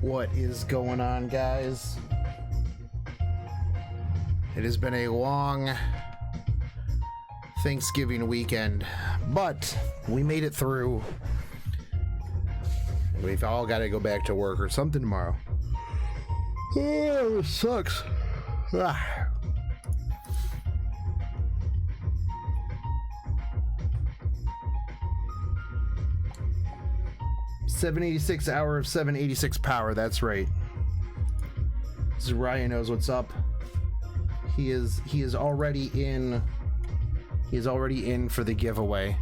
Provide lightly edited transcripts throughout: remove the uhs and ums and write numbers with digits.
What is going on, guys? It has been a long Thanksgiving weekend, but we made it through. We've all got to go back to work or something tomorrow. Oh, it sucks. 786 hour of 786 power. That's right. Ryan knows what's up. He is already in. He is already in for the giveaway.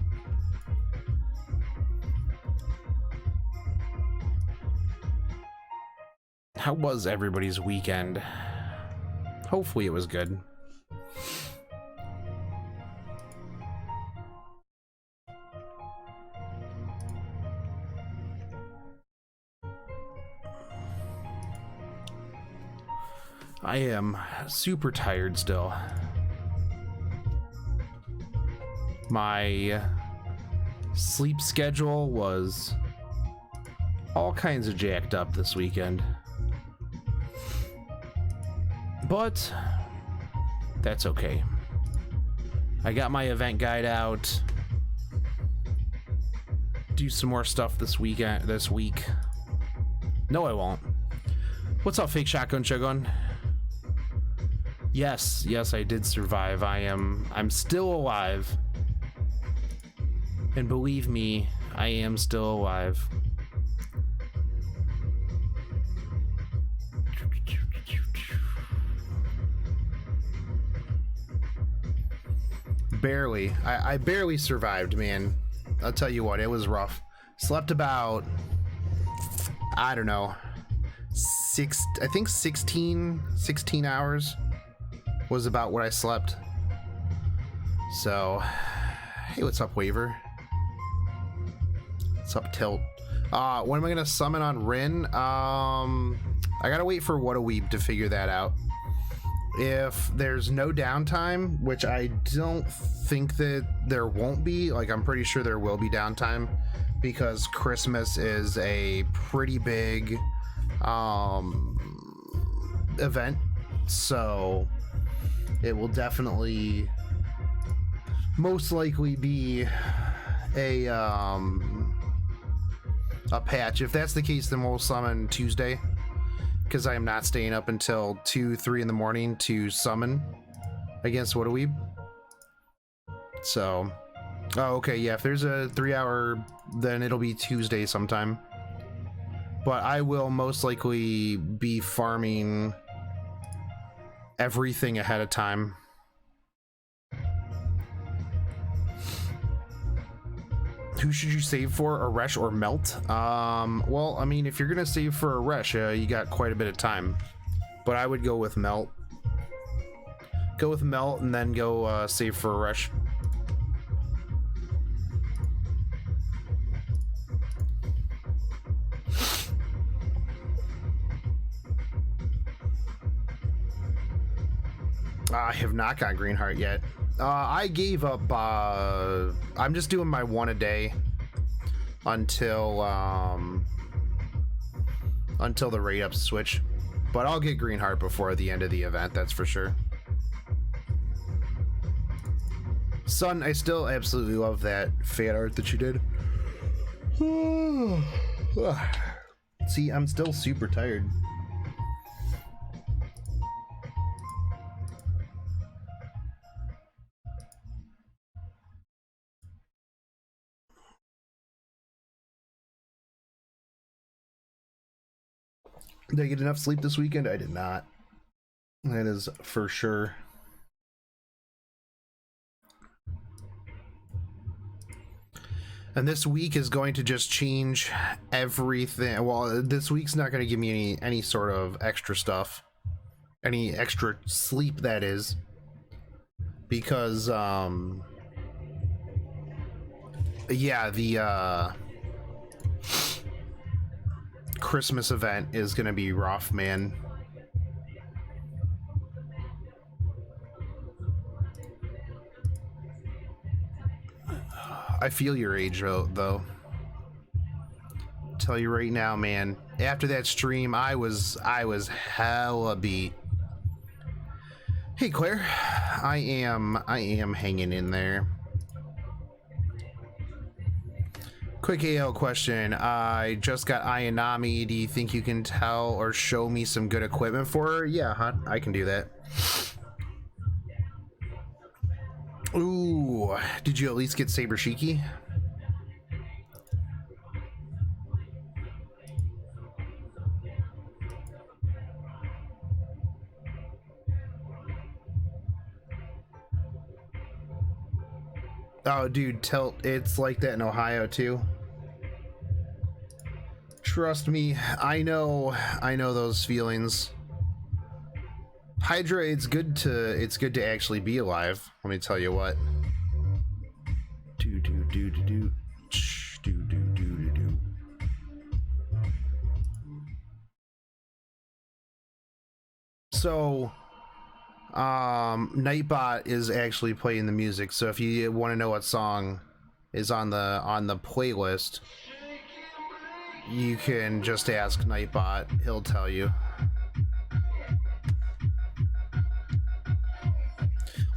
How was everybody's weekend? Hopefully it was good. I am super tired still. My sleep schedule was all kinds of jacked up this weekend. But that's okay. I got my event guide out. Do some more stuff this week. No, I won't. What's up, fake shotgun Shogun? Yes, I did survive. I'm still alive. And believe me, I am still alive. Barely. I barely survived, man. I'll tell you what, it was rough. Slept about, I don't know, I think 16 hours was about what I slept. So, hey, what's up, Waver? What's up, Tilt? When am I gonna summon on Rin? I gotta wait for What a Weeb to figure that out. If there's no downtime, which I don't think that there won't be, like I'm pretty sure there will be downtime because Christmas is a pretty big event, so it will definitely most likely be a patch. If that's the case, then we'll summon Tuesday, because I am not staying up until 2-3 in the morning to summon against What a Weeb. So, oh, okay, yeah, if there's a 3-hour, then it'll be Tuesday sometime. But I will most likely be farming everything ahead of time. Who should you save for, Aresh or Melt? Well, I mean, if you're gonna save for Aresh, you got quite a bit of time. But I would go with Melt. Go with Melt and then go save for Aresh. I have not got Green Heart yet. I gave up. I'm just doing my one a day until the rate ups switch. But I'll get Green Heart before the end of the event, that's for sure. Son, I still absolutely love that fan art that you did. See, I'm still super tired. Did I get enough sleep this weekend? I did not. That is for sure. And this week is going to just change everything. Well, this week's not going to give me any sort of extra stuff. Any extra sleep, that is. Because, yeah, the, Christmas event is gonna be rough, man. I feel your age though. Tell you right now, man, After that stream, I was hella beat. Hey Claire, I am hanging in there. Quick AL question. I just got Ayanami. Do you think you can tell or show me some good equipment for her? Yeah, huh? I can do that. Ooh, did you at least get Saber Shiki? Oh, dude, it's like that in Ohio too. Trust me, I know those feelings. Hydra, it's good to actually be alive. Let me tell you what. So, Nightbot is actually playing the music. So if you want to know what song is on the playlist, you can just ask Nightbot. He'll tell you.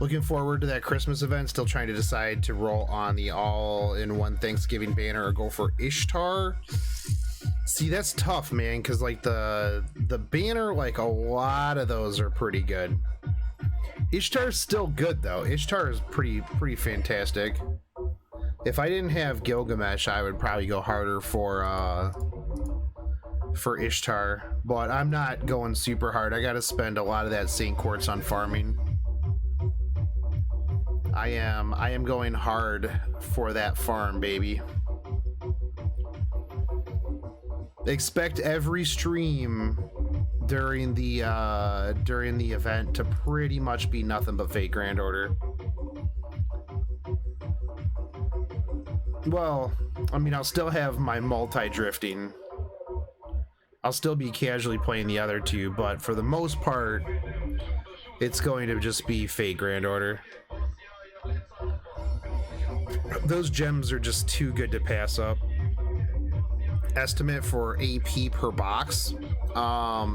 Looking forward to that Christmas event. Still trying to decide to roll on the all-in-one Thanksgiving banner or go for Ishtar. See, that's tough, man, because like the banner, like a lot of those are pretty good. Ishtar's still good though. Ishtar is pretty fantastic. If I didn't have Gilgamesh, I would probably go harder for Ishtar, but I'm not going super hard. I got to spend a lot of that Saint Quartz on farming. I am going hard for that farm, baby. Expect every stream during the event to pretty much be nothing but Fate Grand Order. Well, I mean, I'll still have my multi-drifting. I'll still be casually playing the other two, but for the most part, it's going to just be Fate Grand Order. Those gems are just too good to pass up. Estimate for AP per box.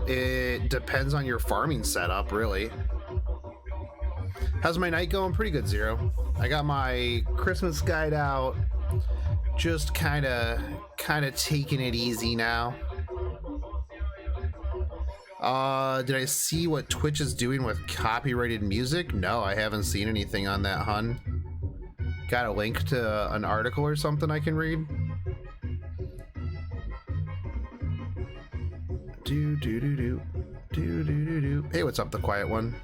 It depends on your farming setup, really. How's my night going? Pretty good, Zero. I got my Christmas guide out. Just kind of taking it easy now. Did I see what Twitch is doing with copyrighted music? No, I haven't seen anything on that, hun. Got a link to an article or something I can read? Hey, what's up, the quiet one?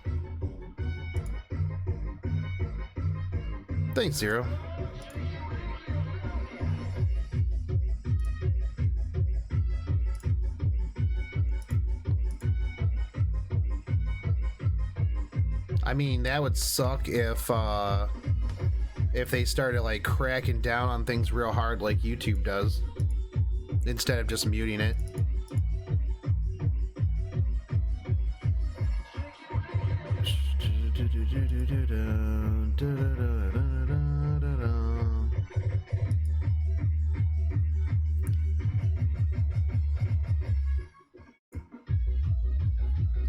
Thanks, Zero. I mean, that would suck if they started like cracking down on things real hard like YouTube does, instead of just muting it.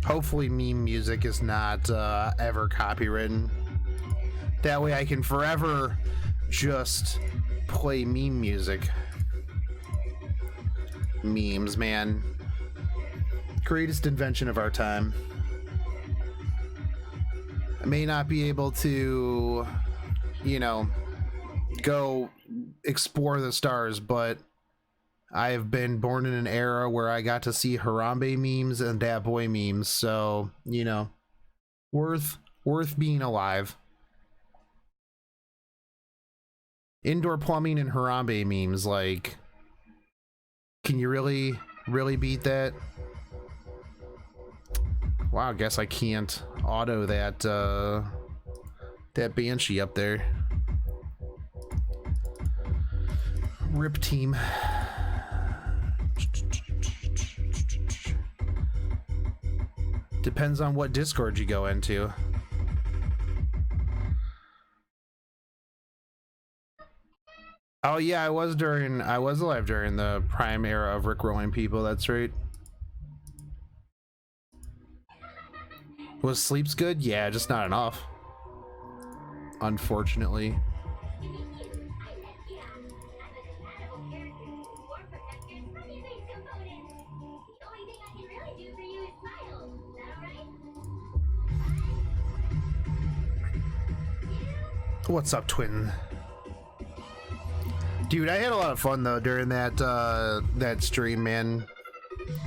Hopefully meme music is not ever copywritten. That way I can forever just play meme music. Memes, man. Greatest invention of our time. I may not be able to, you know, go explore the stars, but I've been born in an era where I got to see Harambe memes and Dat Boy memes, so, you know, worth being alive. Indoor plumbing and Harambe memes, like, can you really beat that? Wow, I guess I can't auto that that Banshee up there. RIP team. Depends on what Discord you go into. Oh yeah, I was alive during the prime era of rickrolling people. That's right. Was sleeps good? Yeah, just not enough. Unfortunately. What's up, twin? Dude, I had a lot of fun though during that stream, man.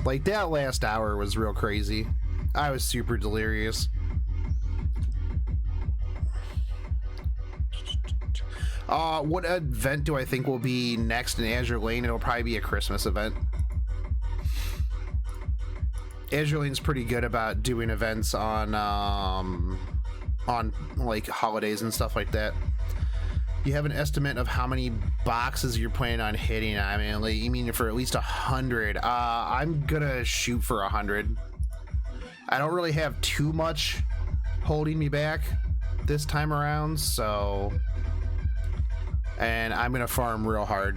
Like that last hour was real crazy. I was super delirious. What event do I think will be next in Azure Lane? It'll probably be a Christmas event. Azure Lane's pretty good about doing events on like holidays and stuff like that. You have an estimate of how many boxes you're planning on hitting? I mean, like, you mean for at least 100? I'm gonna shoot for 100. I don't really have too much holding me back this time around, so, and I'm gonna farm real hard.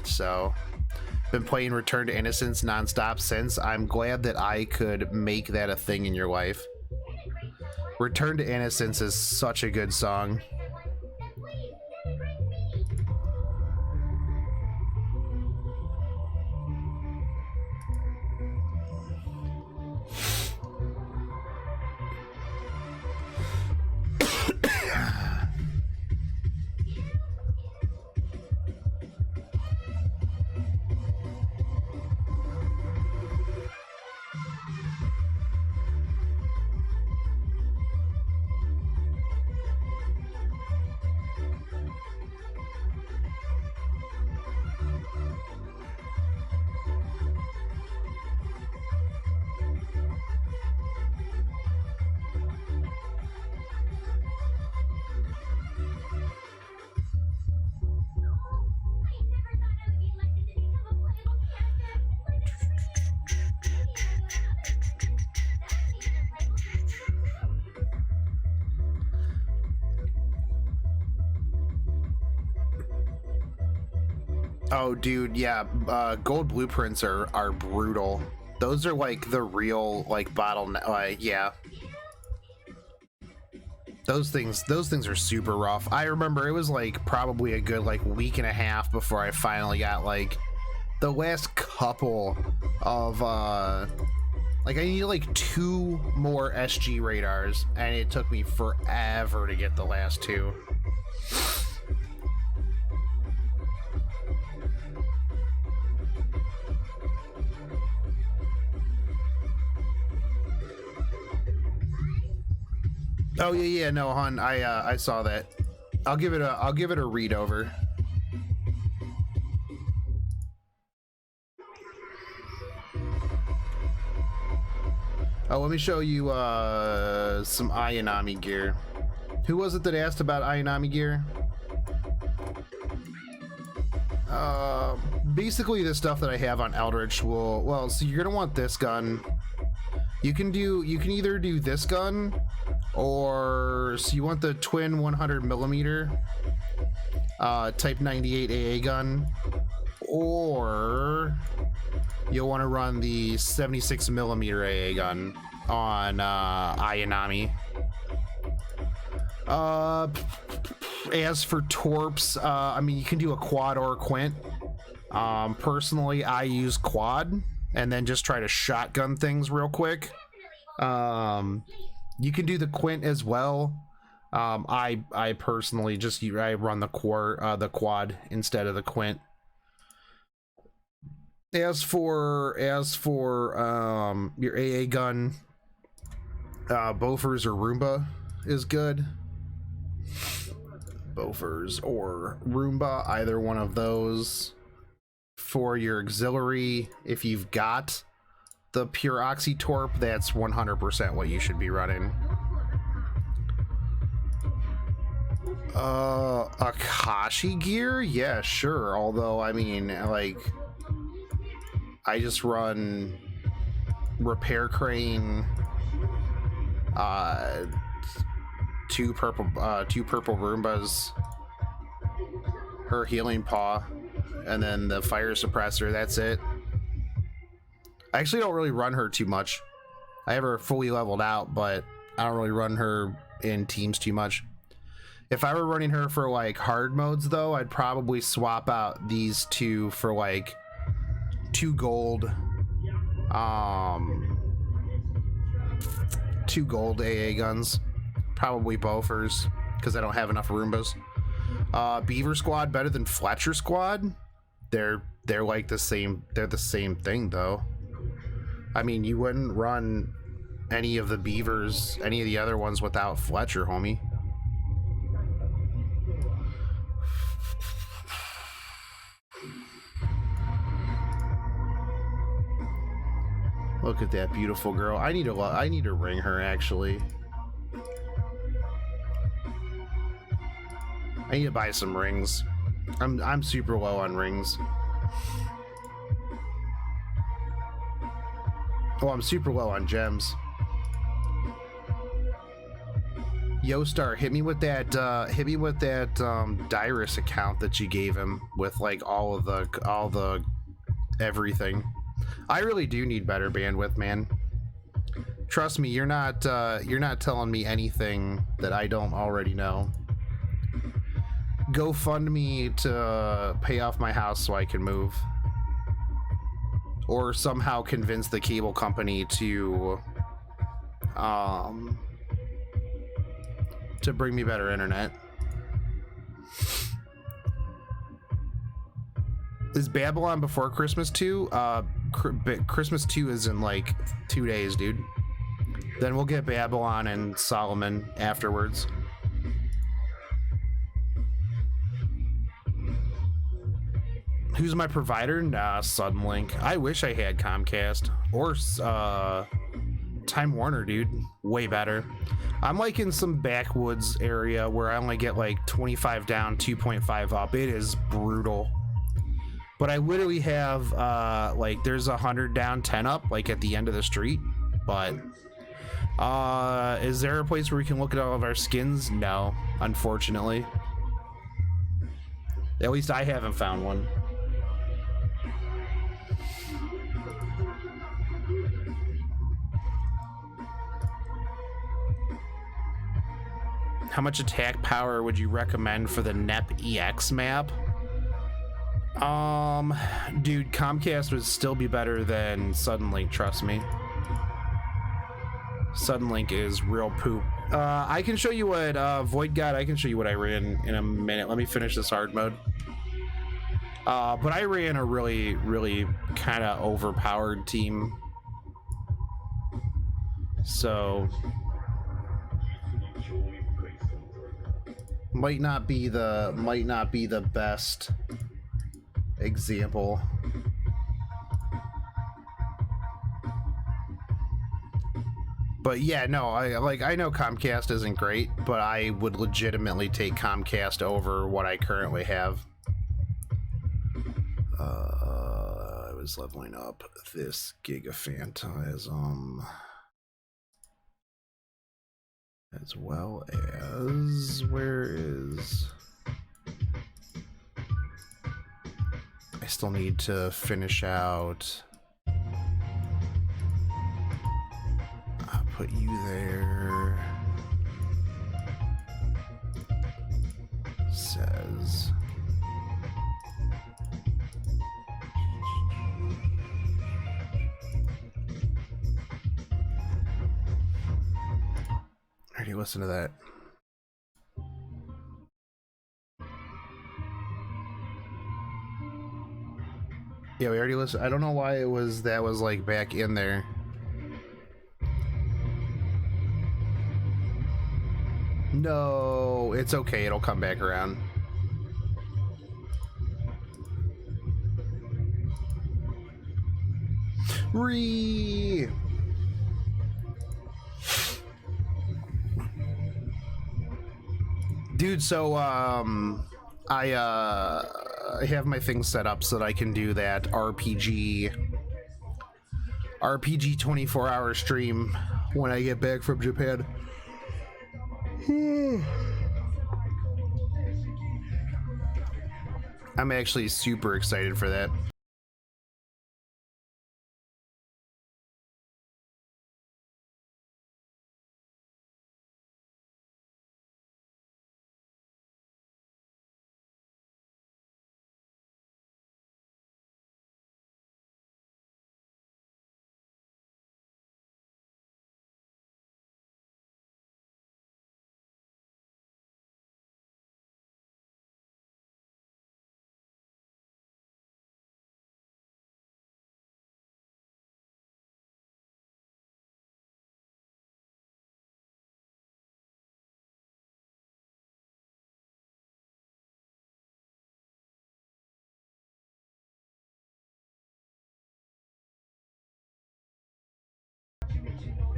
So, been playing Return to Innocence nonstop since. I'm glad that I could make that a thing in your life. Return to Innocence is such a good song. Oh, dude, yeah. Gold blueprints are brutal. Those are like the real like bottleneck. Yeah. Those things are super rough. I remember it was like probably a good like week and a half before I finally got like the last couple of like I needed like 2 more SG radars, and it took me forever to get the last 2. Oh yeah, no, hon, I saw that. I'll give it a read over. Oh, let me show you some Ayanami gear. Who was it that asked about Ayanami gear? Basically the stuff that I have on Eldritch will, well, so you're gonna want this gun. You can either do this gun, or so you want the twin 100 millimeter type 98 AA gun, or you'll want to run the 76 millimeter AA gun on Ayanami. As for torps, I mean, you can do a quad or a quint. Personally, I use quad and then just try to shotgun things real quick. You can do the quint as well. I personally just I run the quad instead of the quint. As for your AA gun, Bofors or Roomba is good. Bofors or Roomba, either one of those. For your auxiliary, if you've got the pure oxy torp, that's 100% what you should be running. Akashi gear? Yeah, sure. Although, I mean, like, I just run repair crane, 2 purple Roombas, her healing paw, and then the fire suppressor. That's it. I actually don't really run her too much. I have her fully leveled out, but I don't really run her in teams too much. If I were running her for like hard modes though, I'd probably swap out these two for like 2 gold 2 gold AA guns, probably Bofers, because I don't have enough Roombas. Beaver Squad better than Fletcher Squad? They're like the same, they're the same thing though. I mean, you wouldn't run any of the Beavers, any of the other ones without Fletcher, homie. Look at that beautiful girl. I need to ring her actually. I need to buy some rings. I'm super low on rings. Oh, I'm super low on gems. Yostar, hit me with that Dyrus account that you gave him with like all the everything. I really do need better bandwidth, man. Trust me, you're not telling me anything that I don't already know. Go fund me to pay off my house so I can move. Or somehow convince the cable company to bring me better internet. Is Babylon before Christmas 2? Christmas 2 is in like 2 days, dude. Then we'll get Babylon and Solomon afterwards. Who's my provider? Nah, Suddenlink. I wish I had Comcast or Time Warner, dude. Way better. I'm like in some backwoods area where I only get like 25 down, 2.5 up. It is brutal. But I literally have like there's 100 down, 10 up, like at the end of the street. But is there a place where we can look at all of our skins? No, unfortunately. At least I haven't found one. How much attack power would you recommend for the NEP EX map? Dude, Comcast would still be better than Suddenlink, trust me. Suddenlink is real poop. I can show you what, Void God, I can show you what I ran in a minute. Let me finish this hard mode. But I ran a really, really kind of overpowered team. So... might not be the best example. But yeah, no, I know Comcast isn't great, but I would legitimately take Comcast over what I currently have. I was leveling up this Gigaphantasm. As well as, where is... I still need to finish out... I'll put you there. Says... Already listen to that. Yeah, we already listened. I don't know why it was that was like back in there. No, it's okay. It'll come back around. Dude, so I have my thing set up so that I can do that RPG 24-hour stream when I get back from Japan. I'm actually super excited for that.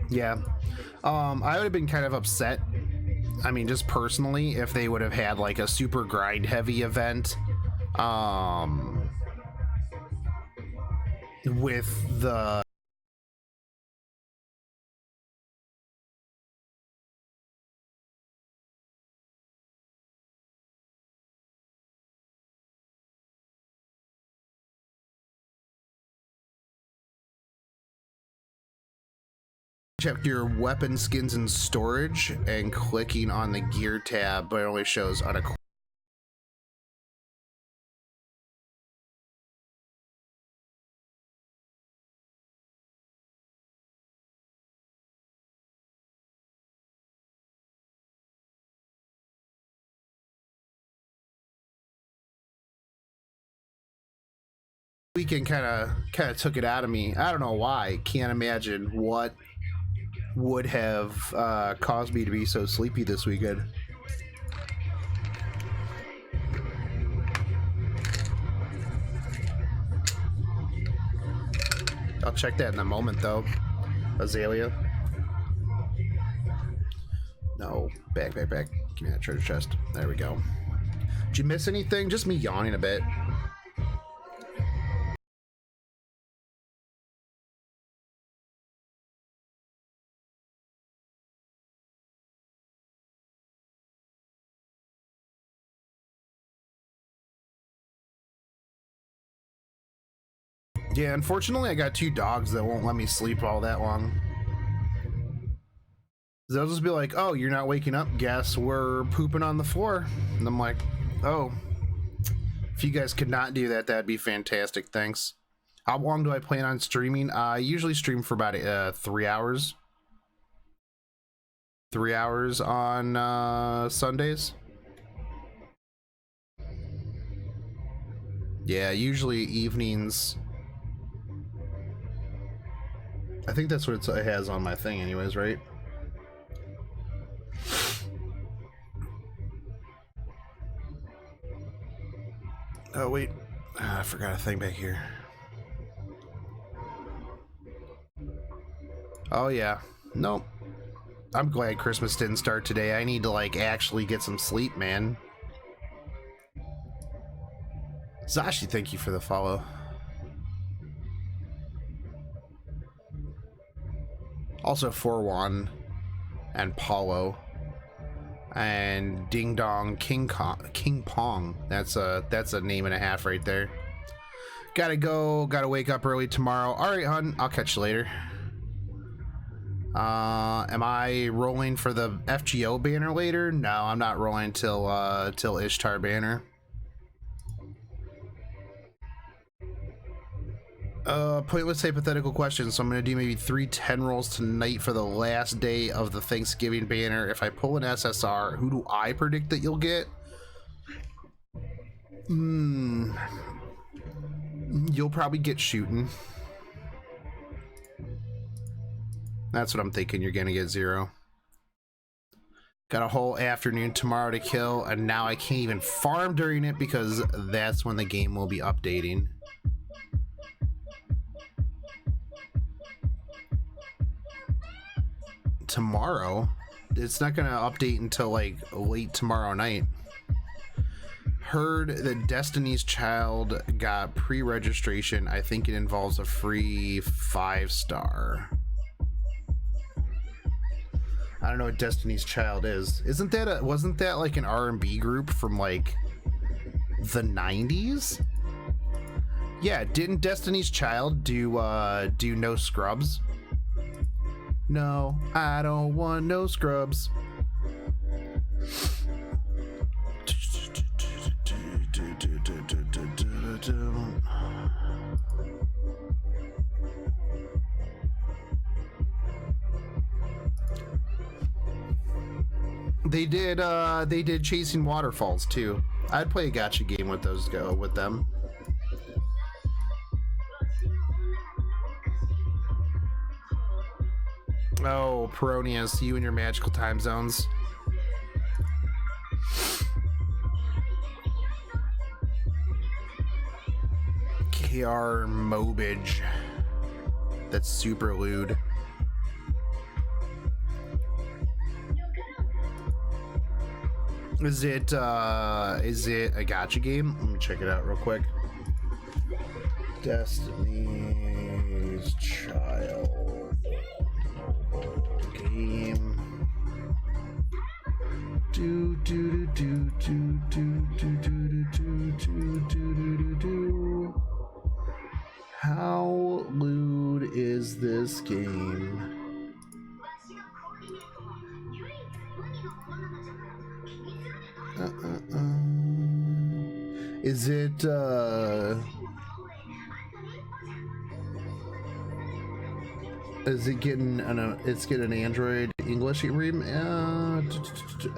Yeah. I would have been kind of upset. I mean, just personally, if they would have had like a super grind heavy event, with the check your weapon skins and storage and clicking on the gear tab, but it only shows on a weekend kind of took it out of me. I don't know why. Can't imagine what would have caused me to be so sleepy this weekend. I'll check that in a moment, though. Azalea. No, back. Give me that treasure chest. There we go. Did you miss anything? Just me yawning a bit. Yeah, unfortunately, I got 2 dogs that won't let me sleep all that long. They'll just be like, "Oh, you're not waking up. Guess we're pooping on the floor." And I'm like, "Oh, if you guys could not do that, that'd be fantastic. Thanks." How long do I plan on streaming? I usually stream for about 3 hours. 3 hours on Sundays. Yeah, usually evenings. I think that's what it has on my thing anyways, right? Oh, wait. I forgot a thing back here. Oh, yeah. Nope. I'm glad Christmas didn't start today. I need to, like, actually get some sleep, man. Zashi, thank you for the follow. Also, Forwan and Paulo and Ding Dong King Pong. That's a name and a half right there. Gotta go. Gotta wake up early tomorrow. All right, hun. I'll catch you later. Am I rolling for the FGO banner later? No, I'm not rolling till Ishtar banner. Pointless hypothetical question. So I'm gonna do maybe 3 10 rolls tonight for the last day of the Thanksgiving banner. If I pull an SSR, who do I predict that you'll get? You'll probably get shooting. That's what I'm thinking. You're gonna get 0. Got a whole afternoon tomorrow to kill, and now I can't even farm during it because that's when the game will be updating. Tomorrow? It's not gonna update until like late tomorrow night. Heard that Destiny's Child got pre-registration. I think it involves a free 5-star. I don't know what Destiny's Child is. Wasn't that like an R&B group from like the 90s? Yeah, didn't Destiny's Child do No Scrubs? No, I don't want no scrubs. They did Chasing Waterfalls too. I'd play a gacha game with them. Oh, Peronius, you and your magical time zones. KR Mobage. That's super lewd. Is it a gacha game? Let me check it out real quick. Destiny's Child game. Do do do do do do do do do do do. How lewd is this game? Is it is it getting it's getting an Android English rem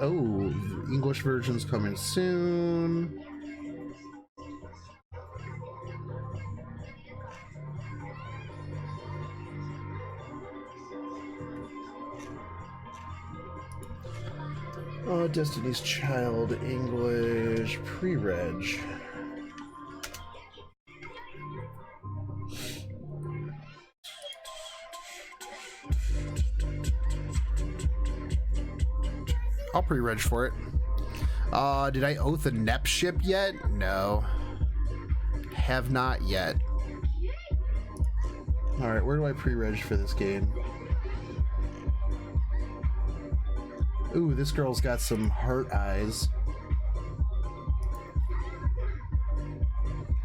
oh, English version's coming soon. Destiny's Child English pre-reg. I'll pre-reg for it. Did I oath a NEP ship yet? No. Have not yet. Alright, where do I pre-reg for this game? Ooh, this girl's got some heart eyes.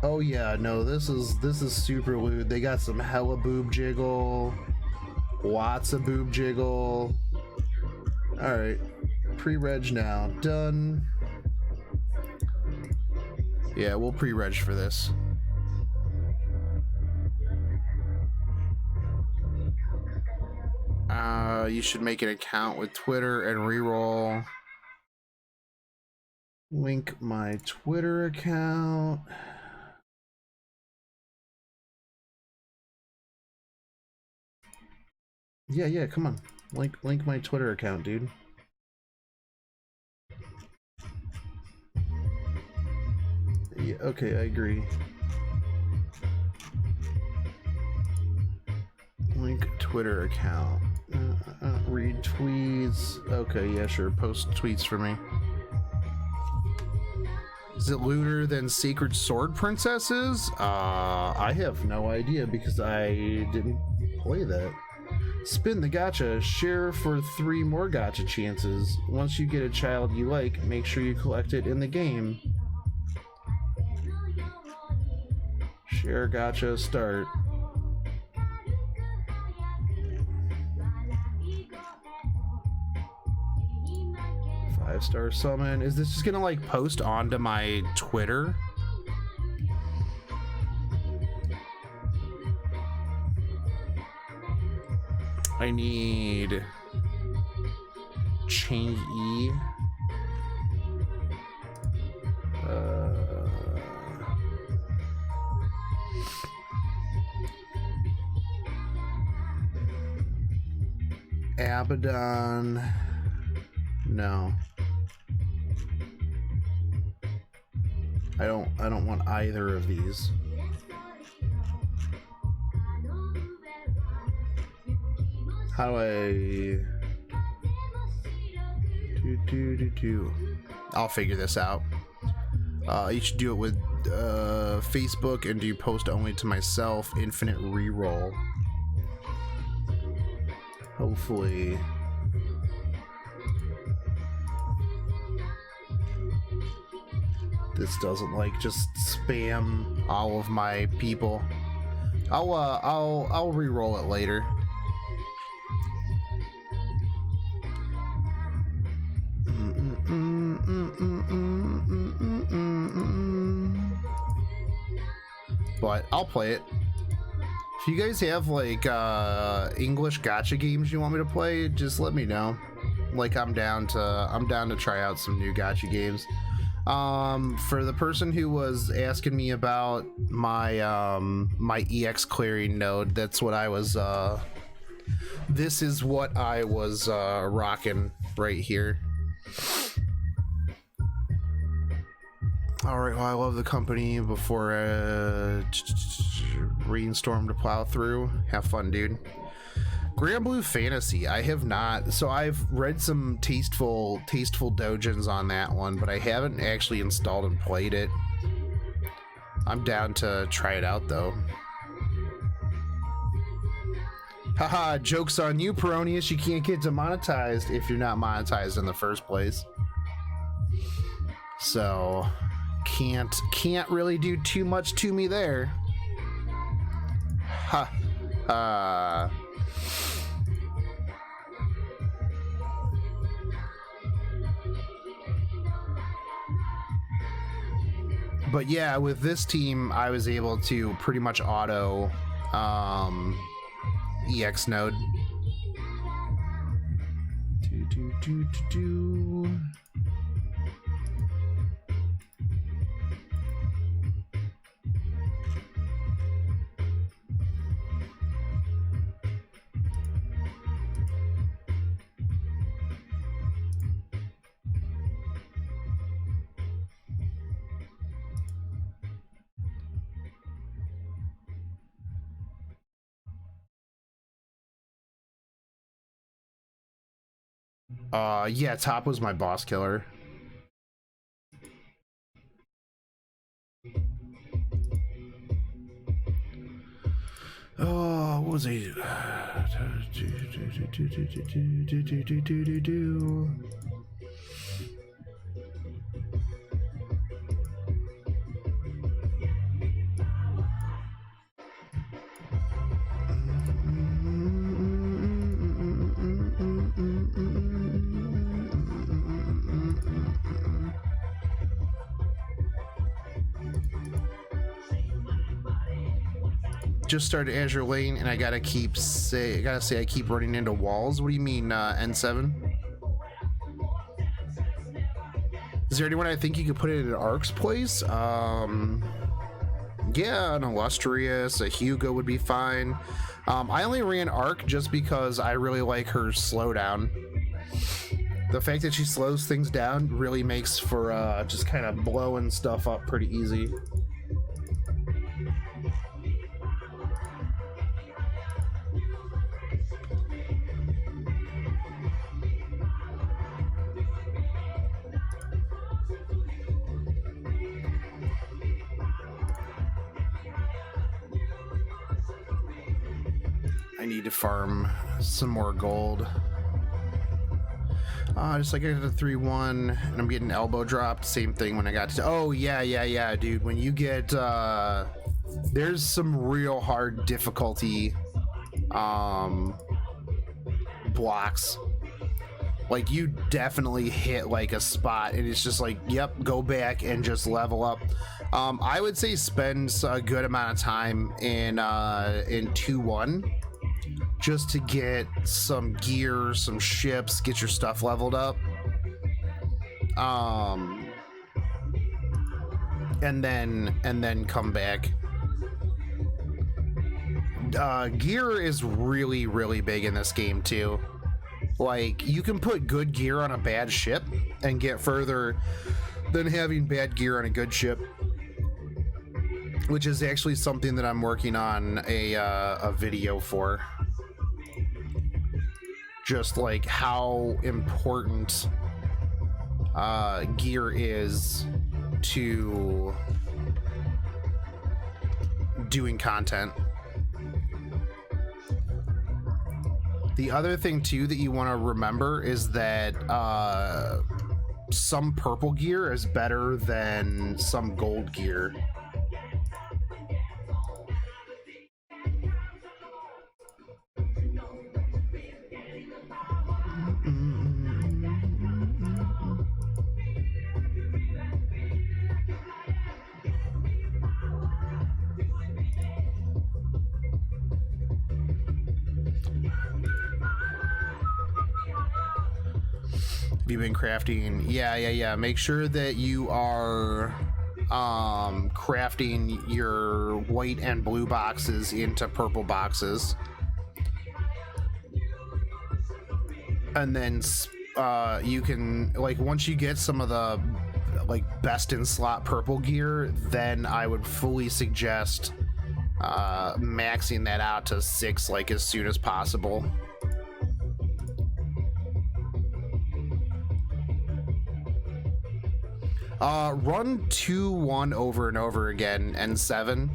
Oh yeah, no, this is super lewd. They got some hella boob jiggle. Lots of boob jiggle. Alright. Pre-reg now. Done. Yeah, we'll pre-reg for this. You should make an account with Twitter and reroll. Link my Twitter account. Yeah, come on. Link my Twitter account, dude. Yeah, okay, I agree. Link Twitter account. Read tweets. Okay, yeah, sure. Post tweets for me. Is it lewder than Sacred Sword Princesses? I have no idea because I didn't play that. Spin the gacha. Share for 3 more gacha chances. Once you get a child you like, make sure you collect it in the game. Share gacha start. 5-star summon. Is this just gonna like post onto my Twitter? I need Chang E. Abaddon. No. I don't want either of these. How do I I'll figure this out. You should do it with Facebook and do post only to myself, infinite reroll. Hopefully. this doesn't like just spam all of my people. I'll re-roll it later. But I'll play it. If you guys have like English gacha games you want me to play, just let me know. Like I'm down to try out some new gacha games. For the person who was asking me about my my EX clearing node, that's what I was this is what I was rocking right here. All right, well, I love the company before rainstorm to plow through. Have fun, dude. Grand Blue Fantasy, I have not. So I've read some tasteful doujins on that one, but I haven't actually installed and played it. I'm down to try it out though. Haha, joke's on you, Peronius. You can't get demonetized if you're not monetized in the first place. So can't really do too much to me there. Ha. But yeah, with this team, I was able to pretty much auto EX node. Yeah, Top was my boss killer. Oh, what was he? Just started Azure Lane and I gotta say I keep running into walls. What do you mean, N7? Is there anyone I think you could put it at Ark's place? Yeah, an Illustrious, a Hugo would be fine. I only ran Ark just because I really like her slowdown. The fact that she slows things down really makes for just kind of blowing stuff up pretty easy. I need to farm some more gold. Just like I did a 3-1 and I'm getting elbow dropped. Same thing when I got to, oh yeah, dude. When you get, there's some real hard difficulty, blocks. Like you definitely hit like a spot and it's just like, yep, go back and just level up. I would say spend a good amount of time in 2-1. Just to get some gear, some ships, get your stuff leveled up. And then come back. Gear is really, really big in this game too. Like, you can put good gear on a bad ship and get further than having bad gear on a good ship. Which is actually something that I'm working on a video for. Just like how important gear is to doing content. The other thing too that you want to remember is that some purple gear is better than some gold gear. Have you been crafting? Yeah. Make sure that you are crafting your white and blue boxes into purple boxes. And then you can, like, once you get some of the like best in slot purple gear, then I would fully suggest maxing that out to 6 like as soon as possible. Run 2-1 over and over again and 7.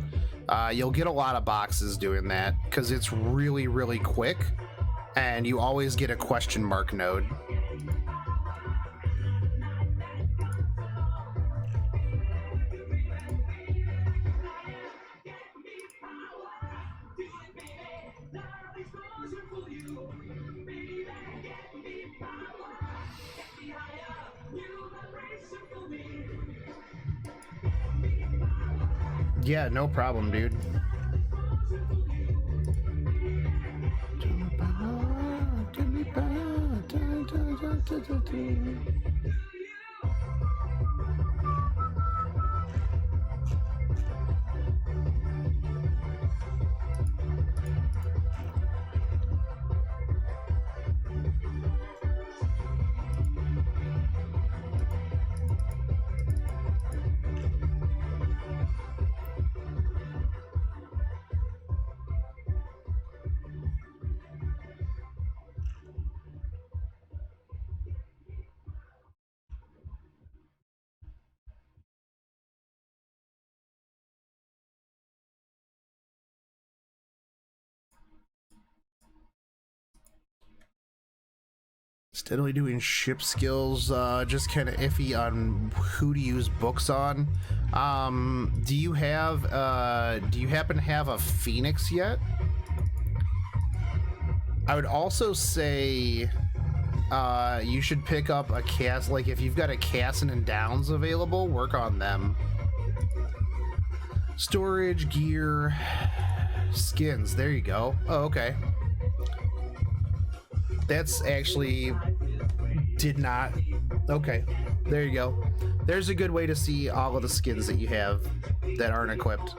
You'll get a lot of boxes doing that because it's really quick, and you always get a question mark node. Yeah, no problem, dude. Steadily doing ship skills, just kind of iffy on who to use books on. Do you happen to have a Phoenix yet? I would also say you should pick up a Cass, like if you've got a Cassin and Downs available, work on them. Storage, gear, skins, there you go. Oh, okay. That's actually did not. Okay, there you go. There's a good way to see all of the skins that you have that aren't equipped.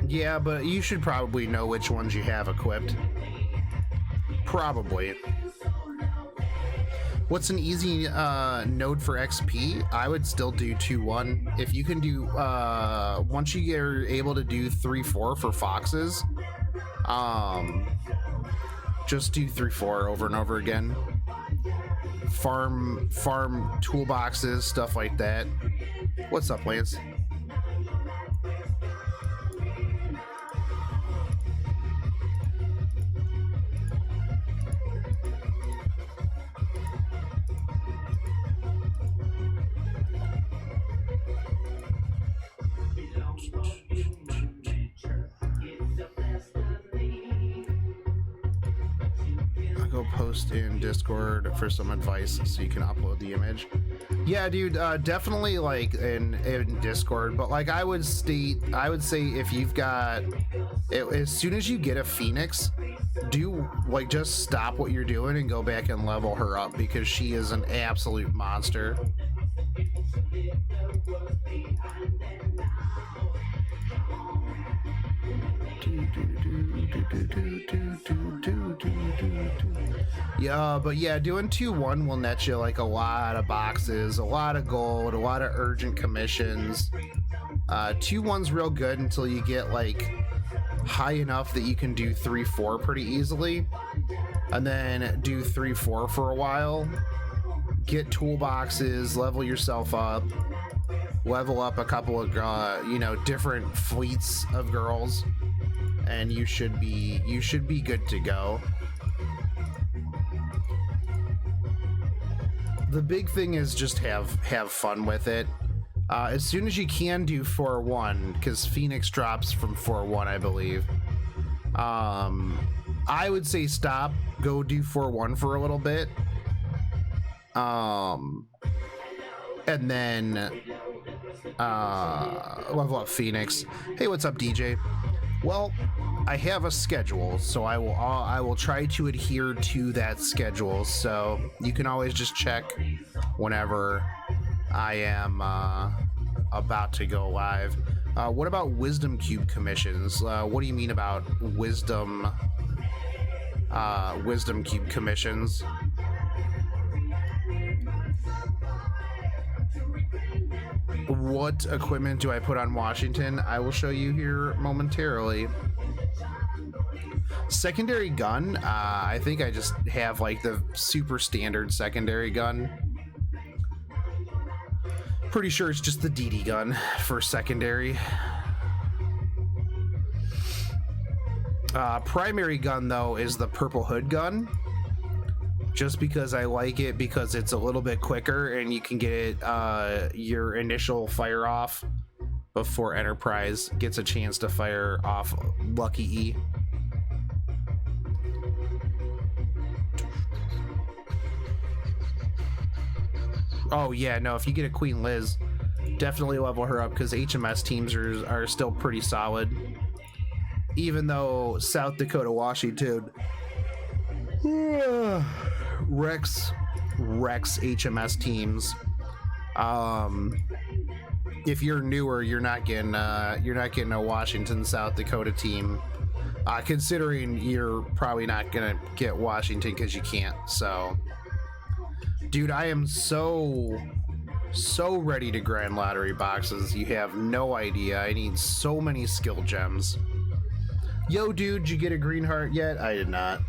Yeah, but you should probably know which ones you have equipped. Probably. What's an easy node for XP? I would still do 2-1. If you can do, once you are able to do 3-4 for foxes, just do 3-4 over and over again. Farm toolboxes, stuff like that. What's up, Lance? Post in Discord for some advice so you can upload the image. Yeah, dude, definitely like in Discord, but like I would say if you've got as soon as you get a Phoenix, do like just stop what you're doing and go back and level her up because she is an absolute monster. Yeah, but yeah, doing 2-1 will net you like a lot of boxes, a lot of gold, a lot of urgent commissions. 2-1's real good until you get like high enough that you can do 3-4 pretty easily. and then do 3-4 for a while. Get toolboxes, level yourself up, level up a couple of different fleets of girls, and you should be good to go. The big thing is just have fun with it. As soon as you can, do 4-1, because Phoenix drops from 4-1, I believe. I would say stop, go do 4-1 for a little bit. And then level up Phoenix. Hey, what's up, DJ? Well, I have a schedule, so I will try to adhere to that schedule. So you can always just check whenever I am about to go live. What about Wisdom Cube commissions? What do you mean about Wisdom Cube commissions? What equipment do I put on Washington? I will show you here momentarily. Secondary gun, I think I just have like the super standard secondary gun. Pretty sure it's just the DD gun for secondary. Primary gun though is the Purple Hood gun, just because I like it, because it's a little bit quicker and you can get it, your initial fire off before Enterprise gets a chance to fire off Lucky E. Oh yeah, no, if you get a Queen Liz, definitely level her up, because HMS teams are still pretty solid. Even though South Dakota, Washington, Rex HMS teams. If you're newer, you're not getting a Washington South Dakota team. Considering you're probably not gonna get Washington because you can't. So, dude, I am so ready to grind lottery boxes. You have no idea. I need so many skill gems. Yo, dude, did you get a green heart yet? I did not.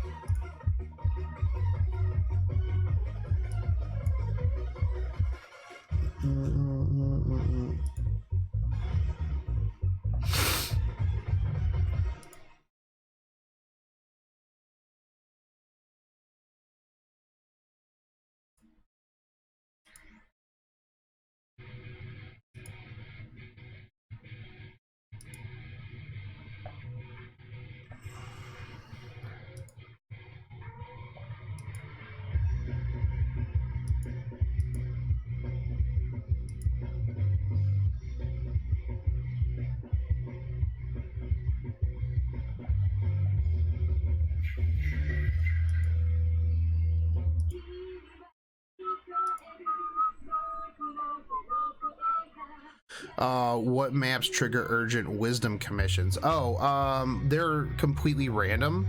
What maps trigger urgent wisdom commissions? They're completely random.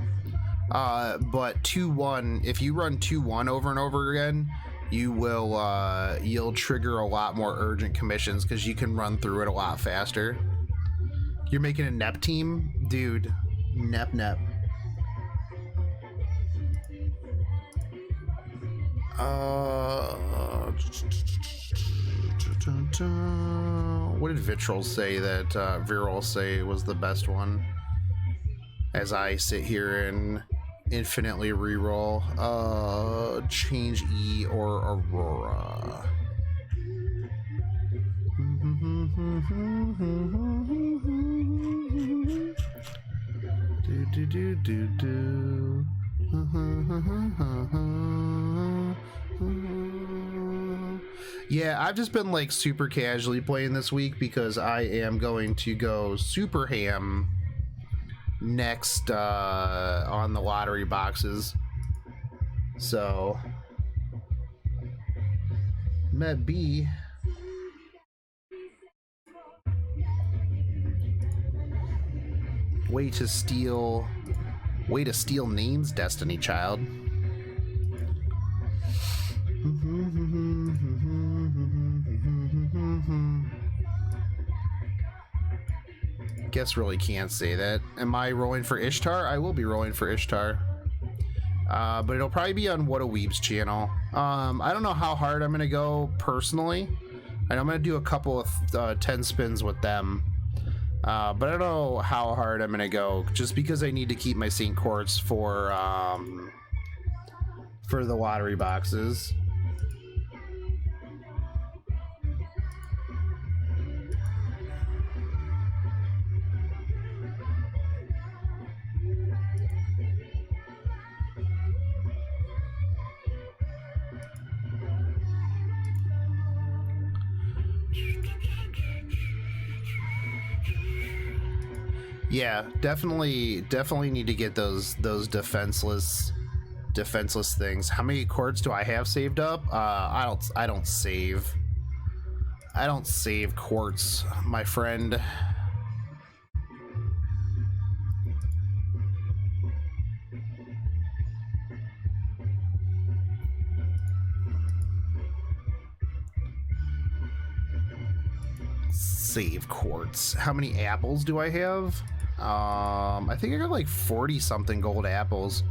But 2-1, if you run 2-1 over and over again, you'll trigger a lot more urgent commissions because you can run through it a lot faster. You're making a NEP team? Dude, NEP. What did Vitrol say that Viral say was the best one? As I sit here and infinitely reroll, change E or Aurora. Do. Yeah, I've just been like super casually playing this week because I am going to go super ham next on the lottery boxes. So Met B. Way to steal names, Destiny Child. Guess really can't say that. Am I rolling for Ishtar? I will be rolling for Ishtar. But it'll probably be on What a Weeb's channel. I don't know how hard I'm gonna go personally. I know I'm gonna do a couple of 10 spins with them. But I don't know how hard I'm gonna go, just because I need to keep my St. Quartz for the lottery boxes. Yeah, definitely need to get those defenseless things. How many quartz do I have saved up? I don't save quartz, my friend. Save quartz. How many apples do I have? I think I got like 40 something gold apples.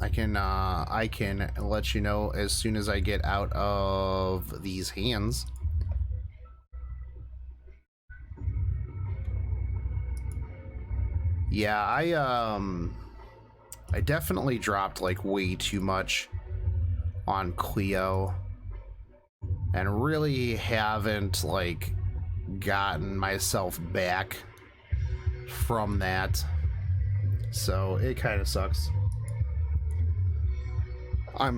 I can let you know as soon as I get out of these hands. Yeah, I definitely dropped like way too much on Cleo and really haven't like gotten myself back from that, so it kind of sucks. I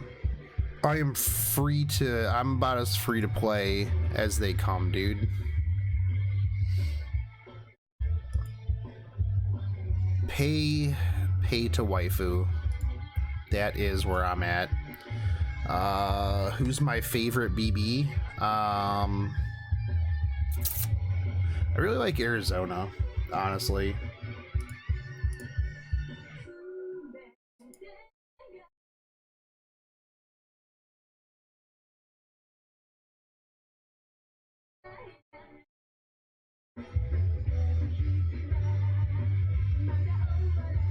am free to, I'm about as free to play as they come, dude. Pay to waifu. That is where I'm at. Who's my favorite BB? I really like Arizona, honestly.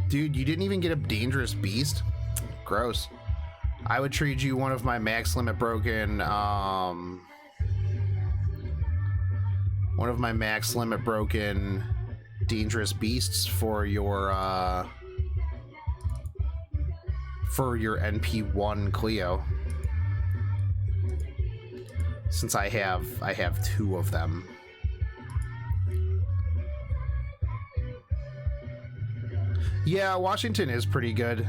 Dude, you didn't even get a dangerous beast? Gross. I would trade you one of my max limit broken, dangerous beasts for your NP1 Cleo. Since I have 2 of them. Yeah, Washington is pretty good.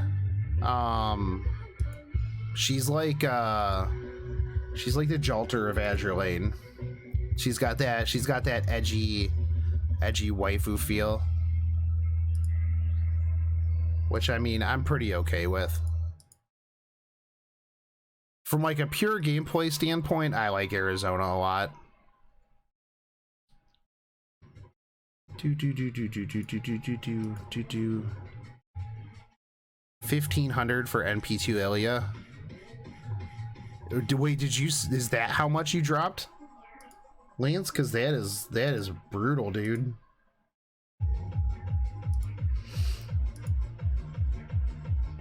She's like the Jalter of Azure Lane. She's got that edgy waifu feel, which I mean I'm pretty okay with. From like a pure gameplay standpoint, I like Arizona a lot. 1,500 for NP2 Ilya. Wait, is that how much you dropped, Lance? Because that is brutal, dude.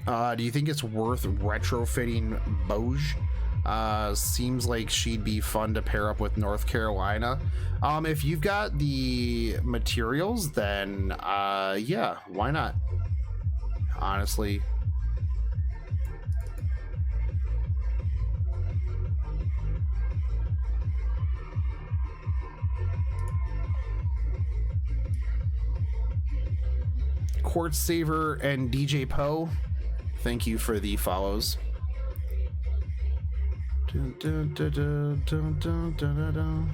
Do you think it's worth retrofitting Boj? Seems like she'd be fun to pair up with North Carolina. If you've got the materials, then yeah, why not? Honestly. Quartz Saver and DJ Poe, thank you for the follows. Dun, dun, dun, dun, dun, dun, dun, dun.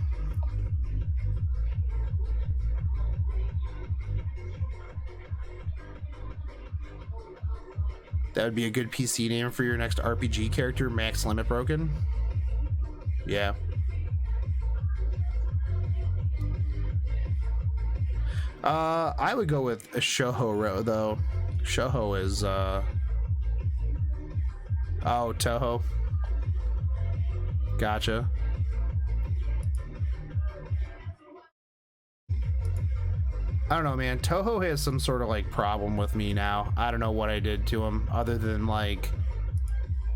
That would be a good PC name for your next RPG character, Max Limit Broken. Yeah. I would go with a Shoho though. Shoho is oh, Toho. Gotcha. I don't know, man. Toho has some sort of like problem with me now. I don't know what I did to him other than like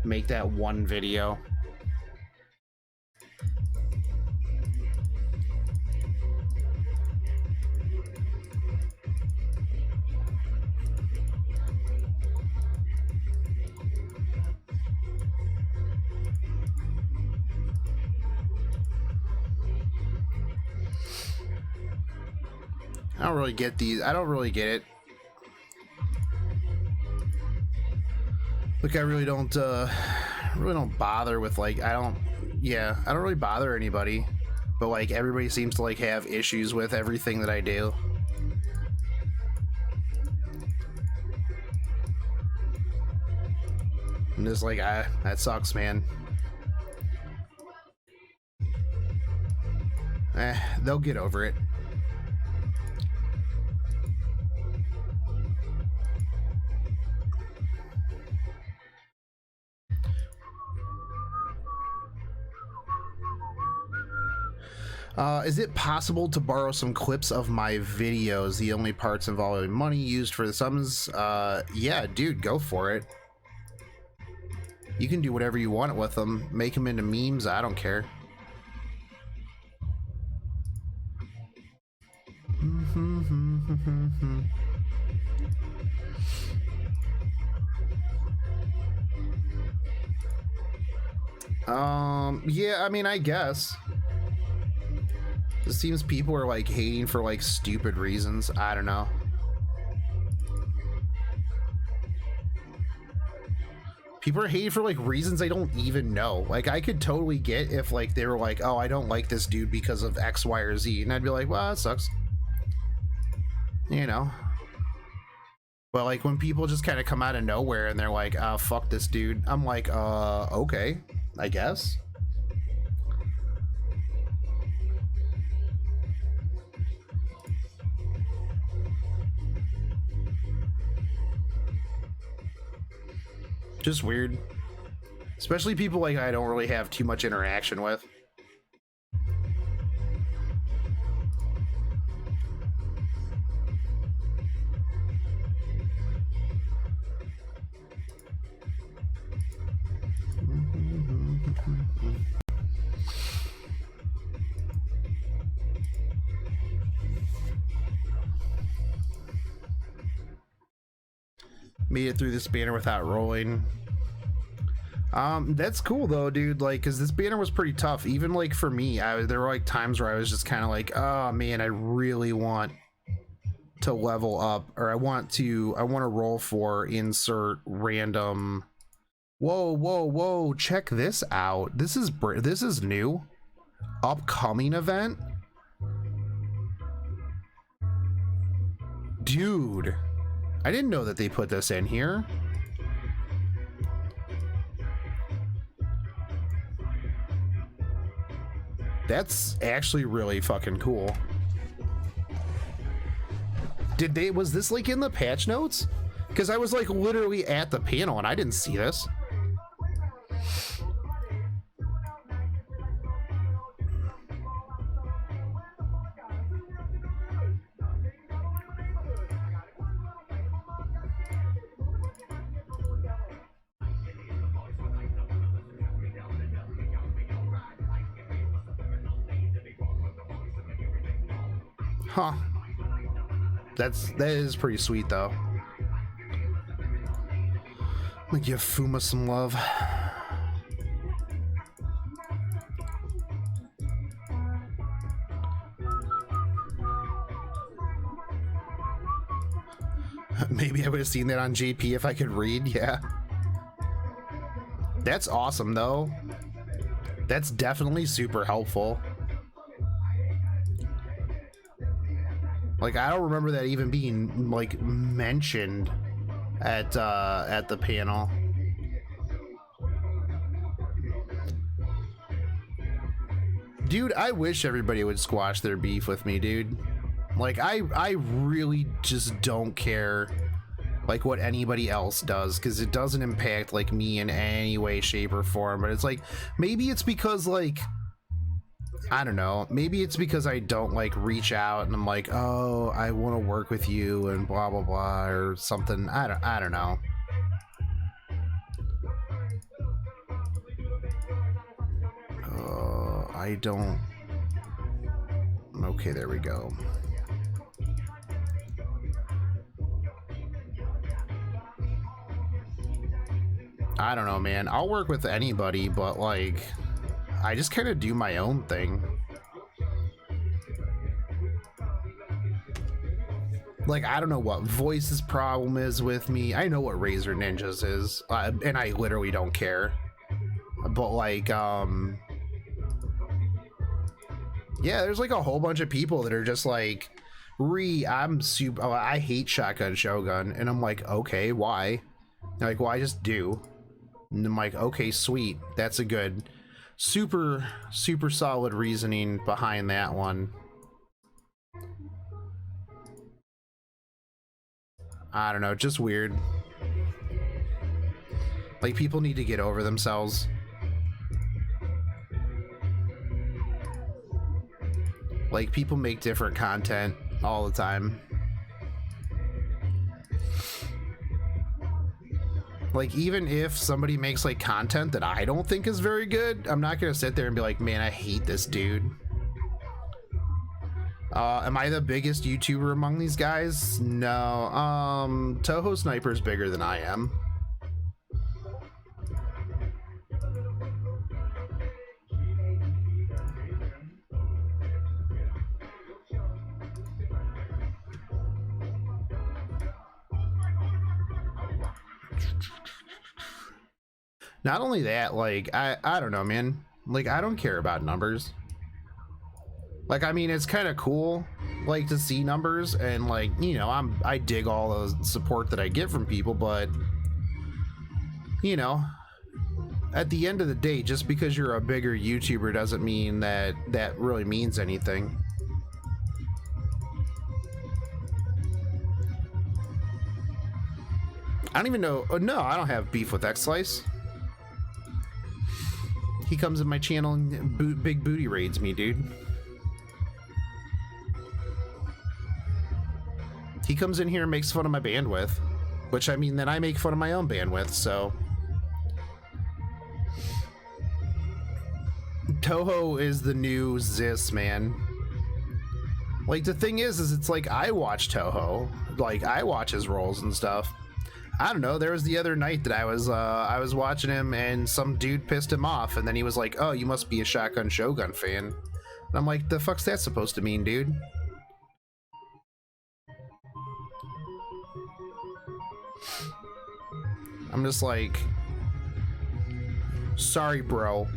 make that one video. I don't really get these. I don't really get it. Look, I really don't bother with like, I don't really bother anybody, but like everybody seems to like have issues with everything that I do. I'm just like, that sucks, man. They'll get over it. Is it possible to borrow some clips of my videos? The only parts involving money used for the sums? Yeah, dude, go for it. You can do whatever you want with them. Make them into memes, I don't care. Yeah, I mean, I guess. It seems people are like hating for like stupid reasons. I don't know. People are hating for like reasons I don't even know. Like I could totally get if like they were like, oh, I don't like this dude because of X, Y, or Z, and I'd be like, well, that sucks. You know. But like when people just kind of come out of nowhere and they're like, oh, fuck this dude, I'm like, okay, I guess. Just weird. Especially people like I don't really have too much interaction with. Made it through this banner without rolling. That's cool though, dude. Like, cause this banner was pretty tough. Even like for me, there were like times where I was just kind of like, oh man, I really want to level up, or I want to roll for insert random. Whoa! Check this out. This is new. Upcoming event, dude. I didn't know that they put this in here. That's actually really fucking cool. Was this like in the patch notes? Because I was like literally at the panel and I didn't see this. Huh. That is pretty sweet though. I'm gonna give Fuma some love. Maybe I would have seen that on JP if I could read, yeah. That's awesome though. That's definitely super helpful. Like, I don't remember that even being like mentioned at the panel. Dude, I wish everybody would squash their beef with me, dude. Like, I really just don't care like what anybody else does, because it doesn't impact like me in any way, shape, or form. But it's like, maybe it's because like I don't know. Maybe it's because I don't like reach out and I'm like, oh, I want to work with you and blah blah blah or something. I don't know. I don't. Okay, there we go. I don't know, man. I'll work with anybody, but like, I just kind of do my own thing. Like, I don't know what Voice's problem is with me. I know what Razor Ninjas is, and I literally don't care. But like, yeah, there's like a whole bunch of people that are just like, I'm super. Oh, I hate Shotgun Shogun, and I'm like, okay, why? They're like, well, I just do. And I'm like, okay, sweet. That's a good, super solid reasoning behind that one. I don't know, just weird. Like, people need to get over themselves. Like, people make different content all the time. Like, even if somebody makes like content that I don't think is very good, I'm not gonna sit there and be like, man, I hate this dude. Am I the biggest YouTuber among these guys? No. Toho Sniper's bigger than I am. Not only that, like, I don't know, man. Like, I don't care about numbers. Like, I mean, it's kind of cool, like, to see numbers, and like, you know, I dig all the support that I get from people, but you know, at the end of the day, just because you're a bigger YouTuber doesn't mean that that really means anything. I don't even know. Oh, no, I don't have beef with X-Slice. He comes in my channel and big booty raids me, dude. He comes in here and makes fun of my bandwidth, which, I mean, then I make fun of my own bandwidth, so. Toho is the new Zis, man. Like, the thing is it's like, I watch Toho. Like, I watch his rolls and stuff. I don't know, there was the other night that I was watching him and some dude pissed him off, and then he was like, oh, you must be a Shotgun Shogun fan. And I'm like, the fuck's that supposed to mean, dude? I'm just like, sorry, bro.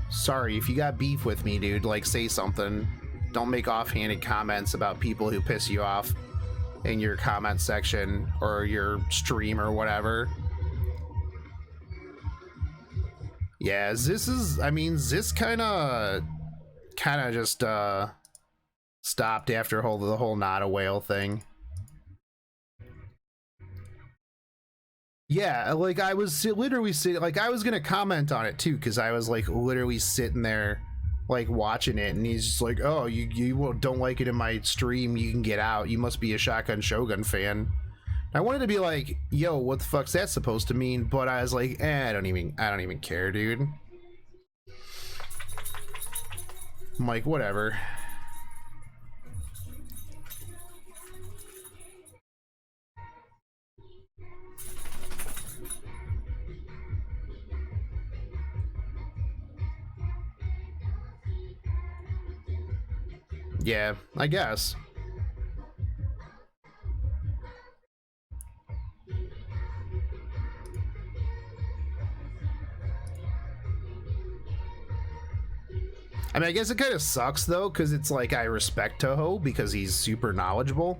Sorry, if you got beef with me, dude, like, say something. Don't make offhanded comments about people who piss you off in your comment section or your stream or whatever. Yeah, Zis kind of just stopped after the whole not a whale thing. Yeah, like, I was literally sitting, like, I was gonna comment on it too, because I was like literally sitting there like watching it, and he's just like, oh, you don't like it in my stream, you can get out, you must be a Shotgun Shogun fan. And I wanted to be like, yo, what the fuck's that supposed to mean? But I was like, I don't even care, dude. I'm like, whatever. Yeah, I guess. I mean, I guess it kind of sucks though, because it's like, I respect Toho because he's super knowledgeable,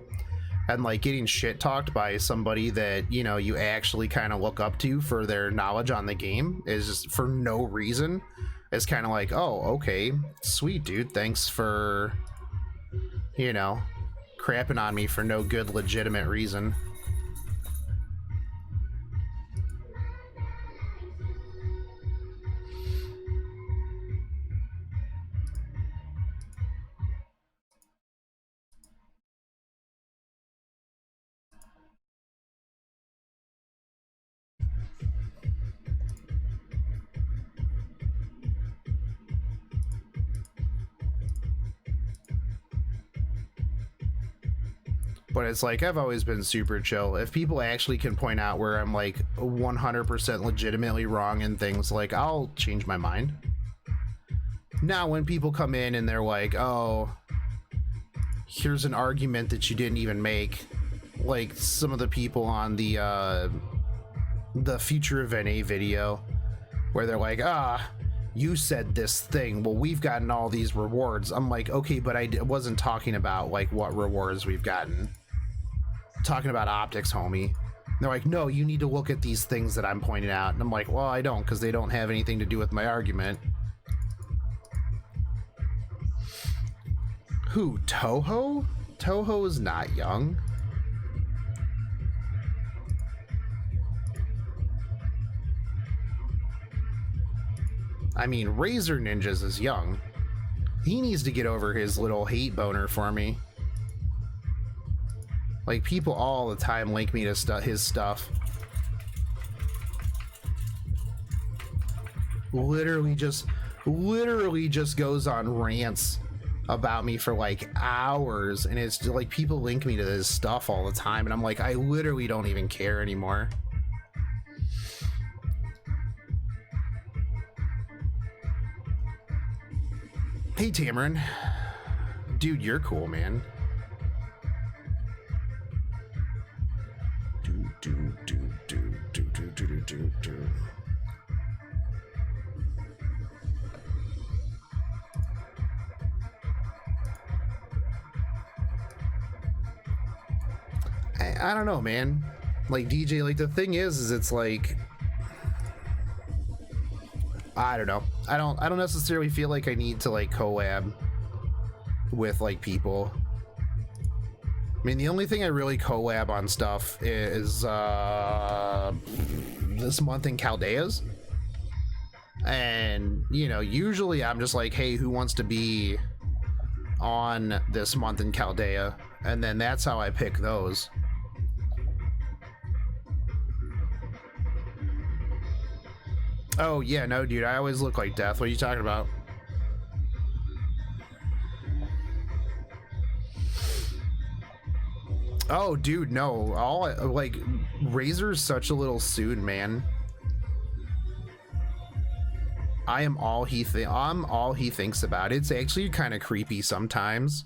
and like getting shit talked by somebody that, you know, you actually kind of look up to for their knowledge on the game is just for no reason. It's kind of like, oh, okay, sweet, dude, thanks for, you know, crapping on me for no good legitimate reason. But it's like, I've always been super chill. If people actually can point out where I'm like 100% legitimately wrong in things, like, I'll change my mind. Now, when people come in and they're like, oh, here's an argument that you didn't even make, like some of the people on the Future of NA video, where they're like, you said this thing, well, we've gotten all these rewards. I'm like, okay, but I wasn't talking about like what rewards we've gotten. I'm talking about optics, homie. And they're like, no, you need to look at these things that I'm pointing out. And I'm like, well, I don't, because they don't have anything to do with my argument. Who, Toho? Toho is not young. I mean, Razor Ninjas is young. He needs to get over his little hate boner for me. Like, people all the time link me to his stuff. Literally just goes on rants about me for like hours, and it's like people link me to this stuff all the time, and I'm like, I literally don't even care anymore. Hey Tamarin, dude, you're cool, man. I don't know, man. Like, DJ, like, the thing is it's like, I don't know. I don't necessarily feel like I need to like collab with like people. I mean, the only thing I really collab on stuff is this month in Chaldeas. And, you know, usually I'm just like, hey, who wants to be on this month in Chaldea? And then that's how I pick those. Oh, yeah, no, dude, I always look like death. What are you talking about? Oh, dude, no. Like, Razor's such a little soon, man. I'm all he thinks about. It's actually kind of creepy sometimes.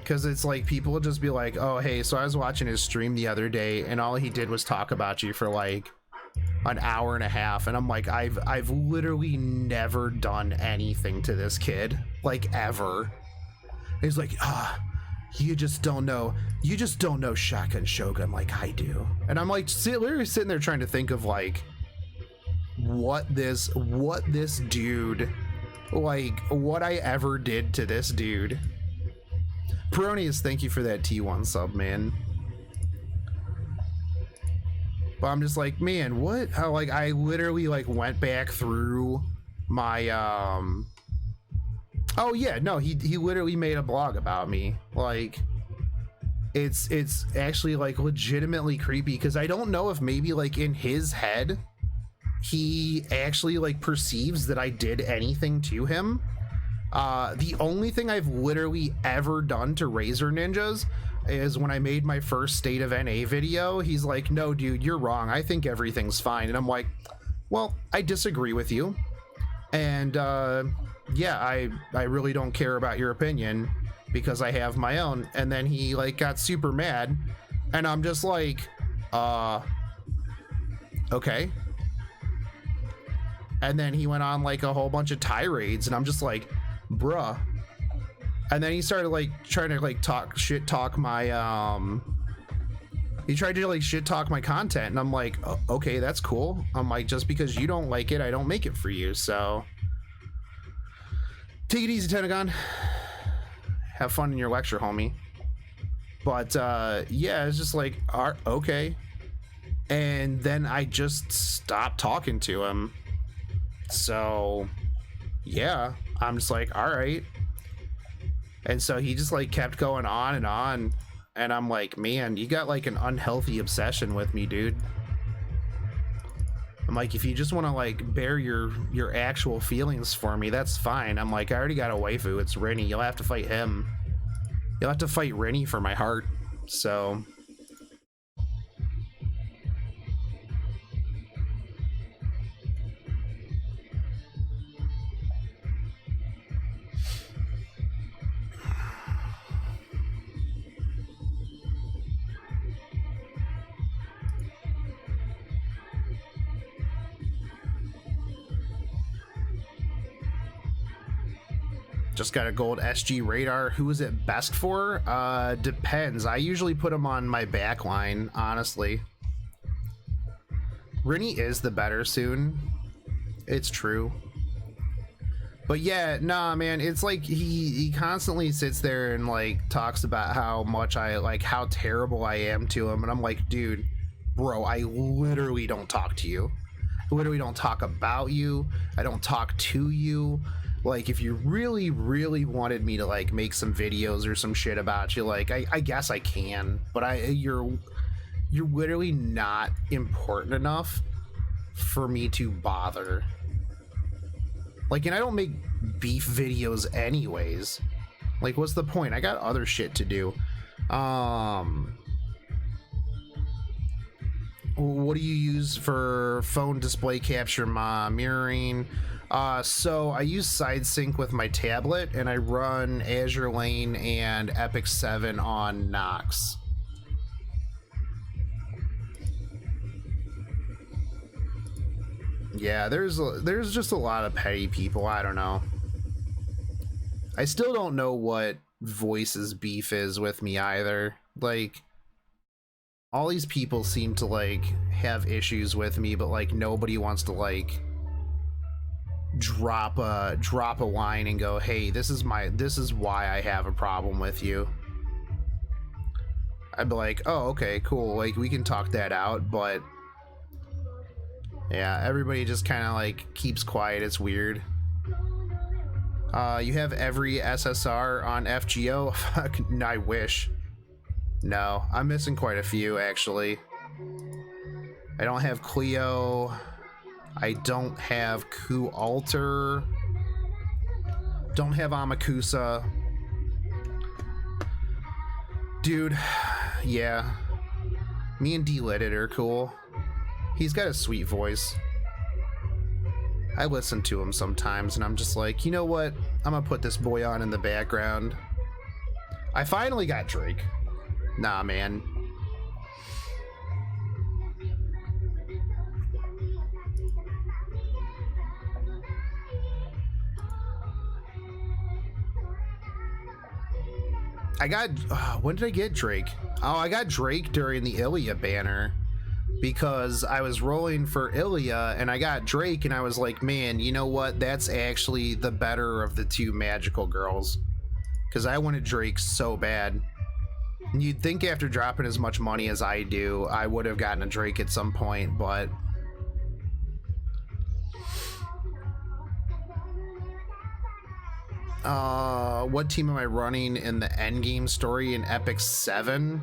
Because it's like people will just be like, oh, hey, so I was watching his stream the other day and all he did was talk about you for like an hour and a half. And I'm like, I've literally never done anything to this kid, like, ever. He's like, you just don't know Shotgun Shogun like I do. And I'm like, literally sitting there trying to think of like what this dude, like, what I ever did to this dude. Peronius, thank you for that T1 sub, man. But I'm just like, man, what? How, like, I literally like went back through my oh yeah, no, he literally made a blog about me. Like, it's actually like legitimately creepy, because I don't know if maybe like in his head he actually like perceives that I did anything to him. The only thing I've literally ever done to Razor Ninjas is when I made my first State of NA video. He's like, no, dude, you're wrong. I think everything's fine. And I'm like, well, I disagree with you. And yeah, I really don't care about your opinion because I have my own. And then he like got super mad, and I'm just like, okay. And then he went on like a whole bunch of tirades, and I'm just like, bruh. And then he started like trying to like shit talk my he tried to like shit talk my content, and I'm like, oh, okay, that's cool. I'm like, just because you don't like it, I don't make it for you. So take it easy, Tenagon. Have fun in your lecture, homie. But yeah, it's just like, okay. And then I just stopped talking to him. So yeah, I'm just like, all right. And so he just like kept going on, and I'm like, man, you got like an unhealthy obsession with me, dude. I'm like, if you just want to like bear your actual feelings for me, that's fine. I'm like, I already got a waifu. It's Rennie. You'll have to fight him. You'll have to fight Rennie for my heart. So just got a gold SG radar. Who is it best for? Depends. I usually put him on my back line, honestly. Rennie is the better soon. It's true. But yeah, nah, man, it's like he constantly sits there and like talks about how much how terrible I am to him, and I'm like, dude, bro, I literally don't talk to you. I literally don't talk about you. I don't talk to you. Like, if you really, really wanted me to like make some videos or some shit about you, like I guess I can, but you're literally not important enough for me to bother. Like, and I don't make beef videos anyways. Like, what's the point? I got other shit to do. What do you use for phone display capture mirroring? So I use side sync with my tablet, and I run Azure Lane and Epic 7 on Nox. Yeah, there's just a lot of petty people. I don't know. I still don't know what Voice's beef is with me either. Like, all these people seem to like have issues with me, but like nobody wants to like drop a line and go, hey, this is why I have a problem with you. I'd be like, oh, okay, cool, like we can talk that out. But yeah, everybody just kind of like keeps quiet. It's weird. You have every SSR on FGO? Fuck, I wish. No, I'm missing quite a few actually. I don't have Cleo. I don't have Ku Alter. Don't have Amakusa. Dude, yeah. Me and D-Lit are cool. He's got a sweet voice. I listen to him sometimes and I'm just like, you know what? I'm gonna put this boy on in the background. I finally got Drake. Nah, man. I got, when did I get Drake? Oh, I got Drake during the Ilya banner because I was rolling for Ilya and I got Drake and I was like, man, you know what? That's actually the better of the two magical girls, because I wanted Drake so bad. And you'd think after dropping as much money as I do, I would have gotten a Drake at some point, but what team am I running in the endgame story in Epic 7?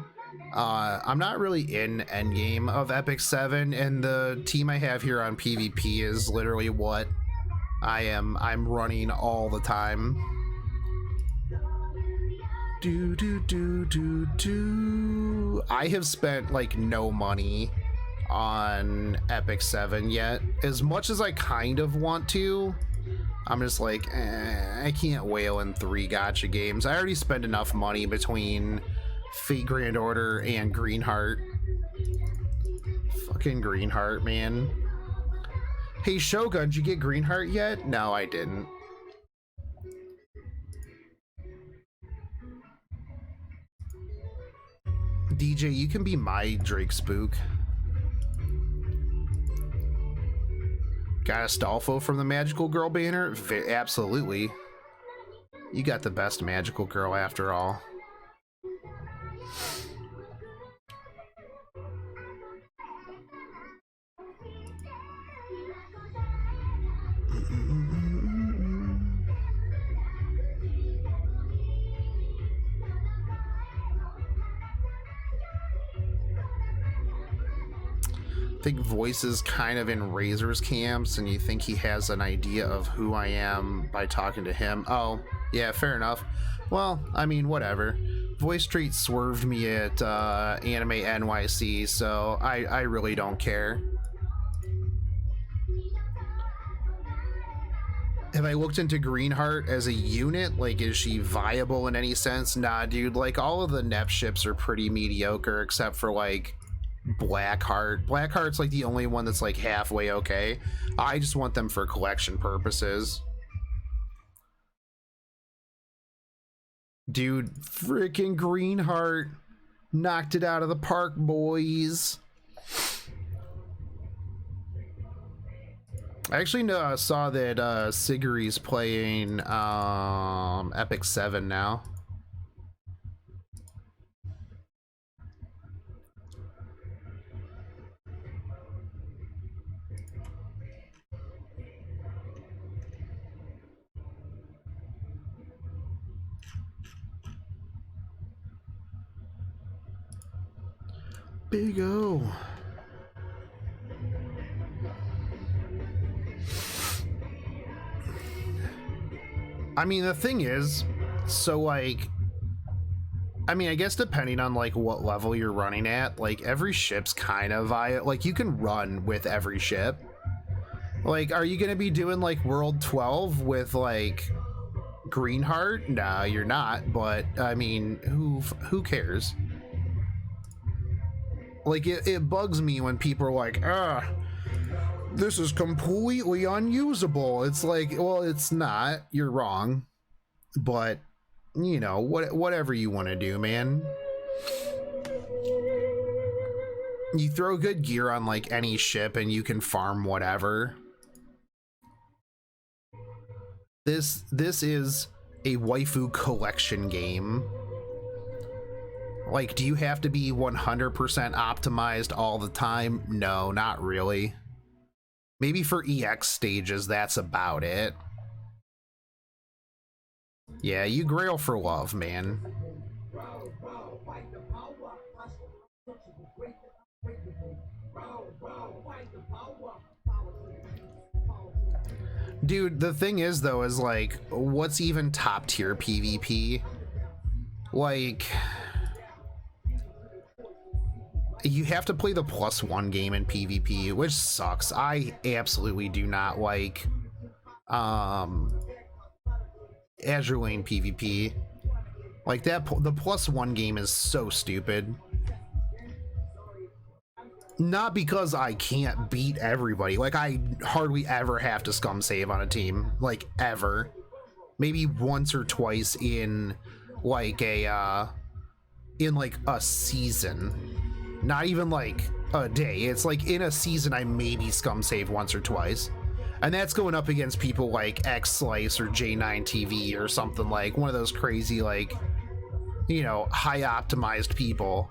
I'm not really in endgame of Epic 7, and the team I have here on PvP is literally what I'm running all the time. I have spent like no money on Epic 7 yet. As much as I kind of want to, I'm just like, I can't whale in 3 gacha games. I already spent enough money between Fate Grand Order and Greenheart. Fucking Greenheart, man. Hey Shogun, did you get Greenheart yet? No, I didn't. DJ, you can be my Drake Spook. Got a Stolfo from the Magical Girl banner? Absolutely. You got the best Magical Girl after all. think Voice is kind of in Razor's camps, and you think he has an idea of who I am by talking to him. Oh, yeah, fair enough. Well, I mean, whatever. Voice Street swerved me at Anime NYC, so I really don't care. Have I looked into Greenheart as a unit? Like, is she viable in any sense? Nah, dude. Like, all of the NEP ships are pretty mediocre, except for, like, Blackheart. Blackheart's, like, the only one that's, like, halfway okay. I just want them for collection purposes. Dude, freaking Greenheart knocked it out of the park, boys. I actually saw that Siguri's playing Epic 7 now. Big O. I mean, the thing is, so, like, I mean, I guess depending on, like, what level you're running at, like, every ship's kind of like, you can run with every ship. Like, are you gonna be doing, like, World 12 with, like, Greenheart? No, you're not, but, I mean, who cares? Like, it bugs me when people are like, this is completely unusable. It's like, well, it's not. You're wrong. But, you know, whatever you want to do, man. You throw good gear on, like, any ship and you can farm whatever. This is a waifu collection game. Like, do you have to be 100% optimized all the time? No, not really. Maybe for EX stages, that's about it. Yeah, you grail for love, man. Dude, the thing is, though, is, like, what's even top tier PvP? Like, you have to play the +1 game in PvP, which sucks. I absolutely do not like Azure Lane PvP. Like, that, the +1 game is so stupid. Not because I can't beat everybody. Like, I hardly ever have to scum save on a team. Like, ever. Maybe once or twice in, like, a season. Not even like a day. It's like in a season I maybe scum save once or twice. And that's going up against people like X Slice or J9TV or something, like one of those crazy, like, you know, high optimized people.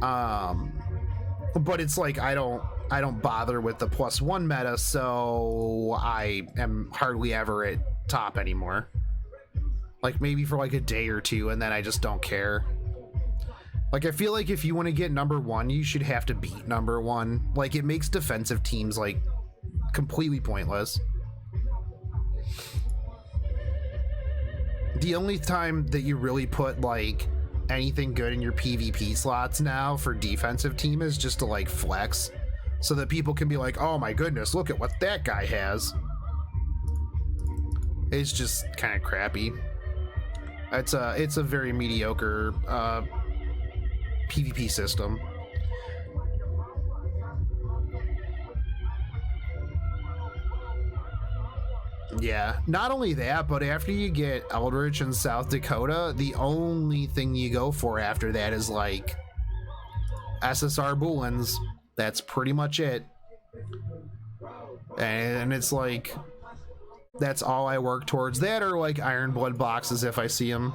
But it's like I don't bother with the +1 meta, so I am hardly ever at top anymore. Like, maybe for like a day or two, and then I just don't care. Like, I feel like if you want to get #1, you should have to beat #1. Like, it makes defensive teams, like, completely pointless. The only time that you really put, like, anything good in your PvP slots now for defensive team is just to, like, flex. So that people can be like, oh my goodness, look at what that guy has. It's just kind of crappy. It's a very mediocre, PvP system. Yeah, not only that, but after you get Eldritch in South Dakota, the only thing you go for after that is like SSR Boolins. That's pretty much it. And it's like, that's all I work towards. That or like Iron Blood boxes if I see them.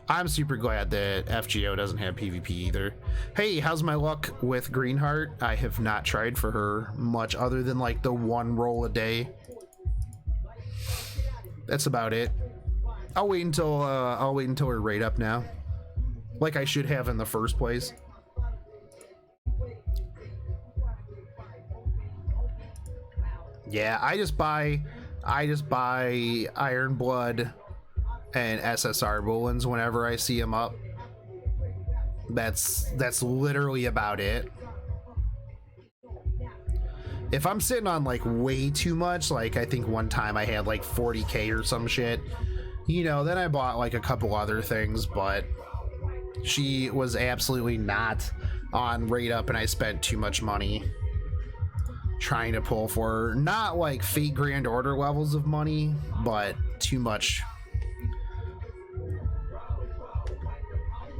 I'm super glad that FGO doesn't have PvP either. Hey, how's my luck with Greenheart? I have not tried for her much other than like the 1 roll a day. That's about it. I'll wait until we're right up now, like I should have in the first place. Yeah, I just buy Iron Blood and SSR Bullens whenever I see them up. That's literally about it. If I'm sitting on like way too much, like I think one time I had like 40k or some shit, you know, then I bought like a couple other things, but she was absolutely not on rate up and I spent too much money trying to pull for her. Not like Fate Grand Order levels of money, but too much.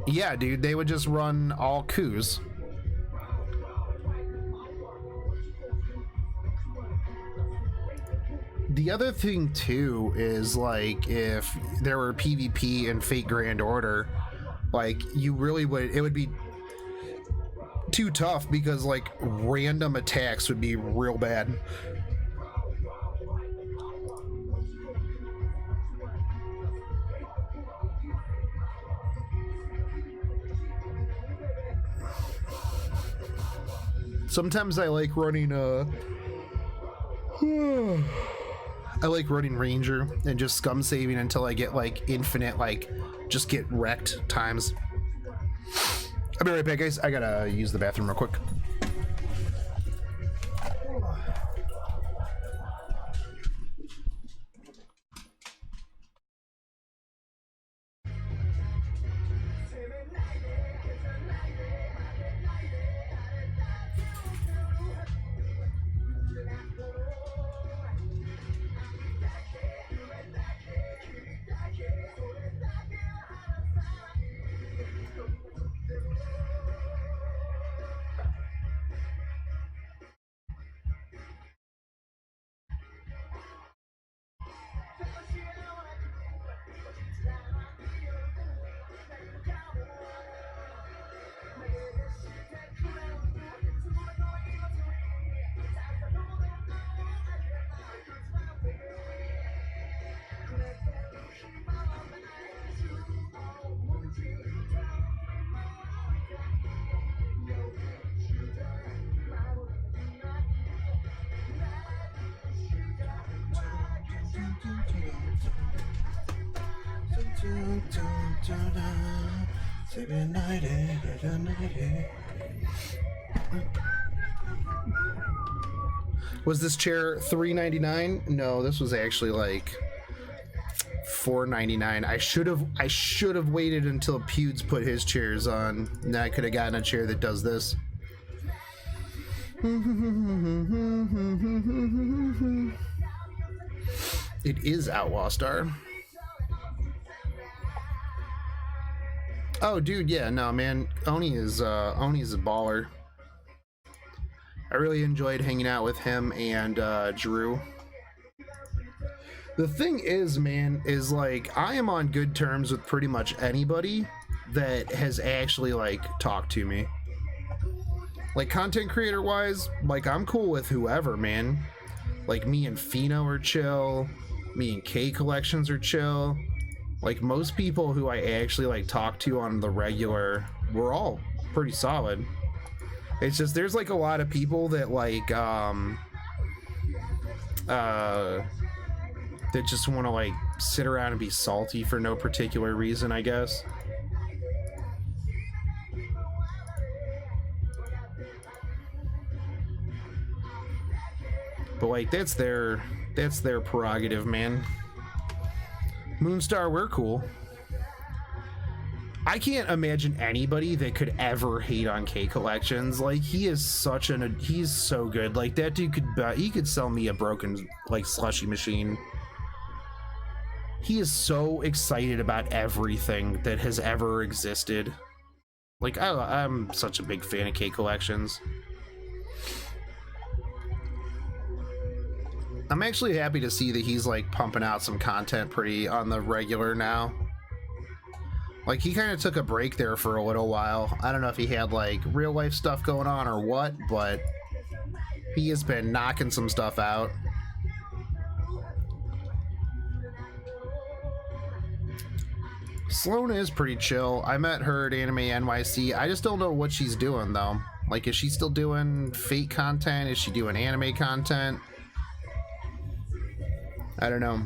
Yeah, dude, they would just run all coups. The other thing too is like if there were PvP in Fate Grand Order, like you really would, it would be too tough because like random attacks would be real bad. Sometimes I like running I like running Ranger and just scum saving until I get like infinite, like just get wrecked times. I'll be right back, guys. I gotta use the bathroom real quick. Was this chair $3.99? No, this was actually like $4.99. I should have waited until Pewds put his chairs on. Then I could have gotten a chair that does this. It is Outlaw Star. Oh, dude, yeah, no, man.Oni's a baller. I really enjoyed hanging out with him and Drew. The thing is, man, is like I am on good terms with pretty much anybody that has actually like talked to me. Like content creator wise, like I'm cool with whoever, man. Like me and Fino are chill. Me and K Collections are chill. Like most people who I actually like talk to on the regular, we're all pretty solid. It's just there's like a lot of people that like that just want to like sit around and be salty for no particular reason, I guess. But like that's their prerogative, man. Moonstar, we're cool. I can't imagine anybody that could ever hate on K Collections. Like he is he's so good. Like that dude could sell me a broken like slushy machine. He is so excited about everything that has ever existed. Like I'm such a big fan of K Collections. I'm actually happy to see that he's like pumping out some content pretty on the regular now. Like he kind of took a break there for a little while. I don't know if he had like real life stuff going on or what, but he has been knocking some stuff out. Sloan is pretty chill. I met her at Anime NYC. I just don't know what she's doing though. Like is she still doing Fate content? Is she doing anime content? I don't know.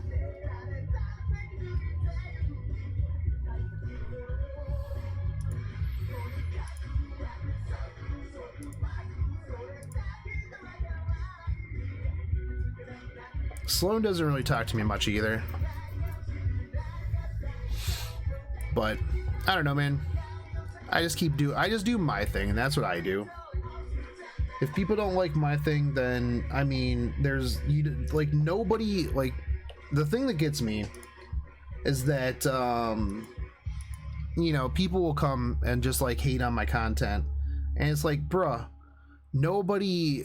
Sloan doesn't really talk to me much either. But I don't know, man. I just do my thing, and that's what I do. If people don't like my thing, then I mean, like nobody, like, the thing that gets me is that you know, people will come and just like hate on my content, and it's like, bruh, nobody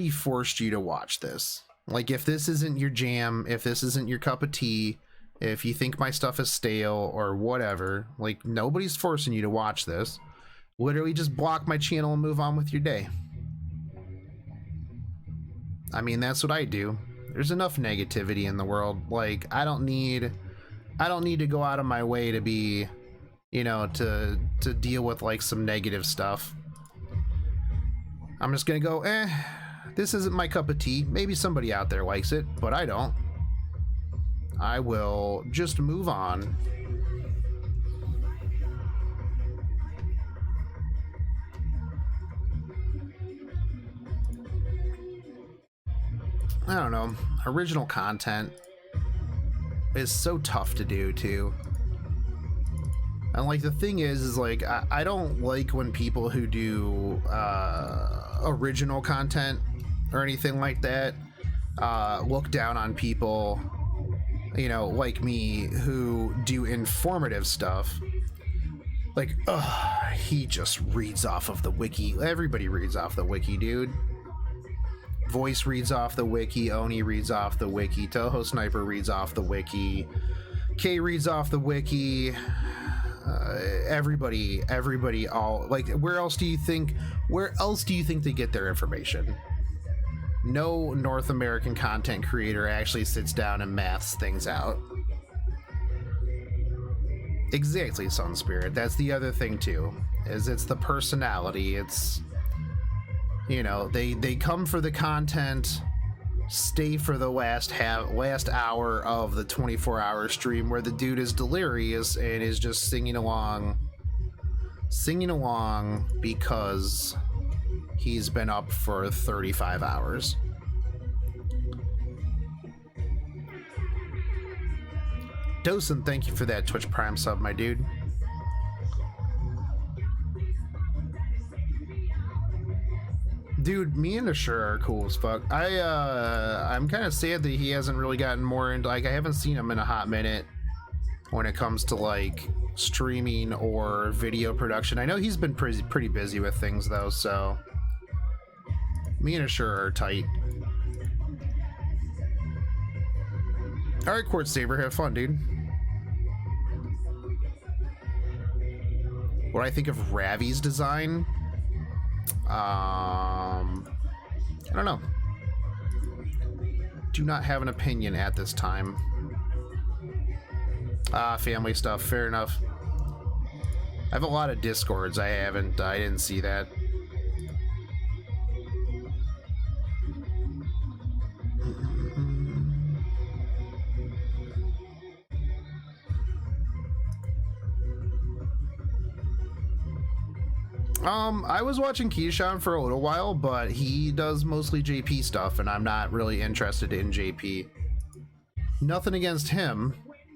forced you to watch this. Like, if this isn't your jam, if this isn't your cup of tea, if you think my stuff is stale or whatever, like, nobody's forcing you to watch this. Literally just block my channel and move on with your day. I mean, that's what I do. There's enough negativity in the world. Like, I don't need to go out of my way to be, you know, to deal with like some negative stuff. I'm just gonna go, this isn't my cup of tea. Maybe somebody out there likes it, but I don't. I will just move on. I don't know. Original content is so tough to do too. And like, the thing is like, I don't like when people who do original content or anything like that look down on people, you know, like me, who do informative stuff. Like, he just reads off of the wiki. Everybody reads off the wiki, dude. Voice reads off the wiki, Oni reads off the wiki, Toho Sniper reads off the wiki, K reads off the wiki. Everybody, all, like, where else do you think they get their information? No North American content creator actually sits down and maths things out. Exactly, Sun Spirit. That's the other thing too, is it's the personality. It's, you know, they come for the content, stay for the last hour of the 24-hour stream where the dude is delirious and is just singing along because he's been up for 35 hours. Dosen, thank you for that Twitch Prime sub, my dude. Dude, me and Ashura are cool as fuck. I'm kind of sad that he hasn't really gotten more into, like, I haven't seen him in a hot minute when it comes to like streaming or video production. I know he's been pretty busy with things though, so me and Ashura are tight. All right, Quartz Saber, have fun, dude. What I think of Ravi's design? I don't know. Do not have an opinion at this time. Family stuff, fair enough. I have a lot of Discords. I didn't see that. I was watching Keyshawn for a little while, but he does mostly JP stuff, and I'm not really interested in JP. Nothing against him.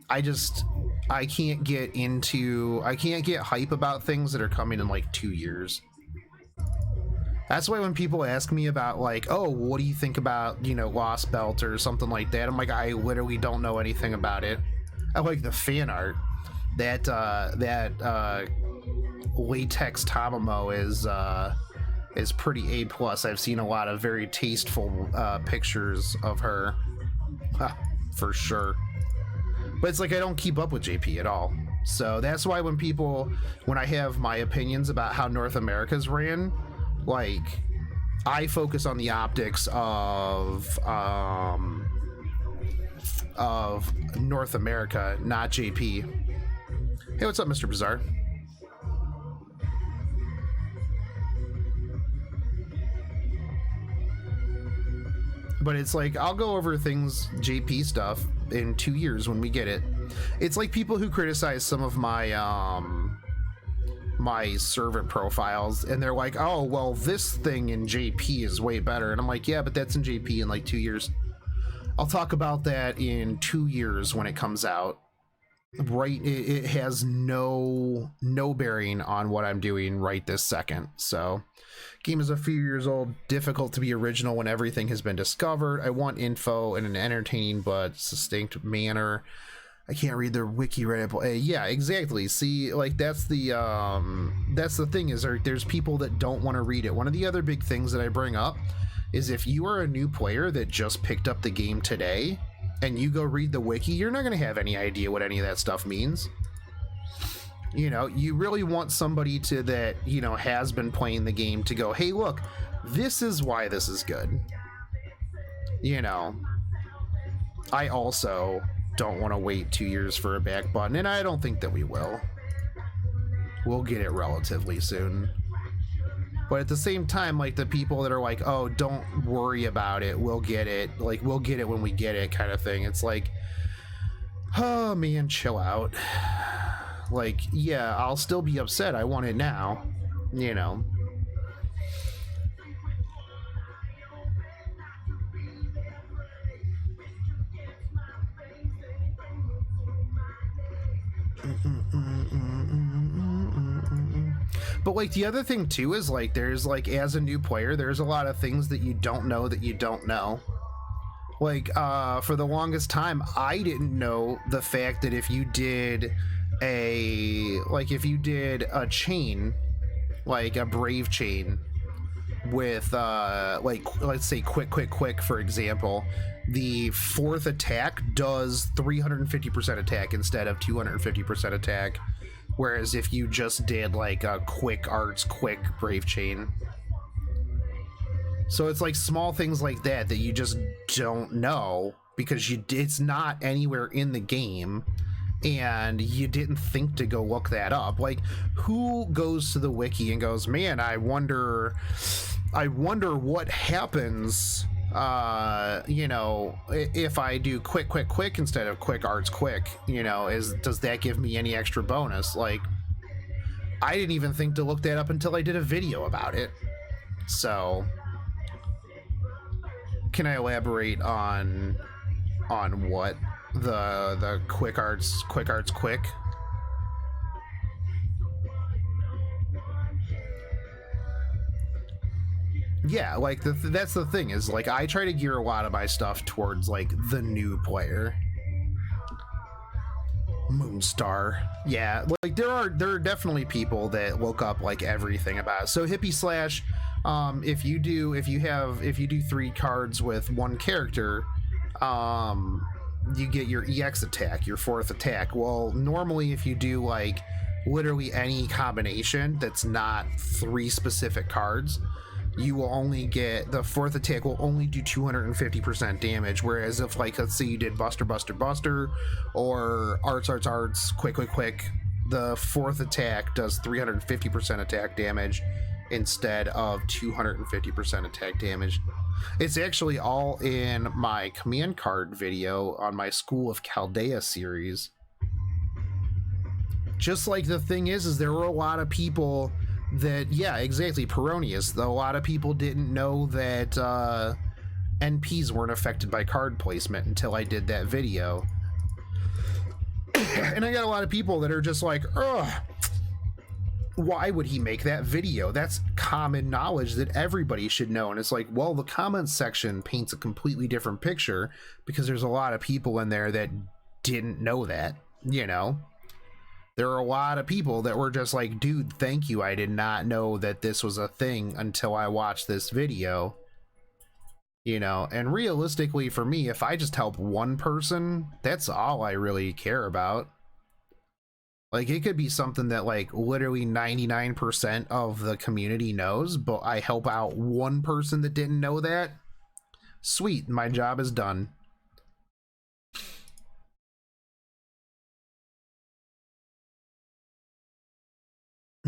I can't get hype about things that are coming in like 2 years. That's why when people ask me about like, oh, what do you think about, you know, Lost Belt or something like that, I'm like, I literally don't know anything about it. I like the fan art. That latex Tamamo is pretty A+. I've seen a lot of very tasteful pictures of her, for sure. But it's like, I don't keep up with JP at all. So that's why when I have my opinions about how North America's ran, like, I focus on the optics of North America, not JP. Hey, what's up, Mr. Bizarre? But it's like, I'll go over things, JP stuff, in 2 years when we get it. It's like people who criticize some of my my servant profiles, and they're like, oh, well, this thing in JP is way better. And I'm like, yeah, but that's in JP in like 2 years. I'll talk about that in 2 years when it comes out. Right, it has no bearing on what I'm doing right this second. So game is a few years old, difficult to be original when everything has been discovered. I want info in an entertaining but succinct manner. I can't read the wiki right. Yeah, exactly. See, like that's the thing, is there's people that don't want to read it. One of the other big things that I bring up is if you are a new player that just picked up the game today and you go read the wiki, you're not going to have any idea what any of that stuff means. You know, you really want somebody to that, you know, has been playing the game to go, hey, look, this is why this is good. You know, I also don't want to wait 2 years for a back button, and I don't think that we will. We'll get it relatively soon. But at the same time, like the people that are like, oh, don't worry about it, we'll get it, like we'll get it when we get it kind of thing. It's like, oh man, chill out. Like, yeah, I'll still be upset. I want it now, you know. But like the other thing too is like there's like, as a new player, there's a lot of things that you don't know that you don't know. Like for the longest time, I didn't know the fact that if you did a chain, like a brave chain with like let's say quick for example, the fourth attack does 350% attack instead of 250% attack. Whereas if you just did like a quick brave chain. So it's like small things like that that you just don't know because it's not anywhere in the game and you didn't think to go look that up. Like, who goes to the wiki and goes, man, I wonder what happens you know, if I do quick instead of quick, you know, does that give me any extra bonus? Like, I didn't even think to look that up until I did a video about it. So can I elaborate on what the quick arts quick? Yeah, like that's the thing, is like I try to gear a lot of my stuff towards like the new player. Moonstar. Yeah, like there are definitely people that look up like everything about it. So Hippie Slash, if you do 3 cards with one character, you get your EX attack, your fourth attack. Well, normally if you do like literally any combination that's not 3 specific cards, you will only get, the fourth attack will only do 250% damage, whereas if, like, let's say you did Buster or Arts quick, the fourth attack does 350% attack damage instead of 250% attack damage. It's actually all in my command card video on my School of Chaldea series. Just like the thing is there were a lot of people that, yeah, exactly, Peronius, though a lot of people didn't know that NPs weren't affected by card placement until I did that video. And I got a lot of people that are just like, ugh, why would he make that video? That's common knowledge that everybody should know. And it's like, well, the comments section paints a completely different picture because there's a lot of people in there that didn't know that, you know? There are a lot of people that were just like, dude, thank you. I did not know that this was a thing until I watched this video. You know, and realistically for me, if I just help one person, that's all I really care about. Like, it could be something that like literally 99% of the community knows, but I help out one person that didn't know that. Sweet, my job is done.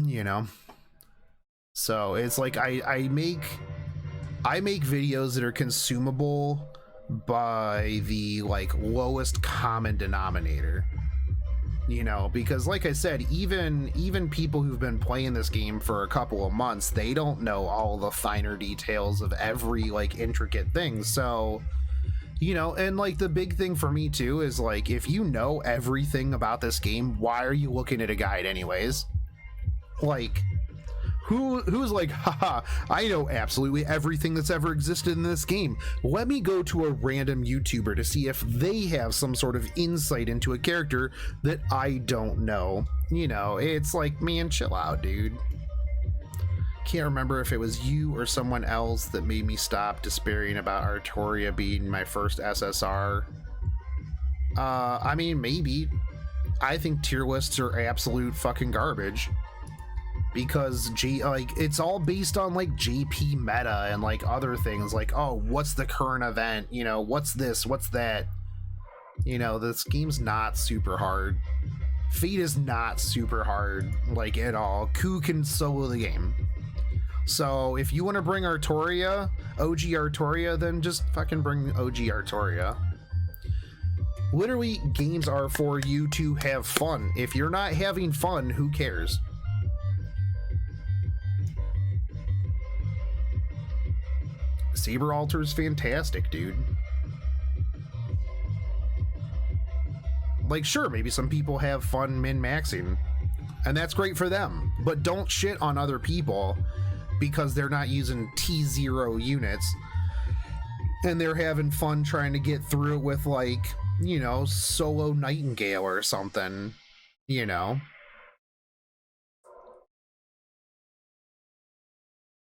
You know, so it's like I make I make videos that are consumable by the like lowest common denominator, you know, because like I said, even people who've been playing this game for a couple of months, they don't know all the finer details of every like intricate thing. So, you know, and like the big thing for me too is like, if you know everything about this game, why are you looking at a guide anyways? Like, who's like, haha, I know absolutely everything that's ever existed in this game. Let me go to a random YouTuber to see if they have some sort of insight into a character that I don't know. You know, it's like, man, chill out, dude. Can't remember if it was you or someone else that made me stop despairing about Artoria being my first SSR. I mean, maybe. I think tier lists are absolute fucking garbage. Because like it's all based on like JP meta and like other things, like, oh, what's the current event, you know, what's this, what's that, you know. This game's not super hard. Fate is not super hard, like, at all. Ku can solo the game. So if you want to bring Artoria, OG Artoria, then just fucking bring OG Artoria. Literally, games are for you to have fun. If you're not having fun, who cares? Saber Alter's fantastic, dude. Like, sure, maybe some people have fun min-maxing, and that's great for them, but don't shit on other people because they're not using T0 units and they're having fun trying to get through it with, like, you know, solo Nightingale or something, you know.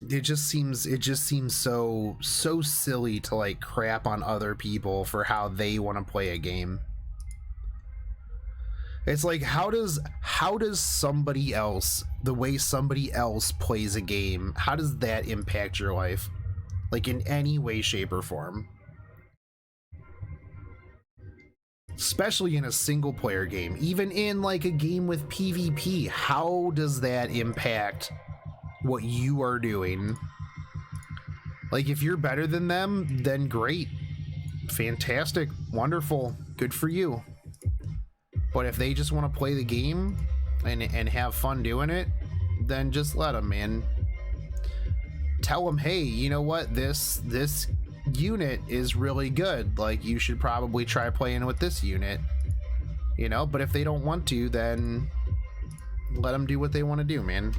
It just seems so silly to like crap on other people for how they want to play a game. It's like, how does somebody else, the way somebody else plays a game, how does that impact your life, like, in any way, shape, or form? Especially in a single player game, even in like a game with PvP, how does that impact what you are doing? Like, if you're better than them, then great, fantastic, wonderful, good for you. But if they just want to play the game and have fun doing it, then just let them, man. Tell them, hey, you know what, this unit is really good, like, you should probably try playing with this unit, you know. But if they don't want to, then let them do what they want to do, man.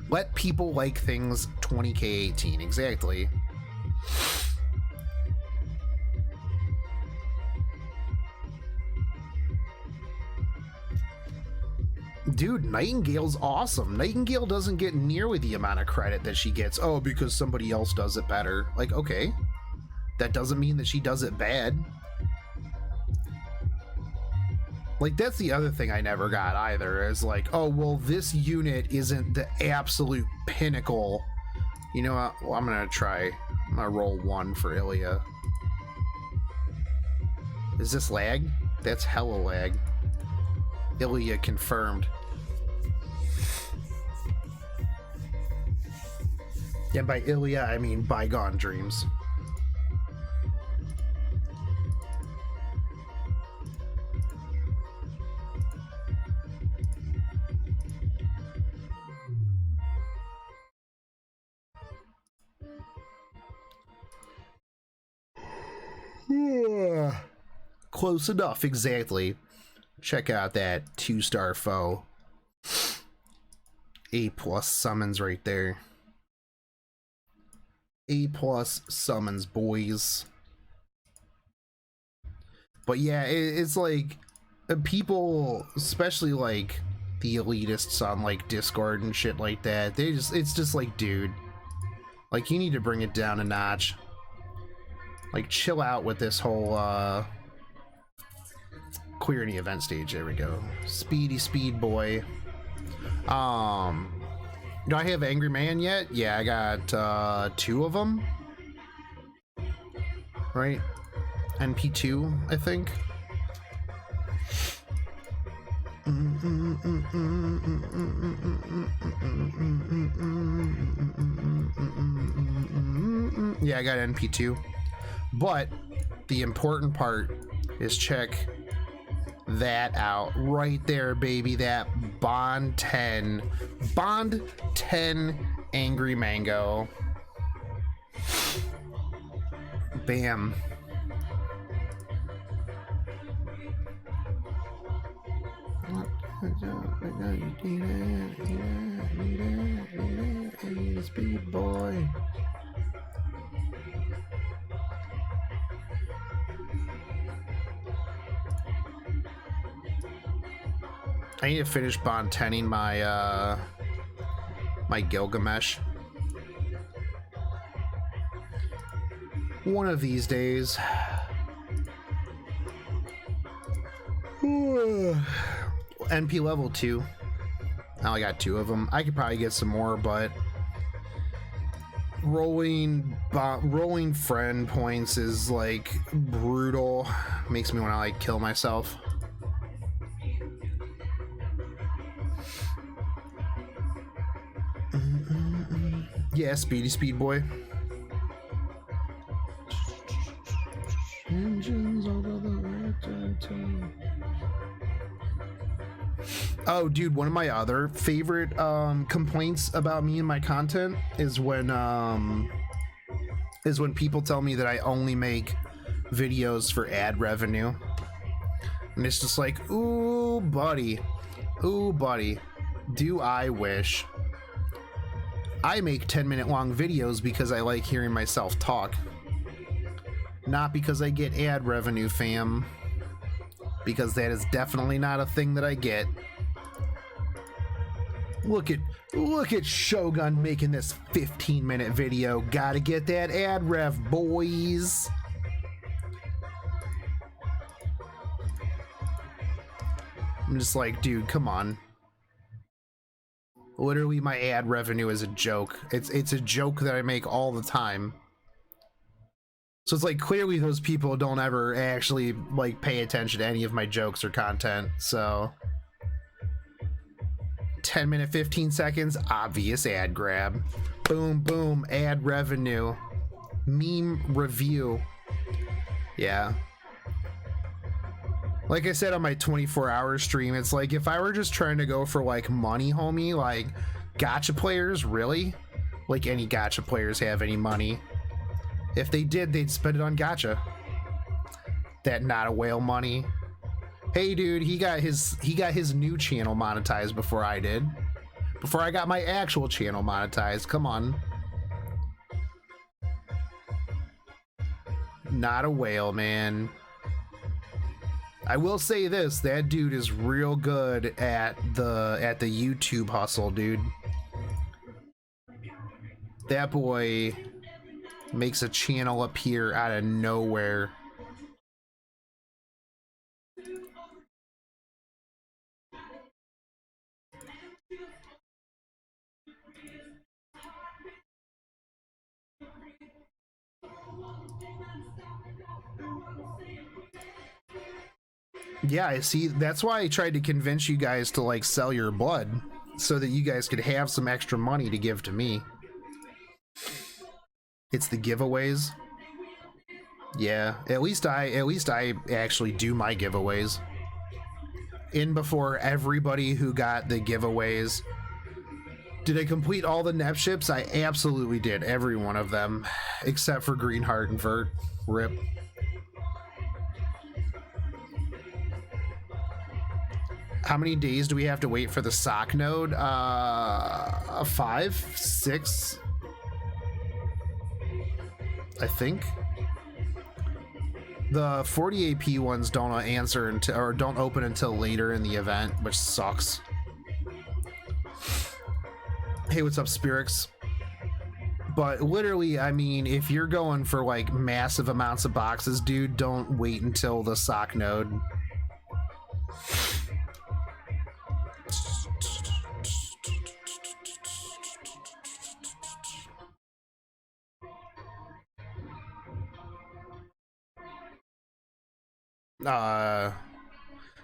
Let people like things 20k18, exactly. Dude, Nightingale's awesome. Nightingale doesn't get nearly the amount of credit that she gets. Oh, because somebody else does it better. Like, okay, that doesn't mean that she does it bad. Like, that's the other thing I never got either, is like, oh, well, this unit isn't the absolute pinnacle. You know what? Well, I'm gonna roll 1 for Ilya. Is this lag? That's hella lag. Ilya confirmed. Yeah, by Ilya, I mean Bygone Dreams. Close enough, exactly. Check out that 2-star foe. A+ summons right there. A+ summons, boys. But yeah, it's like, people, especially like the elitists on like Discord and shit like that, it's just like, dude, like, you need to bring it down a notch. Like, chill out with this whole clearing the event stage. There we go. Speedy speed boy. Do I have Angry Man yet? Yeah, I got 2 of them, right? NP2, I think. Yeah, I got NP2. But the important part is check that out right there, baby. That Bond 10 Angry Mango. Bam. Speed boy. I need to finish Bond 10ing my my Gilgamesh. One of these days. NP level 2. I only got 2 of them. I could probably get some more, but rolling friend points is like brutal. Makes me want to like kill myself. Yeah, speed boy. Engines over the Oh, dude, one of my other favorite complaints about me and my content is when people tell me that I only make videos for ad revenue. And it's just like, ooh, buddy, do I wish. I make 10-minute long videos because I like hearing myself talk. Not because I get ad revenue, fam. Because that is definitely not a thing that I get. Look at Shogun making this 15-minute video. Gotta get that ad rev, boys. I'm just like, dude, come on. Literally, my ad revenue is a joke. It's a joke that I make all the time. So it's like, clearly those people don't ever actually like pay attention to any of my jokes or content. So 10 minute 15 seconds, obvious ad grab. Boom boom, ad revenue. Meme review. Yeah. Like I said on my 24-hour stream, it's like, if I were just trying to go for like money, homie, like gacha players, really? Like any gacha players have any money? If they did, they'd spend it on gacha. That not a whale money. Hey dude, he got his new channel monetized before I did. Before I got my actual channel monetized. Come on. Not a whale, man. I will say this, that dude is real good at the YouTube hustle, dude. That boy makes a channel appear out of nowhere. Yeah, I see. That's why I tried to convince you guys to like sell your blood so that you guys could have some extra money to give to me. It's the giveaways. Yeah, at least I actually do my giveaways. In before everybody who got the giveaways. Did I complete all the NEP ships? I absolutely did, every one of them, except for Greenheart and Vert. RIP. How many days do we have to wait for the sock node? 5, 6, I think. The 40 AP ones don't answer until, or don't open until later in the event, which sucks. Hey, what's up, Spirix? But literally, I mean, if you're going for like massive amounts of boxes, dude, don't wait until the sock node.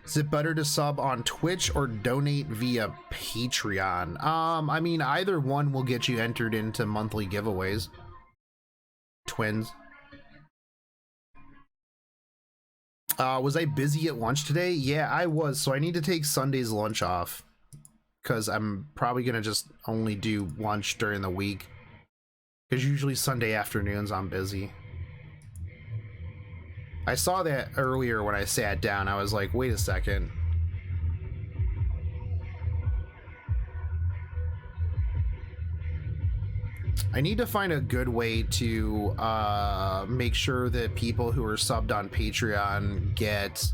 Is it better to sub on Twitch or donate via Patreon? I mean, either one will get you entered into monthly giveaways. twins. Was I busy at lunch today? Yeah, I was. So I need to take Sunday's lunch off because I'm probably gonna just only do lunch during the week. Because usually Sunday afternoons I'm busy. I saw that earlier when I sat down. I was like, wait a second. I need to find a good way to make sure that people who are subbed on Patreon get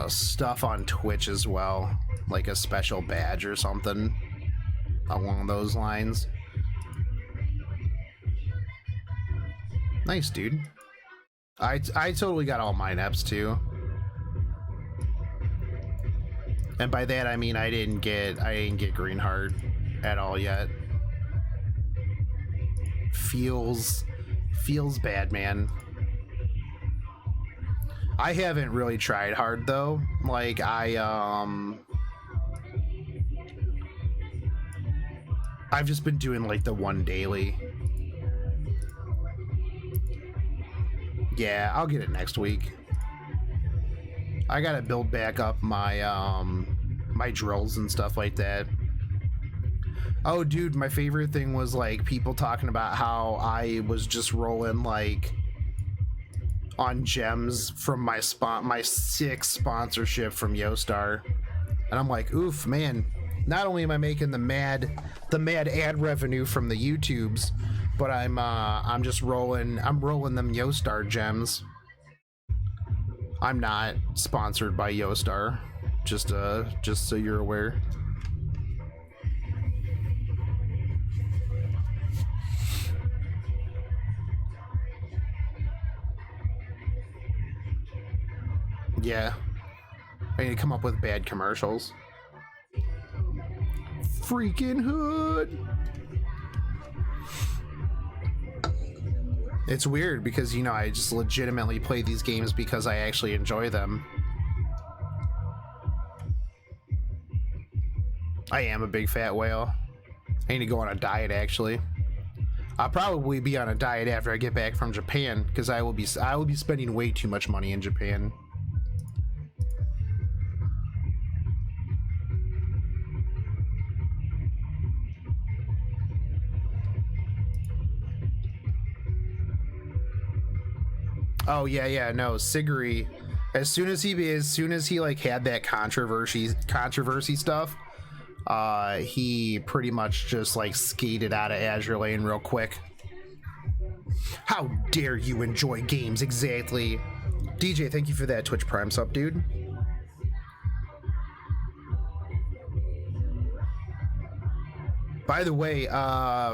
stuff on Twitch as well, like a special badge or something along those lines. Nice, dude. I totally got all mine eps too, and by that I mean I didn't get green heart at all yet. Feels bad, man. I haven't really tried hard though. Like I've just been doing like the one daily. Yeah, I'll get it next week. I gotta build back up my my drills and stuff like that. Oh dude, my favorite thing was like people talking about how I was just rolling like on gems from my sick sponsorship from Yostar. And I'm like, oof, man, not only am I making the mad ad revenue from the YouTubes, but I'm just rolling them Yostar gems. I'm not sponsored by Yostar, just so you're aware. Yeah, I need to come up with bad commercials. Freaking hood. It's weird because, you know, I just legitimately play these games because I actually enjoy them. I am a big fat whale. I need to go on a diet, actually. I'll probably be on a diet after I get back from Japan because I will be spending way too much money in Japan. Oh yeah, no, Siguri, as soon as he like had that controversy stuff, he pretty much just like skated out of Azure Lane real quick. How dare you enjoy games? Exactly. DJ, thank you for that Twitch Prime sub, dude. By the way,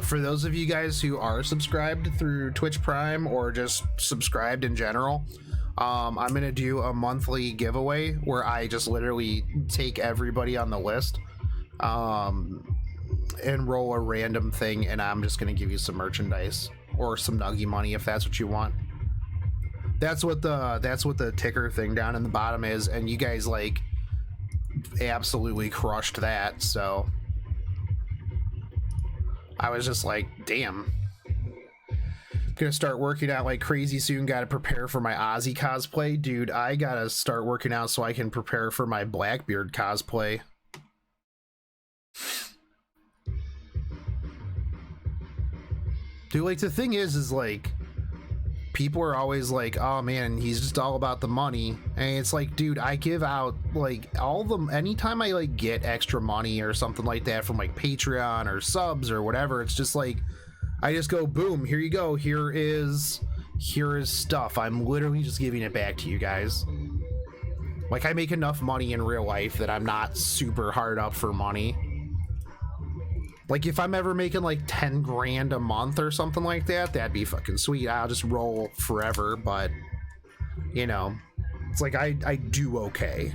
for those of you guys who are subscribed through Twitch Prime or just subscribed in general, I'm gonna do a monthly giveaway where I just literally take everybody on the list and roll a random thing, and I'm just gonna give you some merchandise or some nuggy money if that's what you want. That's what the ticker thing down in the bottom is, and you guys like absolutely crushed that, so I was just like, damn. Gonna start working out like crazy soon. Gotta prepare for my Ozzy cosplay. Dude, I gotta start working out so I can prepare for my Blackbeard cosplay. Dude, like, the thing is like, people are always like, oh man, he's just all about the money. And it's like, dude, I give out like anytime I like get extra money or something like that from like Patreon or subs or whatever, it's just like, I just go, boom, here you go. Here is stuff. I'm literally just giving it back to you guys. Like, I make enough money in real life that I'm not super hard up for money. Like, if I'm ever making like 10 grand a month or something like that, that'd be fucking sweet. I'll just roll forever, but you know, it's like I do okay.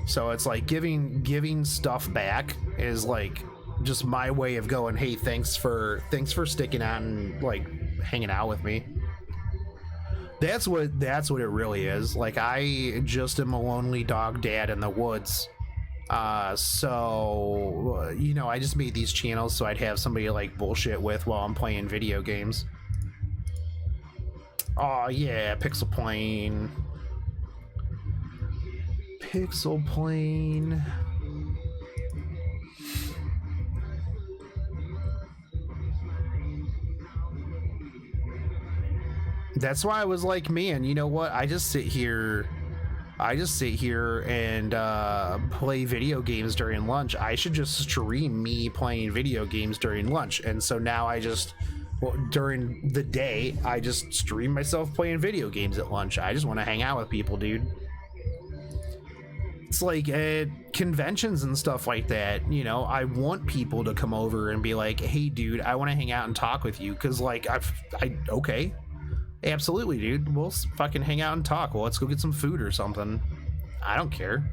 So it's like giving stuff back is like just my way of going, hey, thanks for sticking out and like hanging out with me. That's what it really is. Like, I just am a lonely dog dad in the woods. So you know, I just made these channels so I'd have somebody to like bullshit with while I'm playing video games. Oh yeah, Pixel Plane. Pixel Plane. That's why I was like, man, you know what? I just sit here and play video games during lunch. I should just stream me playing video games during lunch. And so now I just, well, during the day, I just stream myself playing video games at lunch. I just want to hang out with people, dude. It's like at conventions and stuff like that, you know, I want people to come over and be like, hey, dude, I want to hang out and talk with you. Cause like, okay. Absolutely, dude. We'll fucking hang out and talk. Well, let's go get some food or something. I don't care.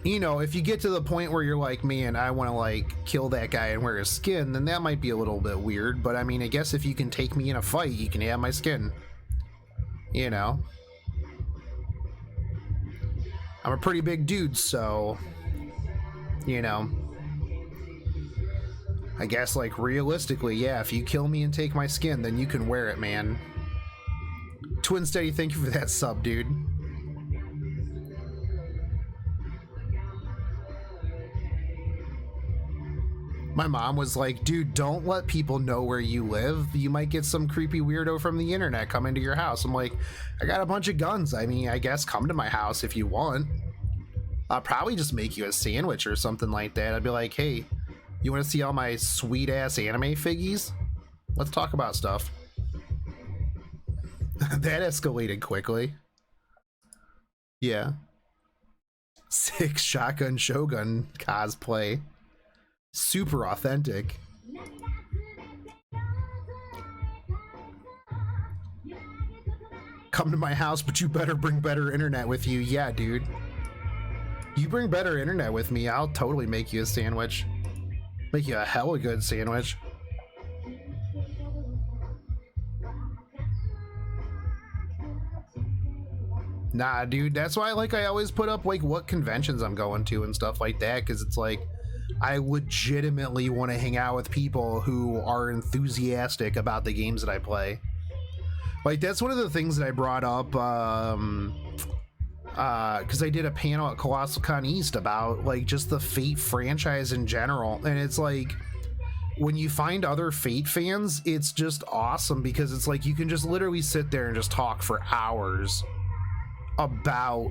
You know, if you get to the point where you're like, man, I want to like kill that guy and wear his skin, then that might be a little bit weird. But I mean, I guess if you can take me in a fight, you can have my skin. You know? I'm a pretty big dude, so, you know, I guess, like, realistically, yeah, if you kill me and take my skin, then you can wear it, man. Twin Steady, thank you for that sub, dude. My mom was like, dude, don't let people know where you live. You might get some creepy weirdo from the internet come into your house. I'm like, I got a bunch of guns. I mean, I guess come to my house if you want. I'll probably just make you a sandwich or something like that. I'd be like, hey, you want to see all my sweet ass anime figgies? Let's talk about stuff. That escalated quickly. Yeah. Sick shotgun Shogun cosplay. Super authentic. Come to my house, but you better bring better internet with you. Yeah, dude. You bring better internet with me, I'll totally make you a sandwich. Make you a hella good sandwich. Nah, dude, that's why I always put up like what conventions I'm going to and stuff like that, because it's like I legitimately want to hang out with people who are enthusiastic about the games that I play. Like that's one of the things that I brought up because I did a panel at Colossal Con East about like just the Fate franchise in general, and it's like when you find other Fate fans, it's just awesome because it's like you can just literally sit there and just talk for hours about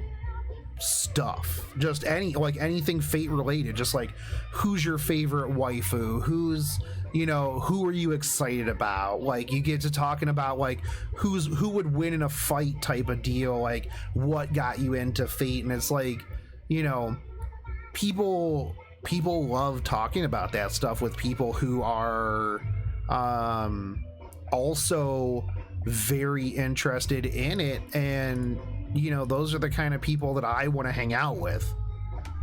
stuff, just anything Fate related, just like who's your favorite waifu, who's, you know, who are you excited about, like you get to talking about like who would win in a fight type of deal, like what got you into Fate, and it's like, you know, people love talking about that stuff with people who are also very interested in it, and you know, those are the kind of people that I want to hang out with,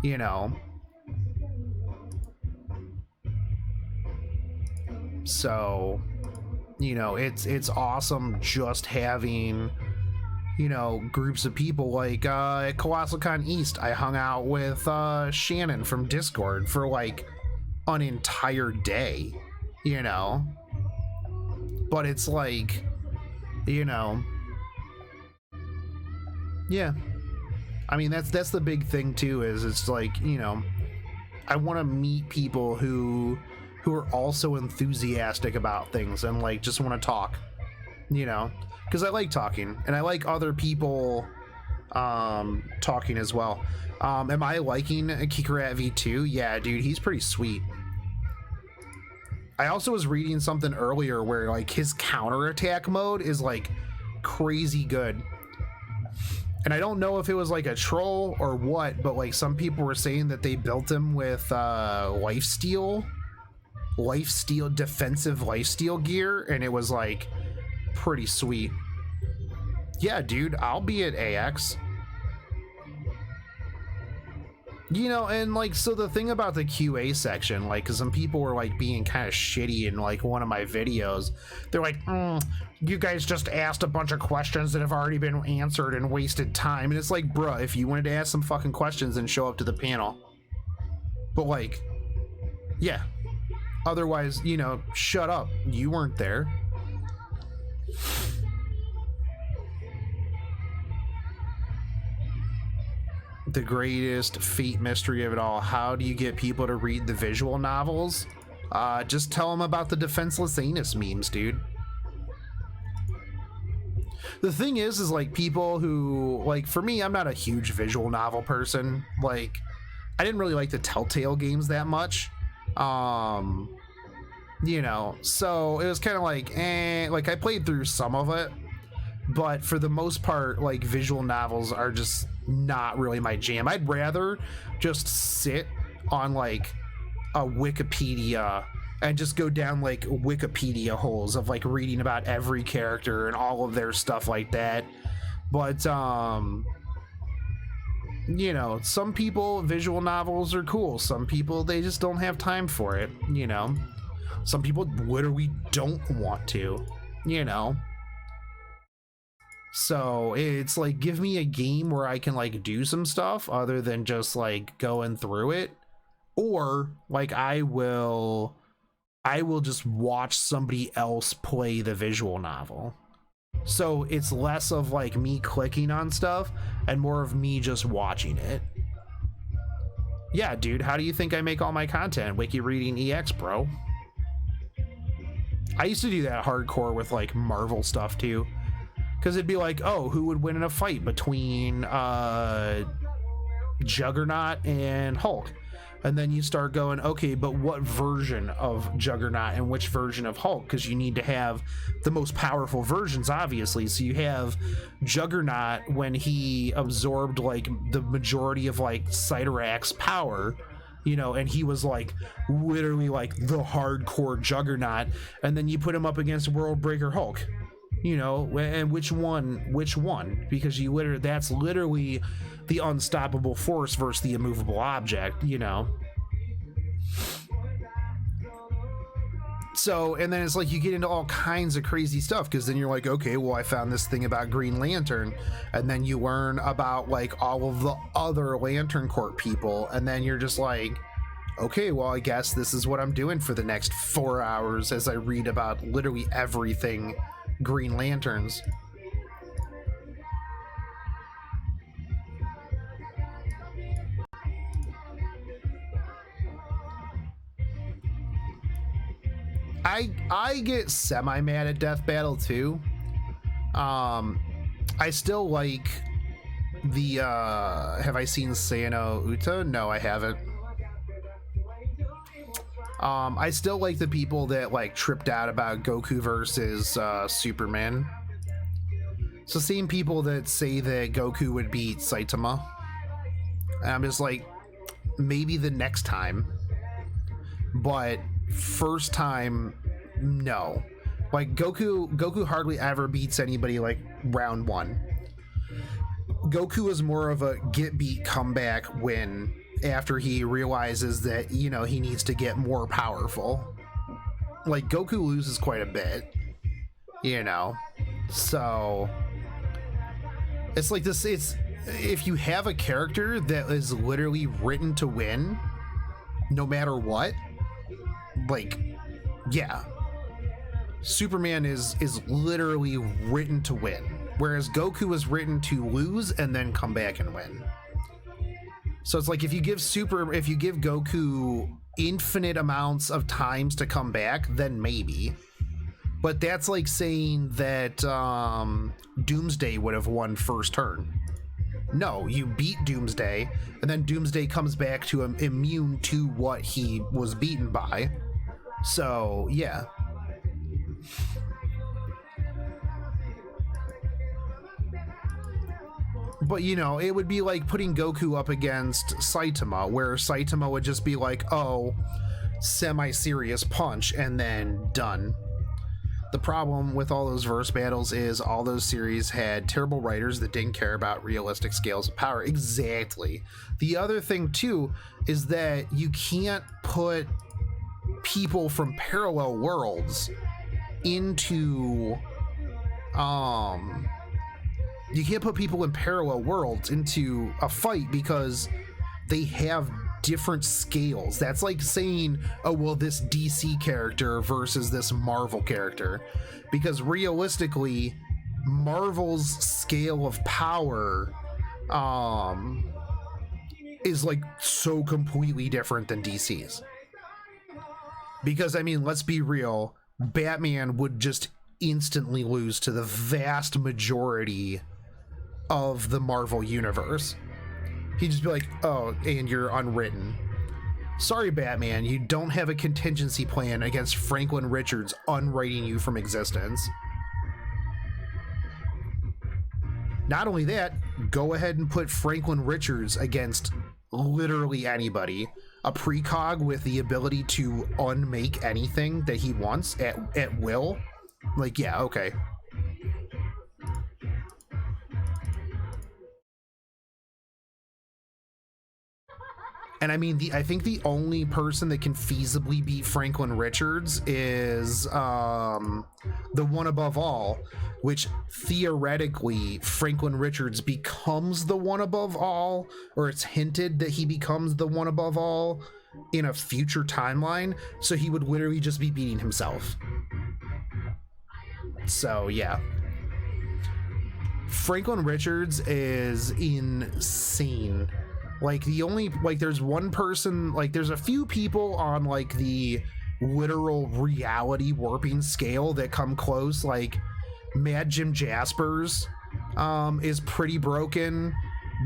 you know. So, you know, it's awesome just having, you know, groups of people like at Colossal Con East. I hung out with Shannon from Discord for like an entire day, you know. But it's like, you know, yeah, I mean that's the big thing too, is it's like, you know, I want to meet people who are also enthusiastic about things and like just want to talk, you know, because I like talking and I like other people talking as well. Am I liking Kikarat V2? Yeah, dude, he's pretty sweet. I also was reading something earlier where like his counterattack mode is like crazy good. And I don't know if it was like a troll or what, but like some people were saying that they built him with lifesteal, defensive lifesteal gear, and it was like pretty sweet. Yeah, dude, I'll be at AX. You know, and like, so the thing about the QA section, like, because some people were like being kind of shitty in like one of my videos. They're like, you guys just asked a bunch of questions that have already been answered and wasted time. And it's like, bruh, if you wanted to ask some fucking questions, then show up to the panel. But like, yeah, otherwise, you know, shut up. You weren't there. The greatest fate mystery of it all. How do you get people to read the visual novels? Just tell them about the defenseless anus memes, dude. The thing is like people who, like, for me, I'm not a huge visual novel person. Like, I didn't really like the Telltale games that much. You know, so it was kind of like, like I played through some of it, but for the most part, like, visual novels are just not really my jam. I'd rather just sit on like a Wikipedia and just go down like Wikipedia holes of like reading about every character and all of their stuff like that. But you know, some people, visual novels are cool. Some people, they just don't have time for it, you know. Some people literally don't want to, you know. So it's like, give me a game where I can like do some stuff other than just like going through it, or like I will just watch somebody else play the visual novel. So it's less of like me clicking on stuff and more of me just watching it. Yeah, dude, how do you think I make all my content? Wiki reading EX, bro. I used to do that hardcore with like Marvel stuff too. Because it'd be like, oh, who would win in a fight between Juggernaut and Hulk? And then you start going, okay, but what version of Juggernaut and which version of Hulk? Because you need to have the most powerful versions, obviously. So you have Juggernaut when he absorbed like the majority of like Cyttorak's power, you know, and he was like literally like the hardcore Juggernaut. And then you put him up against World Breaker Hulk. You know, and which one? Because you literally, that's literally the unstoppable force versus the immovable object, you know. So, and then it's like you get into all kinds of crazy stuff, because then you're like, okay, well, I found this thing about Green Lantern, and then you learn about like all of the other Lantern Corps people, and then you're just like, okay, well, I guess this is what I'm doing for the next 4 hours as I read about literally everything Green Lanterns. I get semi mad at Death Battle too. I still like the have I seen Sano Uta? No, I haven't. I still like the people that like tripped out about Goku versus Superman. So same people that say that Goku would beat Saitama. And I'm just like, maybe the next time. But first time, no. Like Goku hardly ever beats anybody like round one. Goku is more of a get beat comeback win after he realizes that, you know, he needs to get more powerful. Like Goku loses quite a bit, you know. So it's like this, it's, if you have a character that is literally written to win no matter what, like, yeah, Superman is literally written to win, whereas Goku is written to lose and then come back and win. So it's like if you give Goku infinite amounts of times to come back, then maybe. But that's like saying that Doomsday would have won first turn. No, you beat Doomsday, and then Doomsday comes back to him immune to what he was beaten by. So, yeah. But, you know, it would be like putting Goku up against Saitama, where Saitama would just be like, oh, semi-serious punch, and then done. The problem with all those verse battles is all those series had terrible writers that didn't care about realistic scales of power. Exactly. The other thing too is that you can't put people from parallel worlds into you can't put people in parallel worlds into a fight because they have different scales. That's like saying, oh well, this DC character versus this Marvel character, because realistically Marvel's scale of power is like so completely different than DC's. Because I mean, let's be real, Batman would just instantly lose to the vast majority of the Marvel universe. He'd just be like, oh, and you're unwritten. Sorry, Batman, you don't have a contingency plan against Franklin Richards unwriting you from existence. Not only that, go ahead and put Franklin Richards against literally anybody. A precog with the ability to unmake anything that he wants at will. Like, yeah, okay. And I mean, I think the only person that can feasibly beat Franklin Richards is the one above all, which theoretically Franklin Richards becomes the one above all, or it's hinted that he becomes the one above all in a future timeline. So he would literally just be beating himself. So yeah. Franklin Richards is insane. Like the only, like there's one person, like there's a few people on like the literal reality warping scale that come close. Like Mad Jim Jaspers is pretty broken,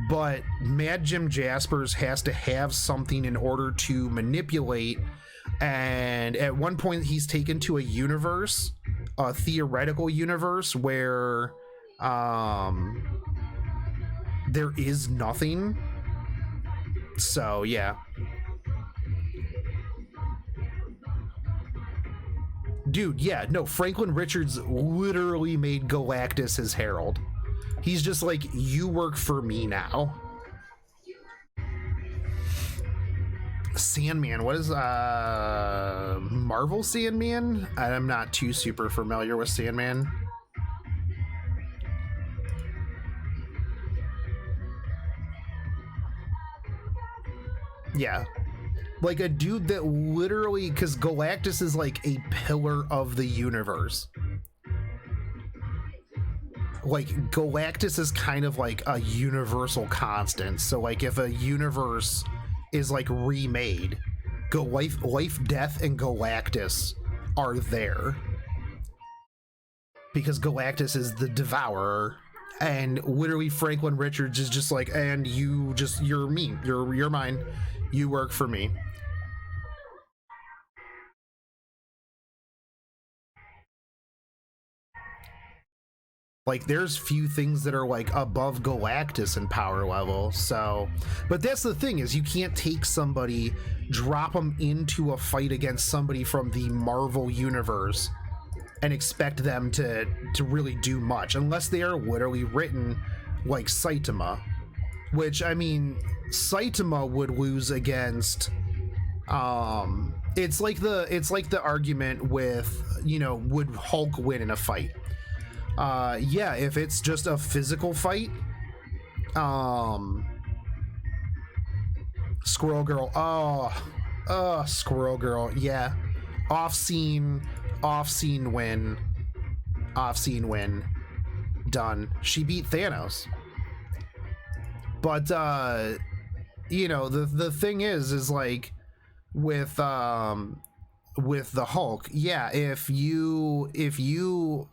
but Mad Jim Jaspers has to have something in order to manipulate. And at one point he's taken to a universe, a theoretical universe where there is nothing. So yeah, dude, yeah, no, Franklin Richards literally made Galactus his herald. He's just like, you work for me now. Sandman, what is Marvel Sandman? I'm not too super familiar with Sandman. Yeah, like a dude that literally, because Galactus is like a pillar of the universe. Like Galactus is kind of like a universal constant. So like if a universe is like remade, life, death, and Galactus are there because Galactus is the devourer. And literally Franklin Richards is just like, and you're me, you're mine, you work for me. Like there's few things that are like above Galactus in power level. So, but that's the thing, is you can't take somebody, drop them into a fight against somebody from the Marvel universe and expect them to really do much unless they are literally written like Saitama, which I mean, Saitama would lose against it's like the argument with, you know, would Hulk win in a fight? Yeah, if it's just a physical fight, Squirrel Girl, Squirrel Girl, yeah, off scene win, done. She beat Thanos. But you know, the thing is like with the Hulk, yeah, if you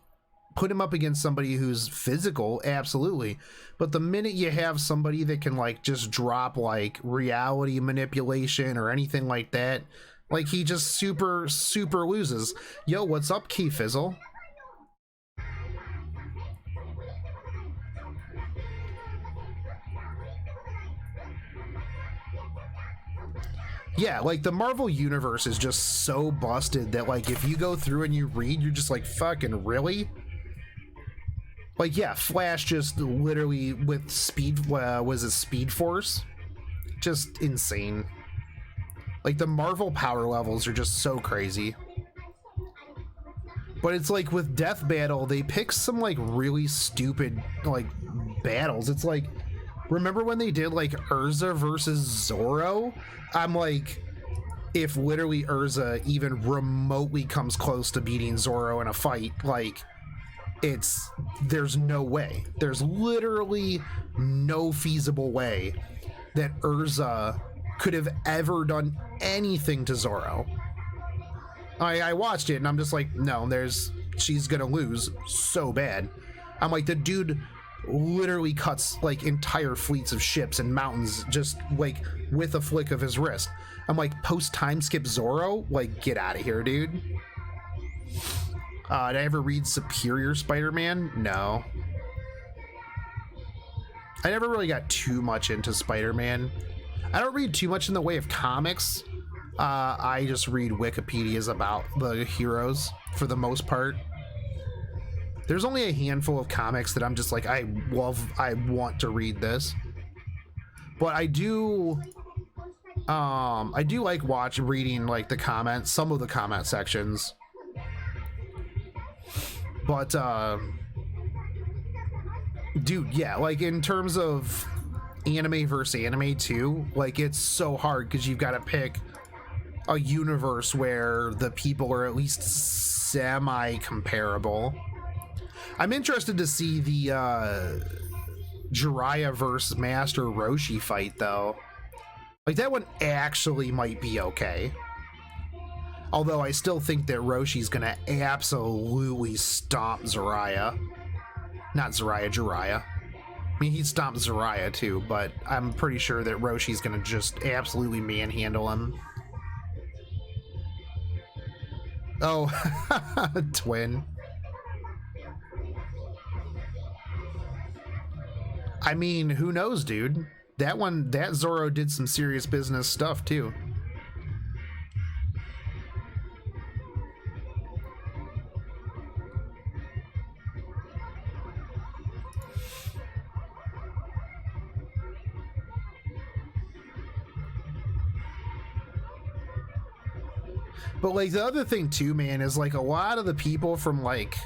put him up against somebody who's physical, absolutely, but the minute you have somebody that can like just drop like reality manipulation or anything like that, like he just super loses. Yo, what's up, Key Fizzle? Yeah, like the Marvel universe is just so busted that like if you go through and you read, you're just like, fucking really? Like, yeah, Flash just literally with speed, was it Speed Force? Just insane. Like the Marvel power levels are just so crazy. But it's like with Death Battle, they pick some like really stupid like battles. It's like, remember when they did like Urza versus Zoro? I'm like, if literally Urza even remotely comes close to beating Zoro in a fight, like, there's no way. There's literally no feasible way that Urza could have ever done anything to Zoro. I watched it and I'm just like, no, she's gonna lose so bad. I'm like, the dude literally cuts like entire fleets of ships and mountains just like with a flick of his wrist. I'm like, post time skip Zoro? Like, get out of here, dude. Did I ever read Superior Spider-Man? No. I never really got too much into Spider-Man. I don't read too much in the way of comics. I just read Wikipedias about the heroes for the most part. There's only a handful of comics that I'm just like, I want to read this. But I do like reading like the comments, some of the comment sections. But dude, yeah, like in terms of anime versus anime too, like it's so hard because you've got to pick a universe where the people are at least semi-comparable. I'm interested to see the Jiraiya versus Master Roshi fight though. Like that one actually might be okay. Although I still think that Roshi's gonna absolutely stomp Jiraiya. Not Jiraiya. I mean, he'd stomp Jiraiya too, but I'm pretty sure that Roshi's gonna just absolutely manhandle him. Oh, twin. I mean, who knows, dude? That Zoro did some serious business stuff too. But like the other thing too, man, is like a lot of the people from like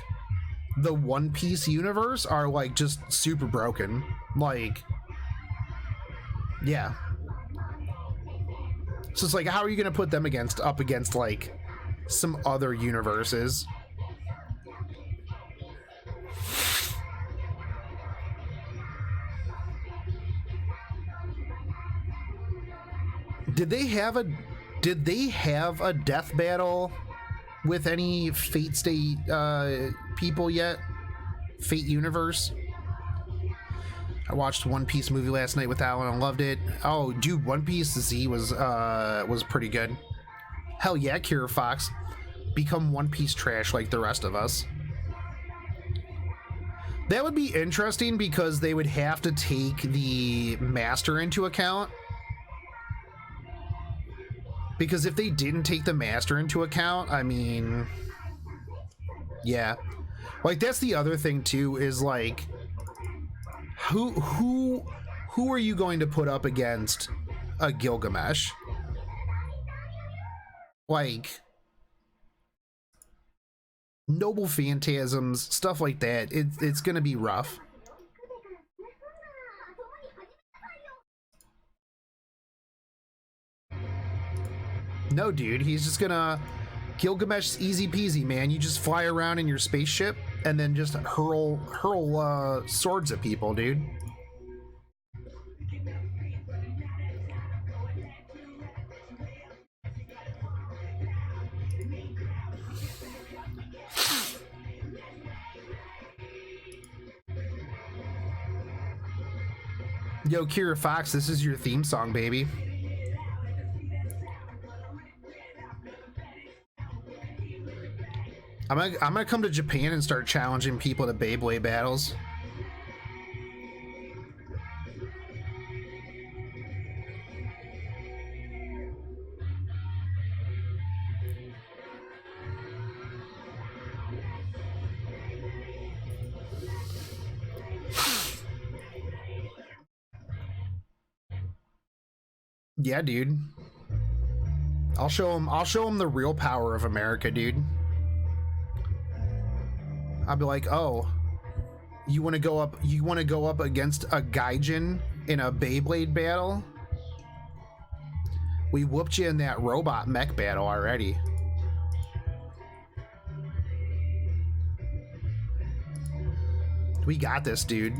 the One Piece universe are like just super broken. Like, yeah. So it's like, how are you gonna put them up against like some other universes? Did they have a death battle with any Fate State people yet? Fate universe? I watched One Piece movie last night with Alan and loved it. Oh, dude, One Piece Z was pretty good. Hell yeah, Kira Fox. Become One Piece trash like the rest of us. That would be interesting because they would have to take the master into account. Because if they didn't take the master into account, I mean, yeah. Like that's the other thing too, is like who are you going to put up against a Gilgamesh? Like Noble Phantasms, stuff like that. It's gonna be rough. No, dude, he's just gonna Gilgamesh easy peasy, man. You just fly around in your spaceship and then just hurl swords at people, dude. Yo, Kira Fox, this is your theme song, baby. I'm gonna come to Japan and start challenging people to Beyblade battles. Yeah, dude. I'll show him the real power of America, dude. I'll be like, oh, you want to go up against a Gaijin in a Beyblade battle? We whooped you in that robot mech battle already. We got this, dude.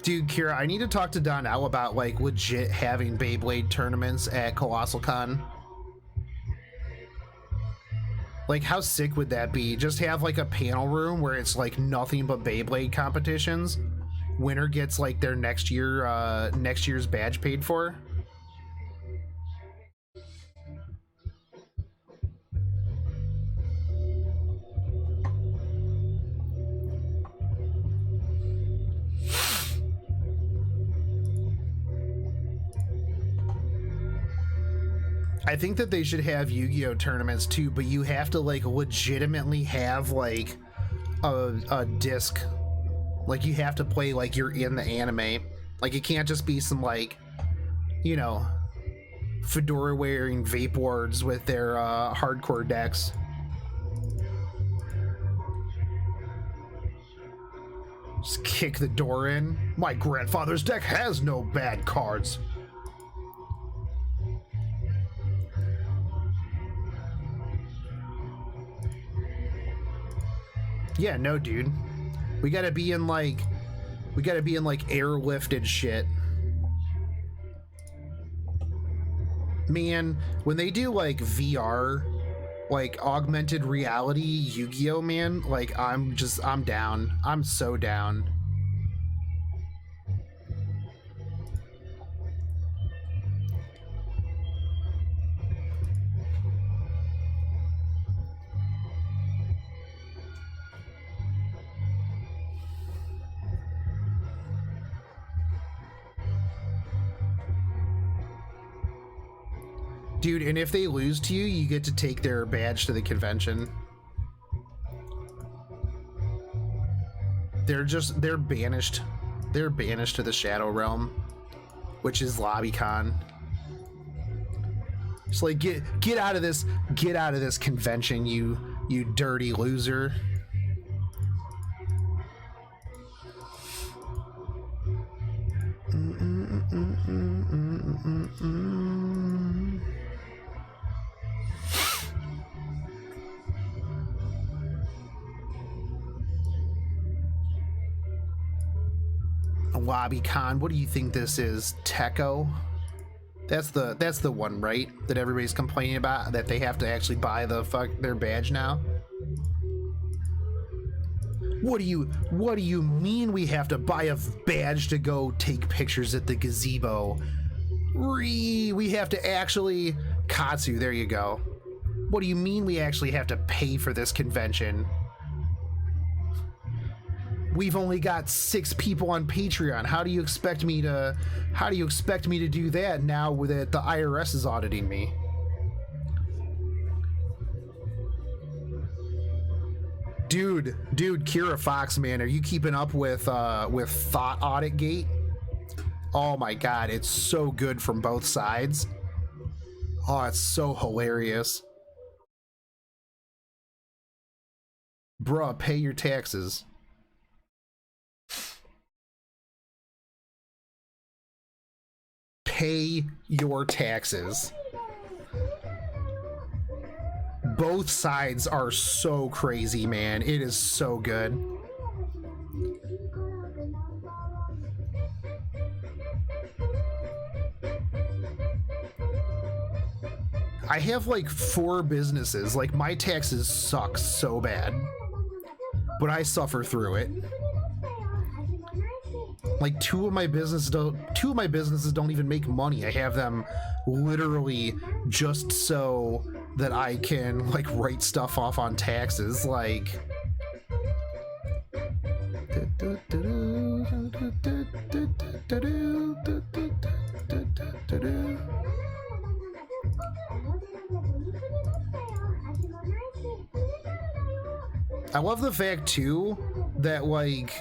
Dude, Kira, I need to talk to Donnell about like legit having Beyblade tournaments at Colossal Con. Like, how sick would that be? Just have like a panel room where it's like nothing but Beyblade competitions. Winner gets like their next year's badge paid for. I think that they should have Yu-Gi-Oh tournaments too, but you have to like legitimately have like a disc. Like, you have to play like you're in the anime. Like, it can't just be some like, you know, fedora wearing vape wards with their hardcore decks. Just kick the door in. My grandfather's deck has no bad cards. Yeah, no, dude. We gotta be in like airlifted shit. Man, when they do like VR, like augmented reality Yu-Gi-Oh, man, like I'm down. I'm so down. Dude, and if they lose to you, you get to take their badge to the convention. They're banished. They're banished to the Shadow Realm, which is LobbyCon. It's like, get out of this convention, you dirty loser. LobbyCon, what do you think this is? Techo? That's the one, right? That everybody's complaining about, that they have to actually buy their badge now. What do you mean we have to buy a badge to go take pictures at the gazebo? We have to actually... Katsu, there you go. What do you mean we actually have to pay for this convention? We've only got 6 people on Patreon. How do you expect me to do that now that the IRS is auditing me? Dude, Kira Fox, man, are you keeping up with Thought Audit Gate? Oh my god, it's so good from both sides. Oh, it's so hilarious. Bruh, pay your taxes. Pay your taxes. Both sides are so crazy, man. It is so good. I have like 4 businesses. Like, my taxes suck so bad, but I suffer through it. Like, two of my businesses don't even make money. I have them literally just so that I can like write stuff off on taxes. Like, I love the fact too that like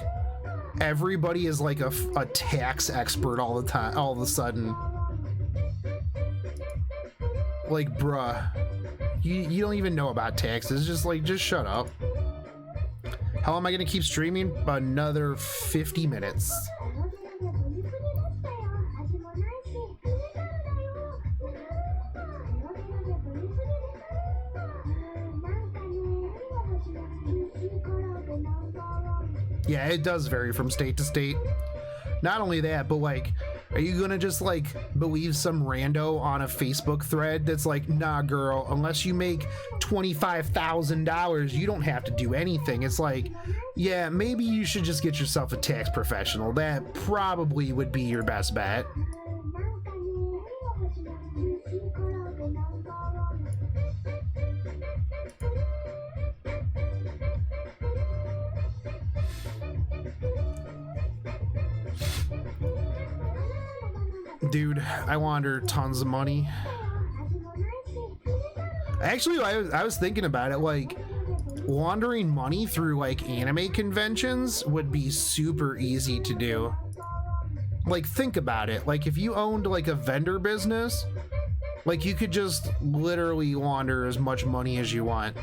everybody is like a tax expert all the time, all of a sudden. Like, bruh, you don't even know about taxes. Just like, just shut up. How am I gonna keep streaming? Another 50 minutes. Yeah, it does vary from state to state. Not only that, but like, are you gonna just like believe some rando on a Facebook thread that's like, nah, girl, unless you make $25,000, you don't have to do anything? It's like, yeah, maybe you should just get yourself a tax professional. That probably would be your best bet. Dude, I launder tons of money. Actually, I was thinking about it, like, laundering money through like anime conventions would be super easy to do. Like, think about it. Like, if you owned like a vendor business, like, you could just literally launder as much money as you want.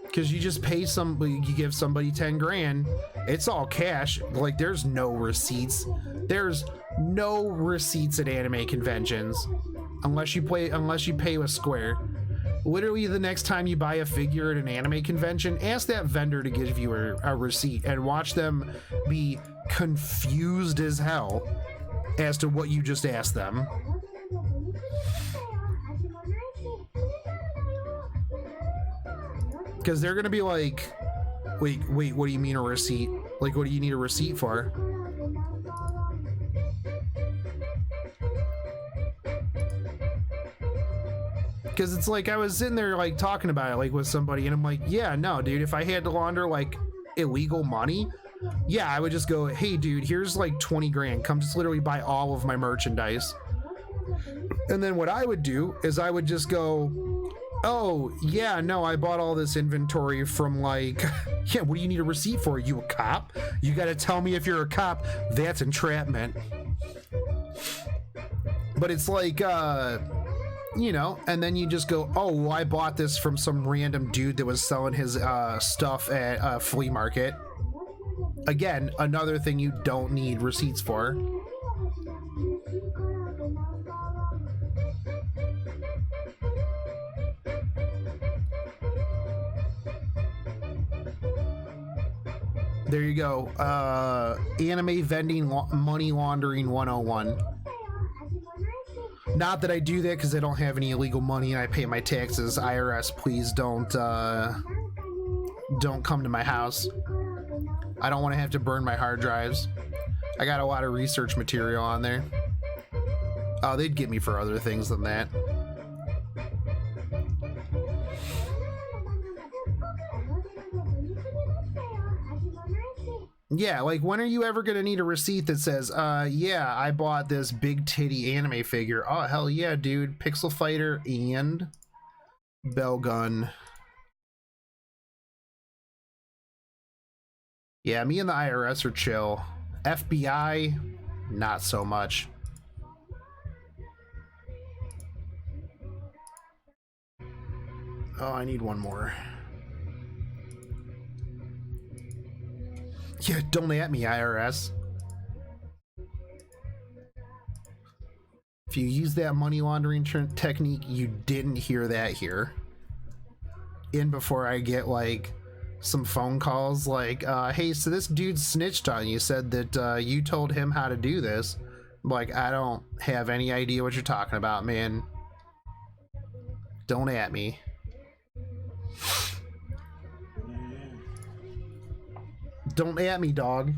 Because you just pay somebody, you give somebody 10 grand, it's all cash. Like, there's no receipts. There's no receipts at anime conventions unless you pay with Square. Literally, the next time you buy a figure at an anime convention, ask that vendor to give you a receipt and watch them be confused as hell as to what you just asked them. Because they're gonna be like, wait, what do you mean a receipt? Like, what do you need a receipt for? Because it's like, I was sitting there like talking about it like with somebody, and I'm like, yeah, no, dude, if I had to launder like illegal money, yeah, I would just go, hey, dude, here's like 20 grand. Come just literally buy all of my merchandise. And then what I would do is I would just go, oh, yeah, no, I bought all this inventory from like, yeah, what do you need a receipt for? Are you a cop? You got to tell me if you're a cop. That's entrapment. But it's like, you know, and then you just go, oh, well, I bought this from some random dude that was selling his stuff at a flea market. Again, another thing you don't need receipts for. There you go. Anime vending money laundering 101. Not that I do that because I don't have any illegal money and I pay my taxes. IRS, please don't come to my house. I don't want to have to burn my hard drives. I got a lot of research material on there. Oh, they'd get me for other things than that. Yeah, like, when are you ever gonna need a receipt that says, yeah, I bought this big titty anime figure. Oh, hell yeah, dude. Pixel Fighter and Bell Gun. Yeah, me and the IRS are chill. FBI, not so much. Oh, I need one more. Yeah, don't at me, IRS. If you use that money laundering technique, you didn't hear that here. In before I get like some phone calls like, hey, so this dude snitched on you, said that you told him how to do this. Like, I don't have any idea what you're talking about, man. Don't at me. Don't at me, dog.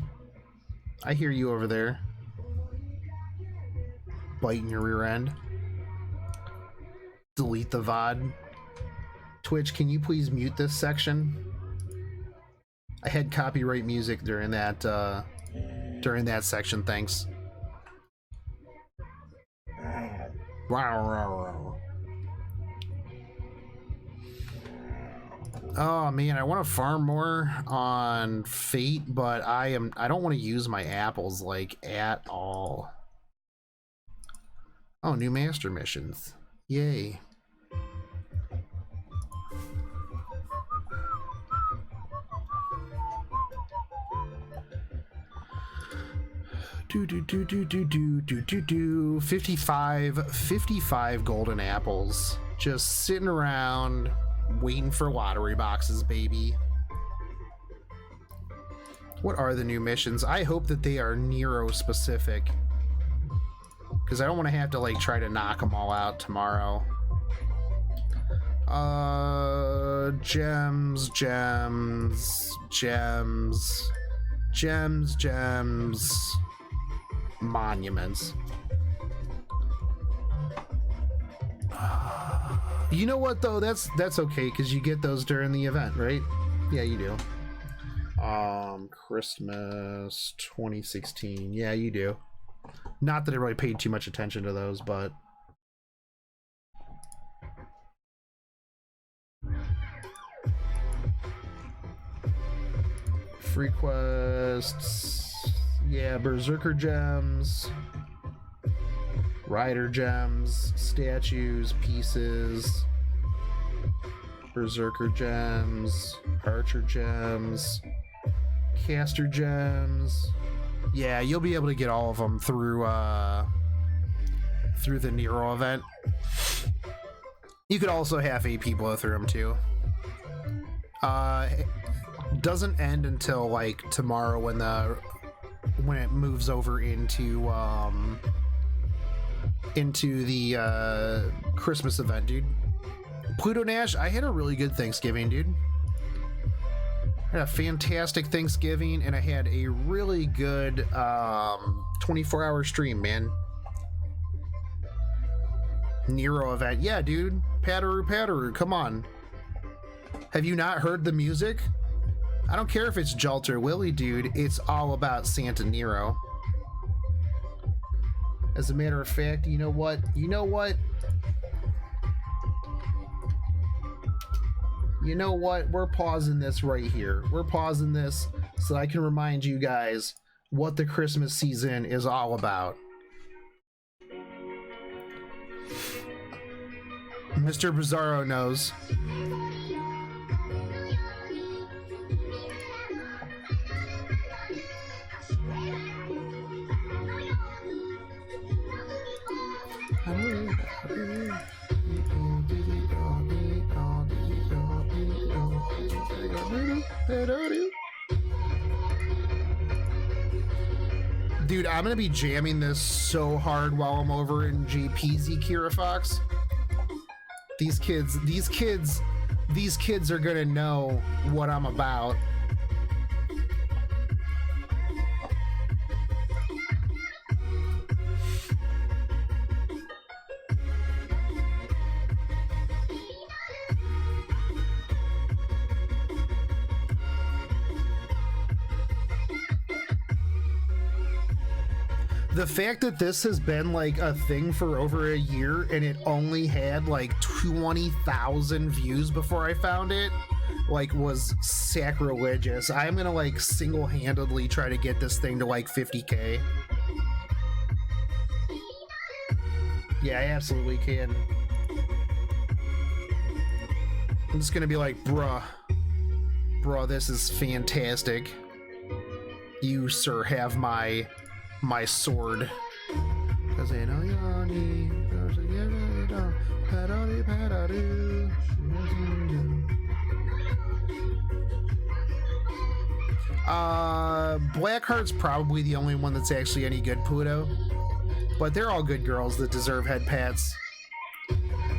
I hear you over there. Biting your rear end. Delete the VOD. Twitch, can you please mute this section? I had copyright music during that section, thanks. Oh man, I want to farm more on Fate, but I don't want to use my apples like at all. Oh, new master missions. Yay. Do 55 golden apples just sitting around waiting for lottery boxes, baby. What are the new missions? I hope that they are Nero specific, because I don't want to have to like try to knock them all out tomorrow. Gems, monuments. You know what though? That's okay, because you get those during the event, right? Yeah, you do. Christmas 2016. Yeah, you do. Not that I really paid too much attention to those, but free quests. Yeah, Berserker gems, Rider gems, statues, pieces, Berserker gems, Archer gems, Caster gems. Yeah, you'll be able to get all of them through the Nero event. You could also have 8 people go through them too. It doesn't end until like tomorrow when it moves over into the Christmas event, dude. Pluto Nash, I had a really good Thanksgiving, dude. I had a fantastic Thanksgiving, and I had a really good 24-hour stream, man. Nero event. Yeah, dude. Pataroo, come on. Have you not heard the music? I don't care if it's Jalt or Willy, dude. It's all about Santa Nero. As a matter of fact, you know what? You know what? You know what? We're pausing this right here. We're pausing this so I can remind you guys what the Christmas season is all about. Mr. Bizarro knows. Dude, I'm gonna be jamming this so hard while I'm over in GPZ, Kira Fox. These kids are gonna know what I'm about. The fact that this has been like a thing for over a year and it only had like 20,000 views before I found it, like, was sacrilegious. I'm gonna like single-handedly try to get this thing to like 50K. Yeah, I absolutely can. I'm just gonna be like, bruh, this is fantastic. You, sir, have my sword. Blackheart's probably the only one that's actually any good, Pluto. But they're all good girls that deserve head pats.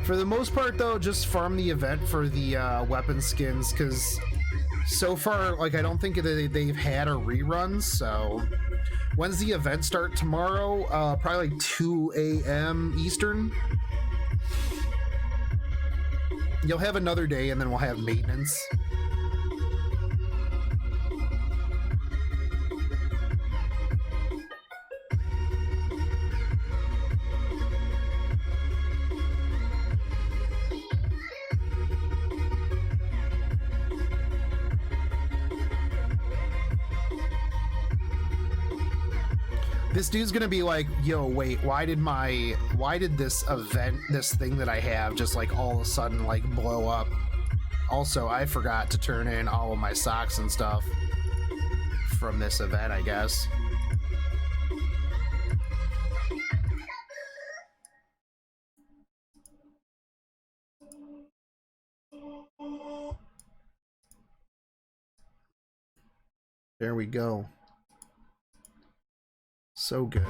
For the most part, though, just farm the event for the weapon skins, because so far, like, I don't think that they've had a rerun, so... When's the event start tomorrow? Probably like 2 a.m. Eastern. You'll have another day and then we'll have maintenance. This dude's gonna be like, yo, wait, why did this event, this thing that I have, just like all of a sudden like blow up? Also, I forgot to turn in all of my socks and stuff from this event, I guess. There we go. So good.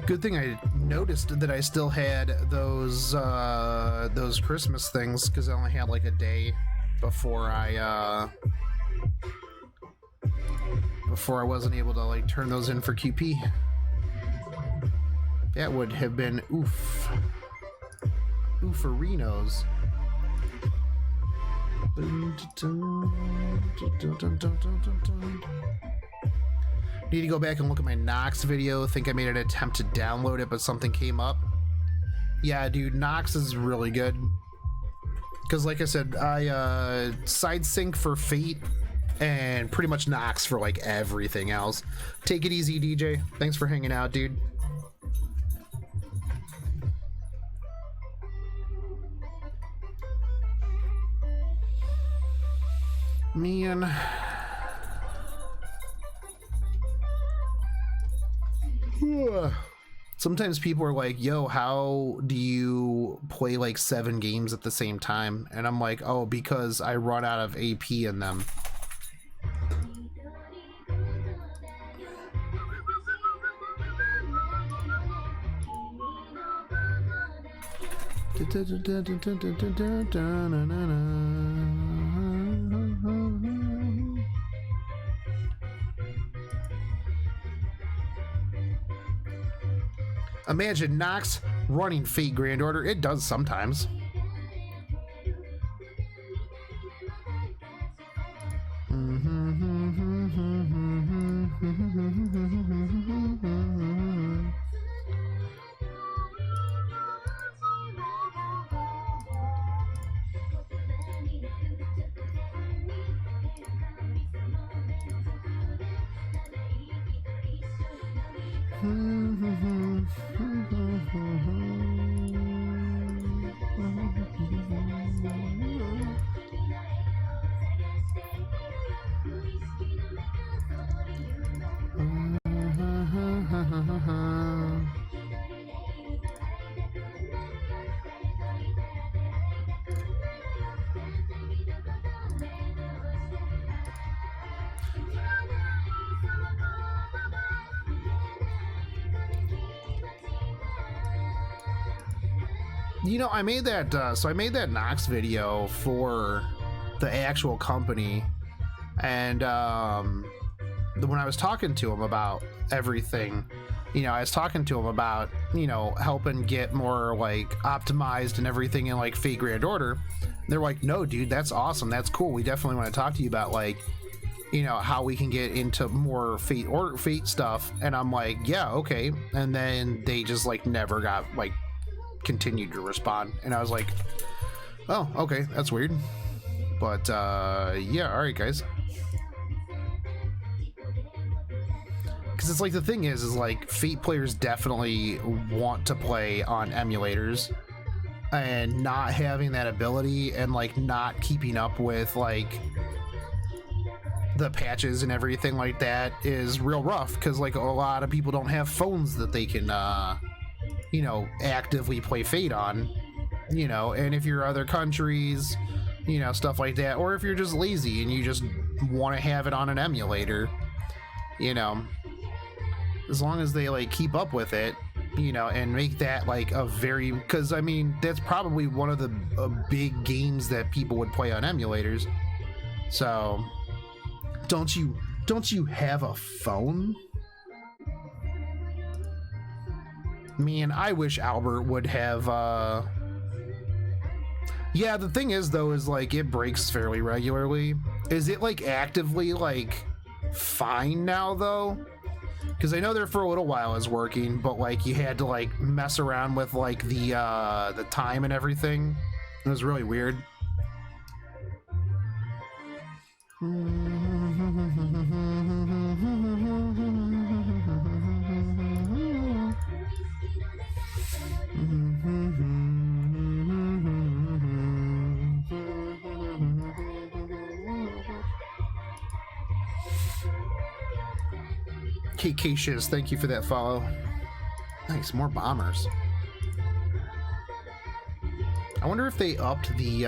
Good thing I noticed that I still had those Christmas things, because I only had like a day before I wasn't able to like turn those in for QP. That would have been ooferinos. Need to go back and look at my Nox video. Think I made an attempt to download it, but something came up. Yeah, dude, Nox is really good. Because like I said, I side sync for Fate and pretty much Nox for like everything else. Take it easy, DJ. Thanks for hanging out, dude. Man. Sometimes people are like, yo, how do you play like 7 games at the same time? And I'm like, oh, because I run out of AP in them. Imagine Nox running Fate Grand Order. It does sometimes. You know, I made that, so I made that Nox video for the actual company, and when I was talking to him about everything, you know, I was talking to him about, you know, helping get more, like, optimized and everything in, like, Fate Grand Order. They're like, no, dude, that's awesome, that's cool, we definitely want to talk to you about, like, you know, how we can get into more Fate stuff. And I'm like, yeah, okay. And then they just, like, never got, like, continued to respond, and I was like, oh, okay, that's weird, but yeah, all right, guys. Because it's like, the thing is like, Fate players definitely want to play on emulators, and not having that ability and like not keeping up with like the patches and everything like that is real rough, because like a lot of people don't have phones that they can you know, actively play Fate on, you know, and if you're other countries, you know, stuff like that, or if you're just lazy and you just want to have it on an emulator, you know, as long as they like keep up with it, you know, and make that like a very, because I mean, that's probably one of the big games that people would play on emulators. So don't you have a phone? Man, I wish Albert would have, yeah, the thing is, though, is, like, it breaks fairly regularly. Is it, like, actively, like, fine now, though? Because I know there for a little while it was working, but, like, you had to, like, mess around with, like, the time and everything. It was really weird. KK Shiz, thank you for that follow. Nice, more bombers. I wonder if they upped the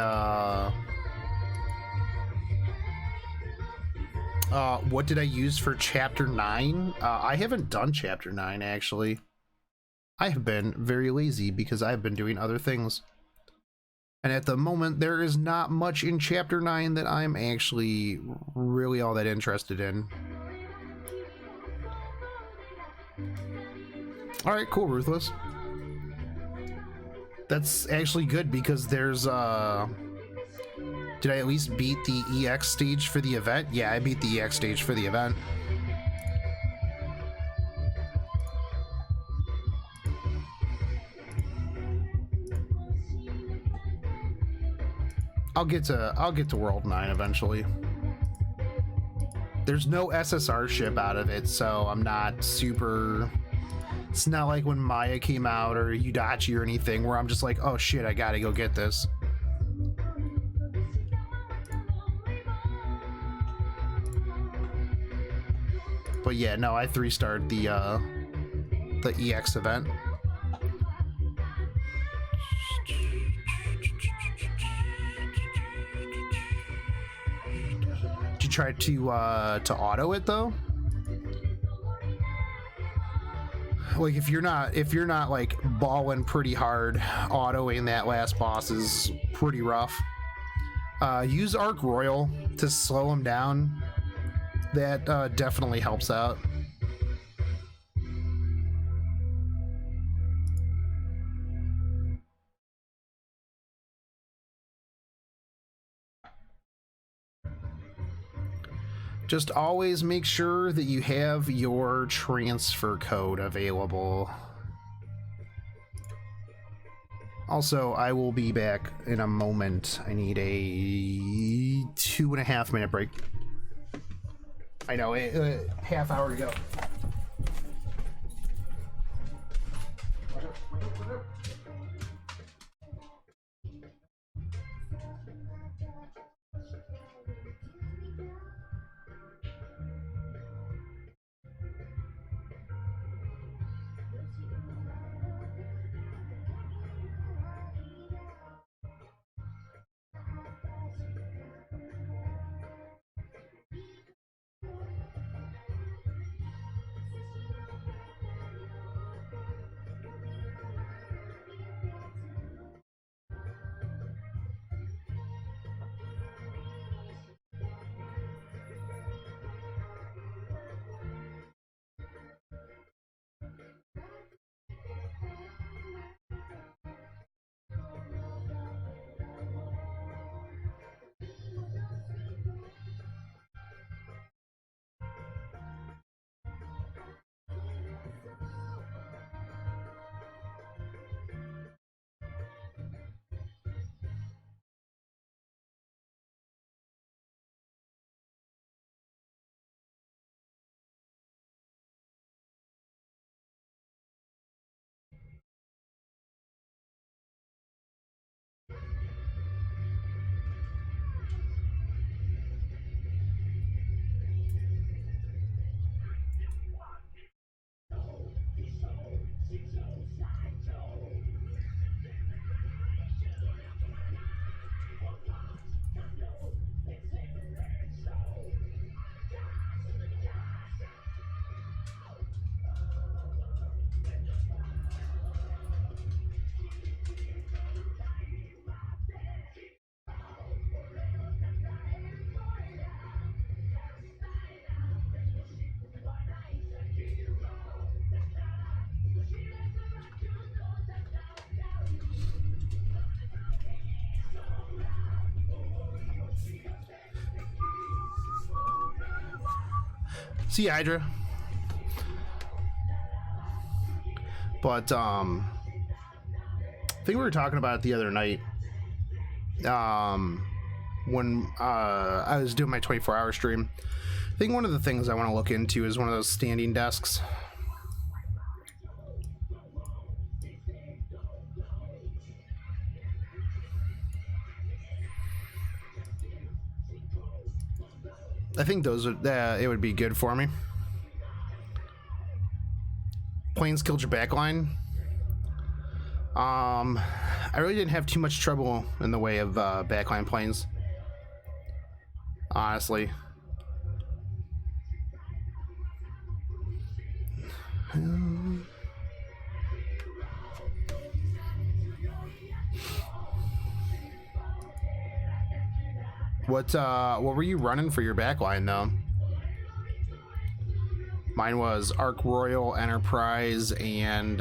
what did I use for chapter 9? I haven't done chapter 9 actually. I have been very lazy because I've been doing other things. And at the moment there is not much in chapter 9 that I'm actually really all that interested in. Alright, cool, Ruthless. That's actually good because there's did I at least beat the EX stage for the event? Yeah, I beat the EX stage for the event. I'll get to World 9 eventually. There's no SSR ship out of it, so I'm not super... It's not like when Maya came out or Yudachi or anything where I'm just like, oh shit, I gotta go get this. But yeah, no, I 3-starred the EX event. Did you try to auto it though? Like if you're not like balling pretty hard, autoing that last boss is pretty rough. Use Arc Royal to slow him down. That definitely helps out. Just always make sure that you have your transfer code available. Also, I will be back in a moment. I need a 2.5 minute break. I know, a half hour to go. See ya, Hydra. But I think we were talking about it the other night. When I was doing my 24-hour stream. I think one of the things I want to look into is one of those standing desks. I think those would it would be good for me. Planes killed your backline. I really didn't have too much trouble in the way of backline planes, honestly. What were you running for your backline though? Mine was Arc Royal, Enterprise, and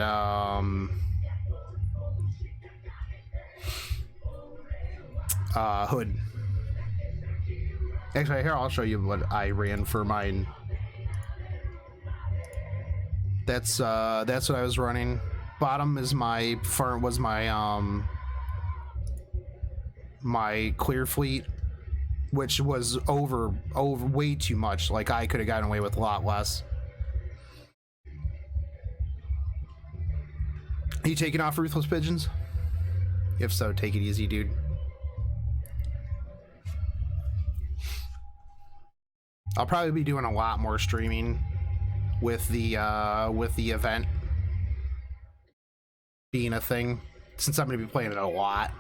Hood. Actually, here I'll show you what I ran for mine. That's what I was running. Bottom is my my clear fleet, which was over way too much. Like I could have gotten away with a lot less. Are you taking off Ruthless Pigeons? If so, take it easy, dude. I'll probably be doing a lot more streaming with the event being a thing, since I'm going to be playing it a lot.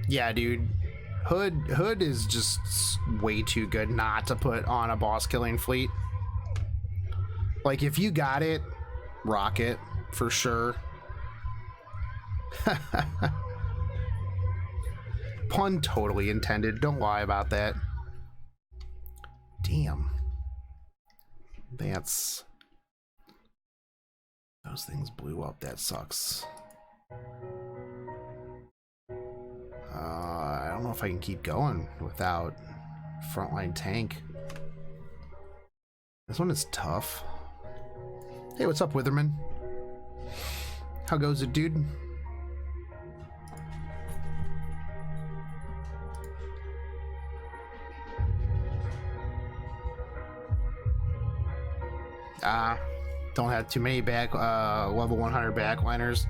Yeah, dude. Hood is just way too good not to put on a boss killing fleet. Like, if you got it, rock it for sure. Pun totally intended. Don't lie about that. Damn. Those things blew up. That sucks. I don't know if I can keep going without frontline tank. This one is tough. Hey, what's up, Witherman? How goes it, dude? Don't have too many level 100 backliners.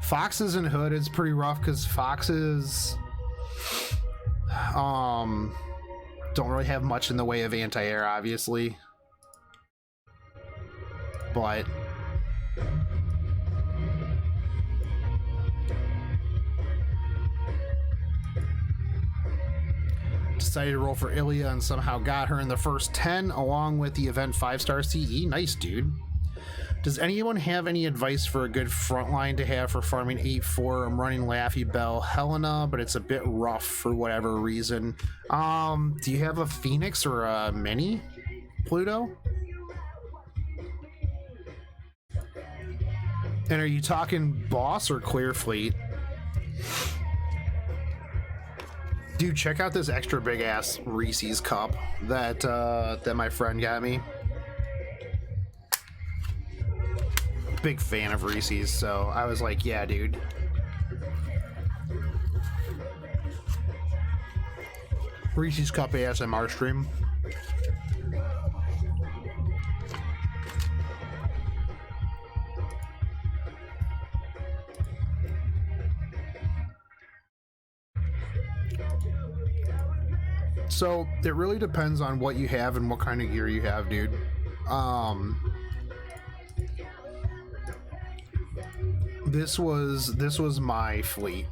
Foxes and Hood is pretty rough because Foxes don't really have much in the way of anti-air, obviously, but decided to roll for Ilya and somehow got her in the first 10 along with the event 5-star CE. Nice, dude. Does anyone have any advice for a good frontline to have for farming 8-4? I'm running Laffy Bell Helena, but it's a bit rough for whatever reason. Do you have a Phoenix or a Mini Pluto? And are you talking boss or clear fleet? Dude, check out this extra big ass Reese's cup that that my friend got me. Big fan of Reese's, so I was like, yeah, dude. Reese's Cup ASMR stream. So it really depends on what you have and what kind of gear you have, dude. This was my fleet.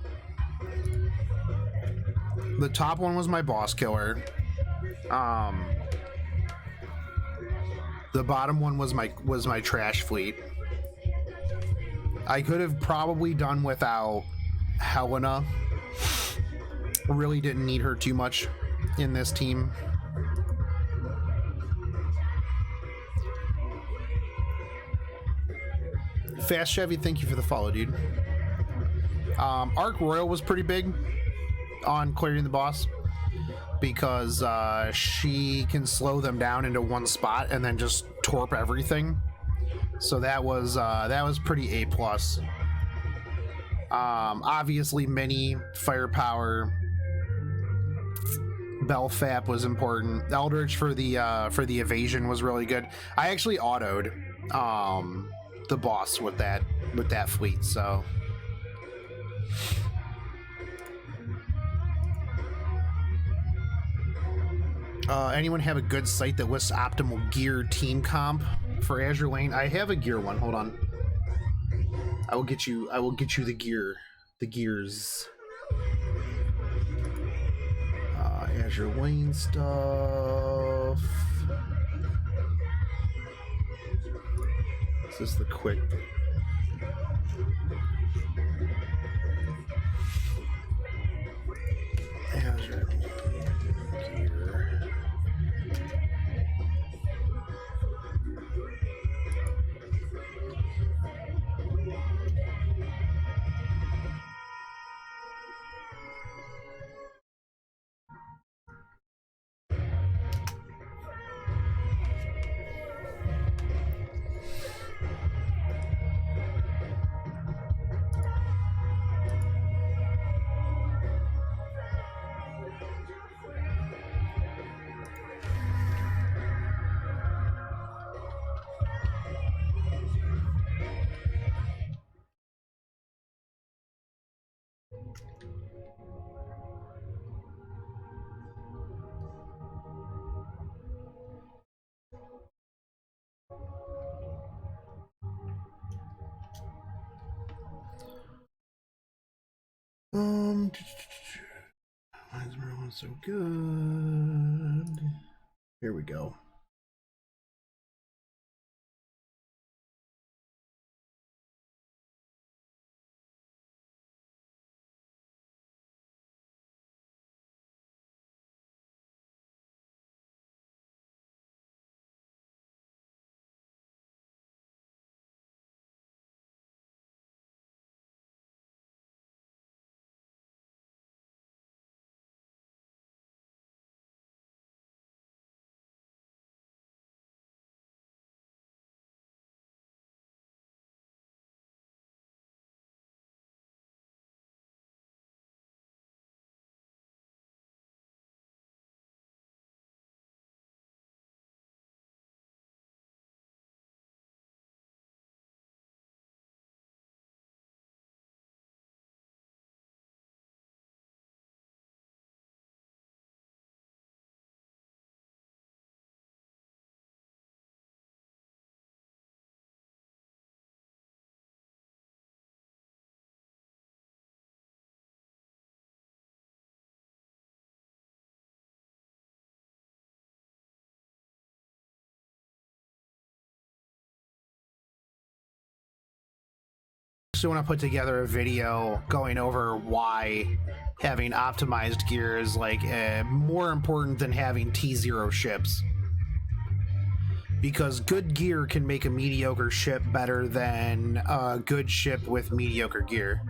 The top one was my boss killer. The bottom one was my trash fleet. I could have probably done without Helena. Really didn't need her too much in this team. Fast Chevy, thank you for the follow, dude. Arc Royal was pretty big on clearing the boss because she can slow them down into one spot and then just torp everything. So that was pretty A plus. Obviously, mini firepower. Belfap was important. Eldritch for the evasion was really good. I actually autoed the boss with that fleet. So anyone have a good site that lists optimal gear team comp for Azure Lane? I have a gear one. Hold on. I will get you the gear, the gears. Azure Lane stuff. This is the quick. Azure gear. Why is everyone so good? Here we go. I want to put together a video going over why having optimized gear is like more important than having T0 ships, because good gear can make a mediocre ship better than a good ship with mediocre gear.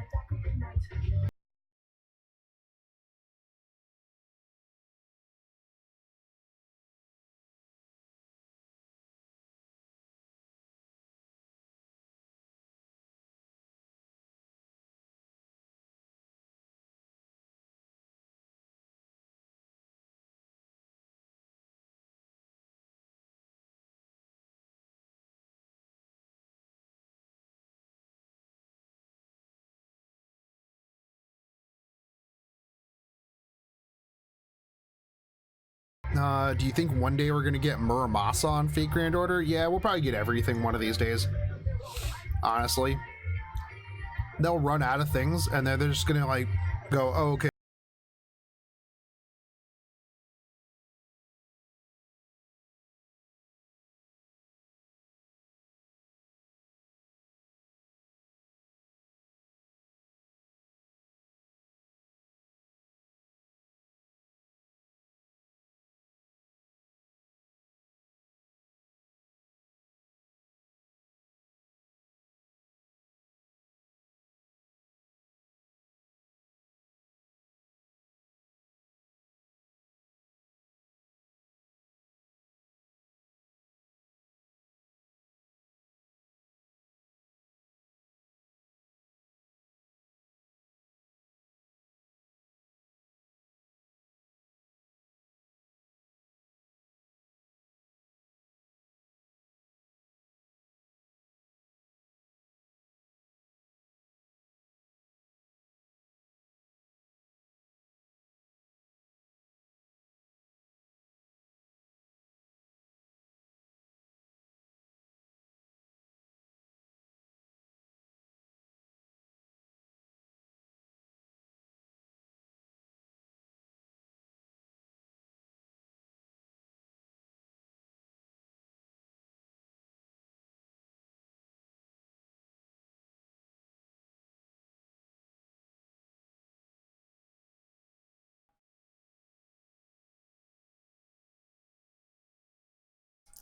Do you think one day we're gonna get Muramasa on Fate Grand Order? Yeah, we'll probably get everything one of these days. Honestly, they'll run out of things, and then they're just gonna like go, oh, okay.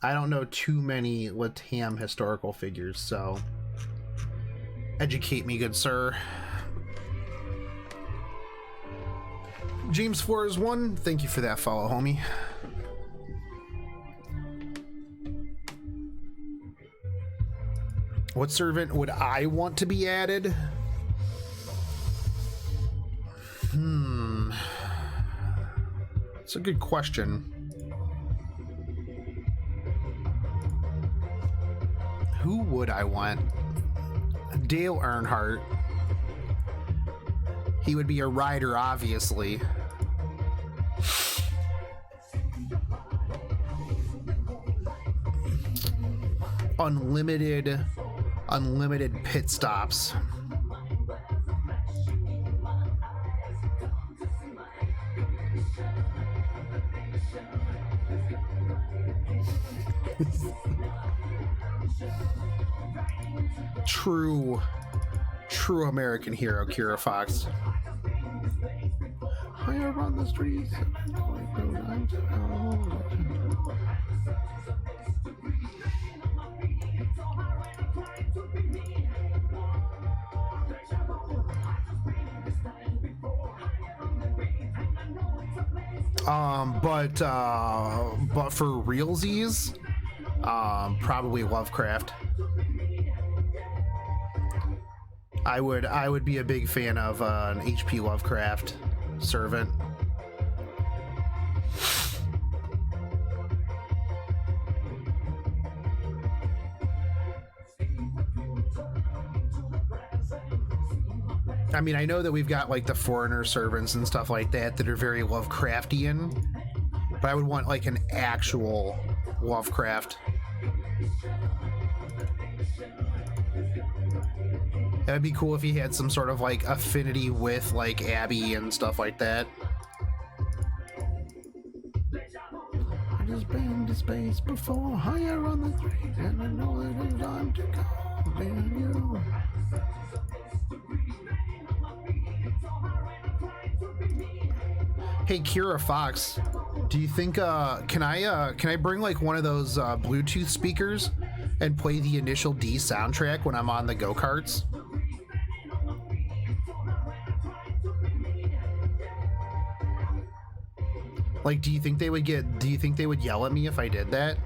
I don't know too many Latam historical figures, so educate me, good sir. James Flores 1, thank you for that follow, homie. What servant would I want to be added? It's a good question. Who would I want? Dale Earnhardt. He would be a rider, obviously. Unlimited pit stops. True American hero, Kira Fox. I run the streets. But for realsies, probably Lovecraft. I would be a big fan of an HP Lovecraft servant. I mean, I know that we've got like the foreigner servants and stuff like that are very Lovecraftian, but I would want like an actual Lovecraft. That'd be cool if he had some sort of like affinity with like Abby and stuff like that. I just been to space before, higher on the street, and I know that it's time to go, you. Hey, Kira Fox, do you think can I bring like one of those Bluetooth speakers and play the Initial D soundtrack when I'm on the go-karts? Like, do you think they would yell at me if I did that?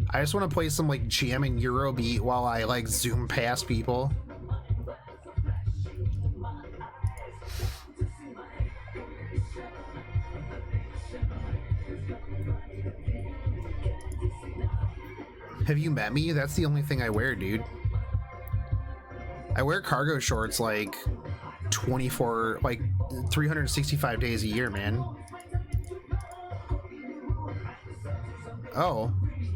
I just want to play some like jamming Eurobeat while I like zoom past people. Have you met me? That's the only thing I wear, dude. I wear cargo shorts like 365 days a year, man. Oh,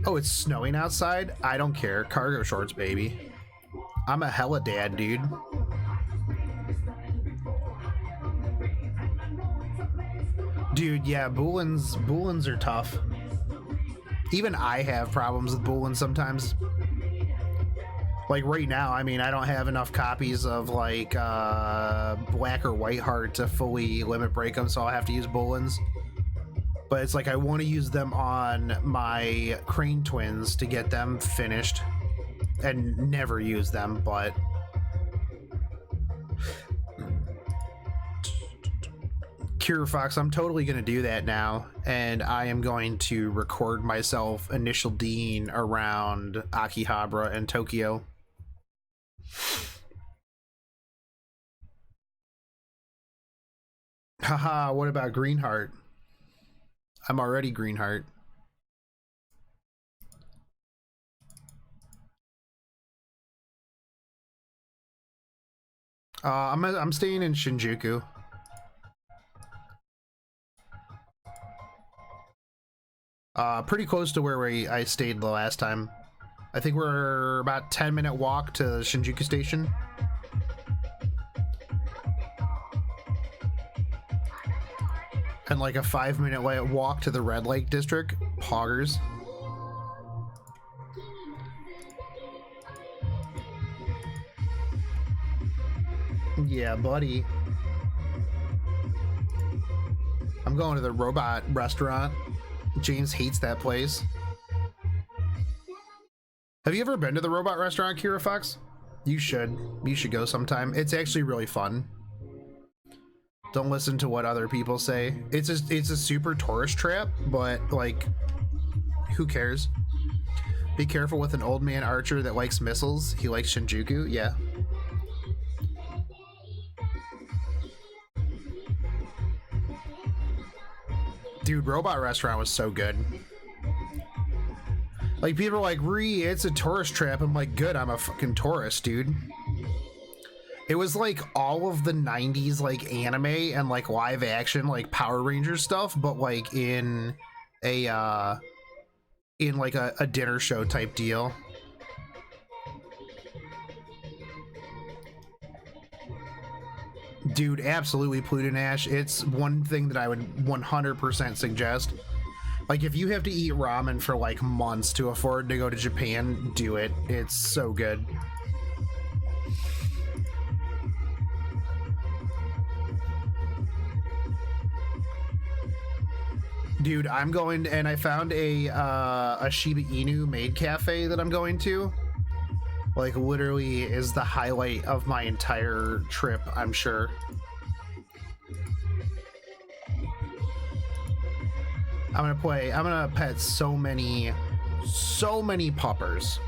it's snowing outside? I don't care. Cargo shorts, baby. I'm a hella dad, dude. Dude, yeah, Boolins are tough. Even I have problems with Boolins sometimes. Like right now, I mean, I don't have enough copies of like Black or White Heart to fully limit break them, so I'll have to use Boolins. But it's like I want to use them on my Crane twins to get them finished and never use them, but Kira Fox, I'm totally going to do that now, and I am going to record myself Initial Dean around Akihabara and Tokyo. Haha, what about Greenheart? I'm already Greenheart. I'm staying in Shinjuku. Pretty close to where I stayed the last time. I think we're about 10-minute walk to Shinjuku Station. And like a 5-minute walk to the Red Lake District. Poggers. Yeah, buddy. I'm going to the robot restaurant. James hates that place. Have you ever been to the robot restaurant, Kira Fox? You should. You should go sometime. It's actually really fun. Don't listen to what other people say. It's a super tourist trap, but like, who cares? Be careful with an old man archer that likes missiles. He likes Shinjuku. Yeah. Dude, Robot Restaurant was so good. Like, people are like, it's a tourist trap. I'm like, good, I'm a fucking tourist, dude. It was like all of the 90s like anime and like live action like Power Rangers stuff, but like in a dinner show type deal. Dude, absolutely Pluto Nash. It's one thing that I would 100% suggest. Like, if you have to eat ramen for like months to afford to go to Japan, do it. It's so good. Dude, I'm going, and I found a Shiba Inu maid cafe that I'm going to. Like, literally is the highlight of my entire trip, I'm sure. I'm gonna pet so many puppers.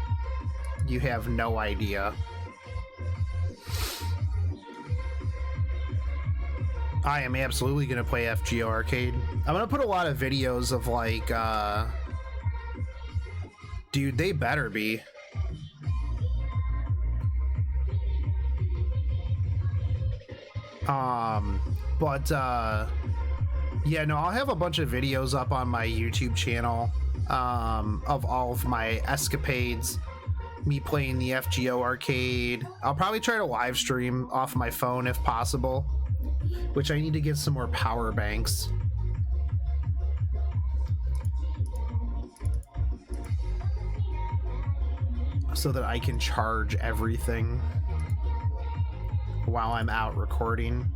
You have no idea. I am absolutely gonna play FGO Arcade. I'm gonna put a lot of videos of like, dude, they better be. Yeah, no, I'll have a bunch of videos up on my YouTube channel of all of my escapades, me playing the FGO Arcade. I'll probably try to live stream off my phone if possible, which I need to get some more power banks. So that I can charge everything while I'm out recording.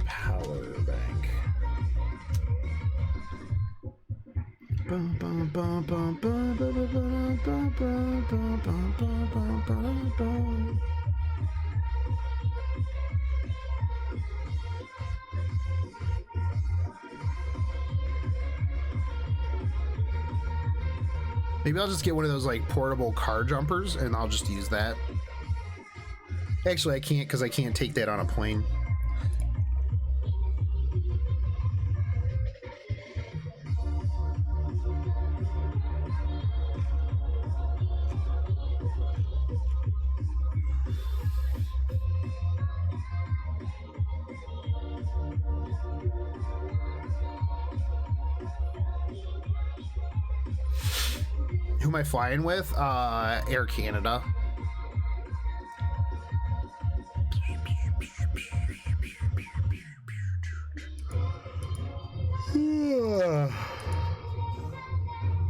Power bank. Maybe I'll just get one of those like portable car jumpers and I'll just use that. Actually, I can't because I can't take that on a plane. Who am I flying with? Air Canada.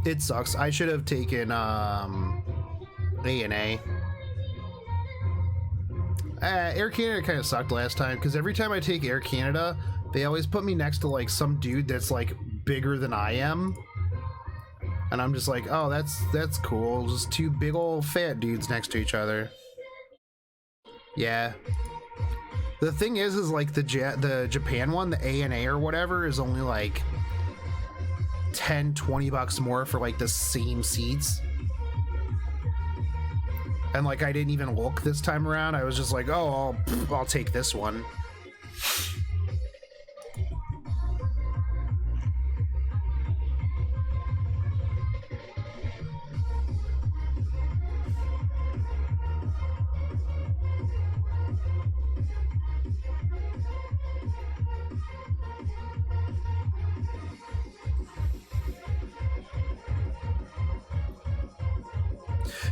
It sucks. I should have taken A&A. Air Canada kind of sucked last time because every time I take Air Canada, they always put me next to like some dude that's like bigger than I am. And I'm just like, oh, that's cool. Just two big old fat dudes next to each other. Yeah. The thing is like the Japan one, the ANA or whatever, is only like 10-20 bucks more for like the same seats. And like I didn't even look this time around. I was just like, oh, I'll take this one.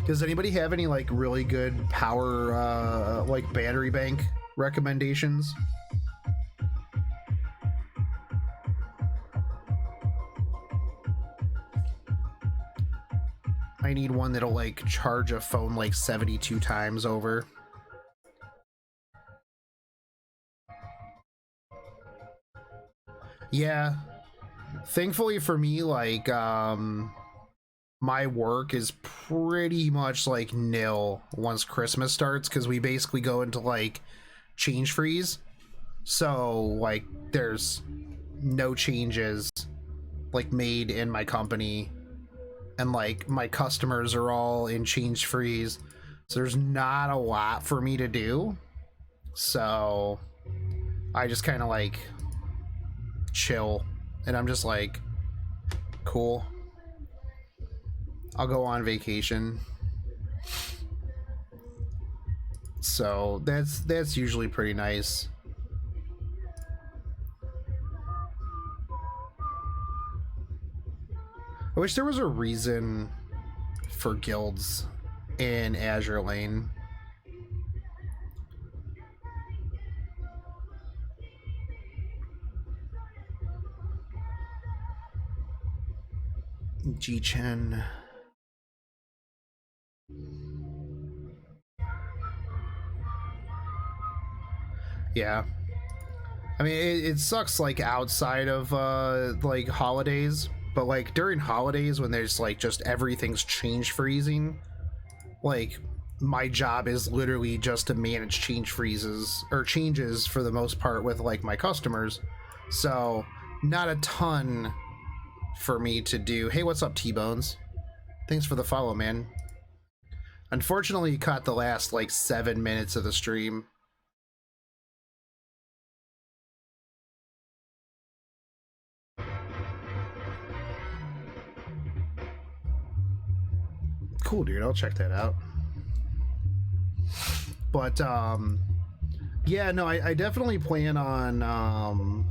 Does anybody have any like really good power like battery bank recommendations? need one that'll like charge a phone like 72 times over. Yeah. Thankfully for me, like, my work is pretty much like nil once Christmas starts, because we basically go into like change freeze. So like there's no changes like made in my company, and like my customers are all in change freeze, so there's not a lot for me to do. So I just kind of like chill, and I'm just like, cool, I'll go on vacation. So that's usually pretty nice. I wish there was a reason for guilds in Azure Lane. G-Chen. Yeah. I mean, it sucks like outside of like holidays, but like during holidays when there's like just everything's change freezing, like my job is literally just to manage change freezes or changes for the most part with like my customers. So not a ton for me to do. Hey, what's up, T-Bones? Thanks for the follow, man. Unfortunately, you caught the last like 7 minutes of the stream. Cool, dude. I'll check that out. But yeah, no, I definitely plan on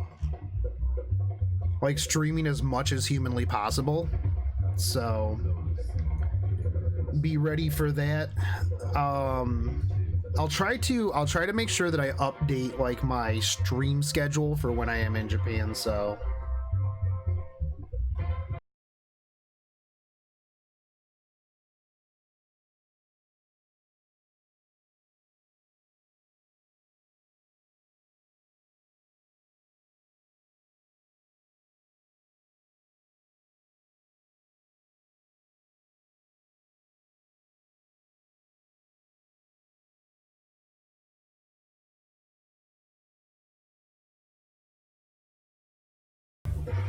like streaming as much as humanly possible. So be ready for that. I'll try to make sure that I update like my stream schedule for when I am in Japan. So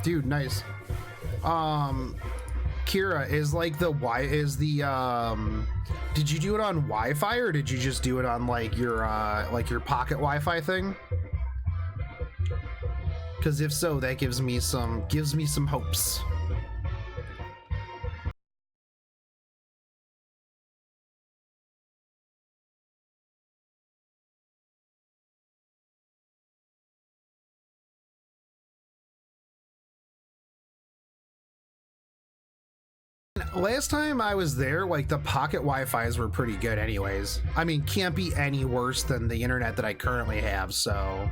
dude, nice. Kira, is like the did you do it on Wi-Fi, or did you just do it on like your pocket Wi-Fi thing? Because if so, that gives me some hopes. Last time I was there, like the pocket Wi-Fi's were pretty good anyways. I mean, can't be any worse than the internet that I currently have, so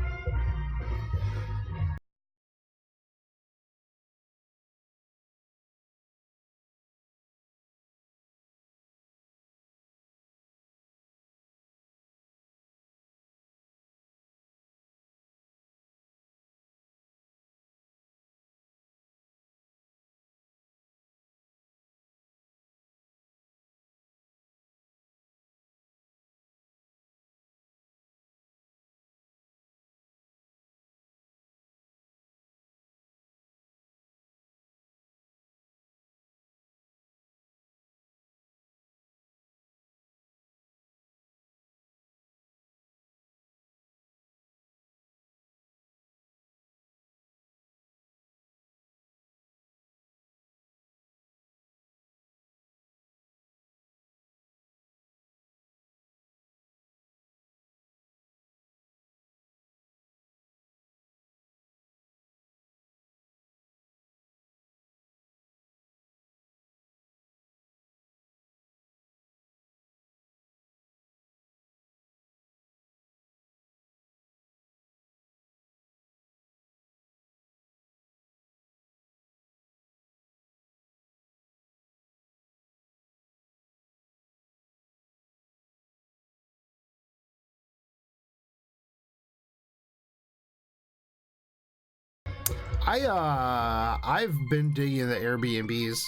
I've been digging the Airbnbs.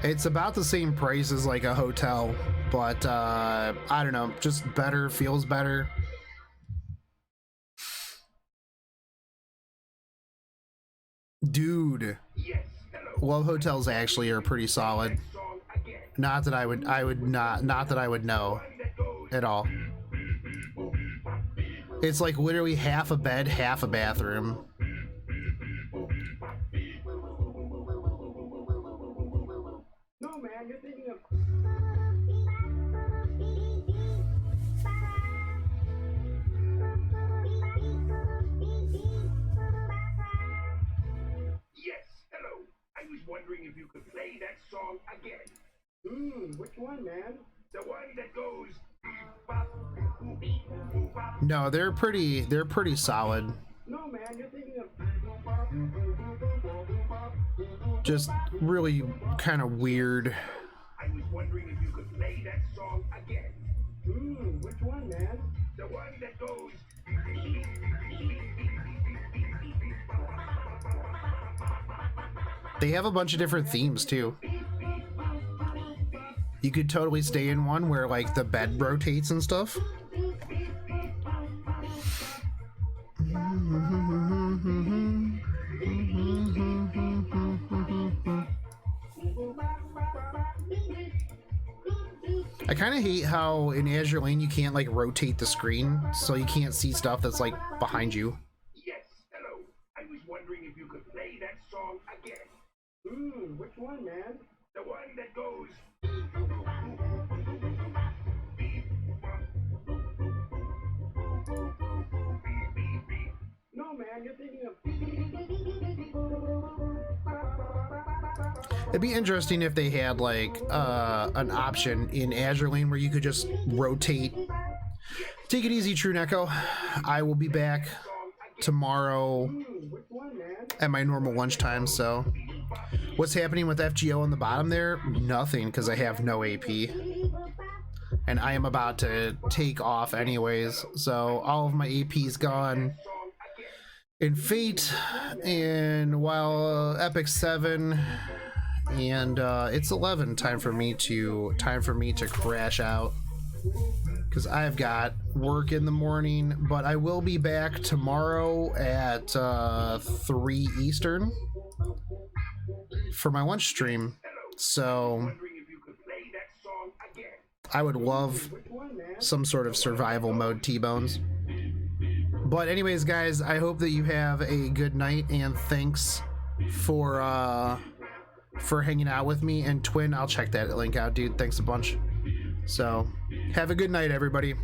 It's about the same price as like a hotel, but I don't know, just better, feels better. Dude, love hotels actually are pretty solid. Not that I would not that I would know at all. It's like literally half a bed, half a bathroom. No, man, you're thinking of. Yes, hello. I was wondering if you could play that song again. Which one, man? The one that goes. No, they're pretty solid. No, man, you're thinking of. Just really kind of weird. I was wondering if you could play that song again. Which one, man? The one that goes. They have a bunch of different themes too. You could totally stay in one where like the bed rotates and stuff. I kind of hate how in Azure Lane you can't like rotate the screen, so you can't see stuff that's like behind you. Yes, hello. I was wondering if you could play that song again. Which one, man? The one that goes. No, man, you're thinking of. It'd be interesting if they had like an option in Azure Lane where you could just rotate. Take it easy, True Neko. I will be back tomorrow at my normal lunchtime. So what's happening with FGO on the bottom there? Nothing, because I have no AP. And I am about to take off anyways. So all of my AP's gone in Fate and while Epic 7 and it's 11. Time for me to crash out because I've got work in the morning, but I will be back tomorrow at 3 Eastern for my lunch stream. So I would love some sort of survival mode T-Bones. But anyways, guys, I hope that you have a good night, and thanks for hanging out with me. And Twin, I'll check that link out, dude. Thanks a bunch. So have a good night, everybody.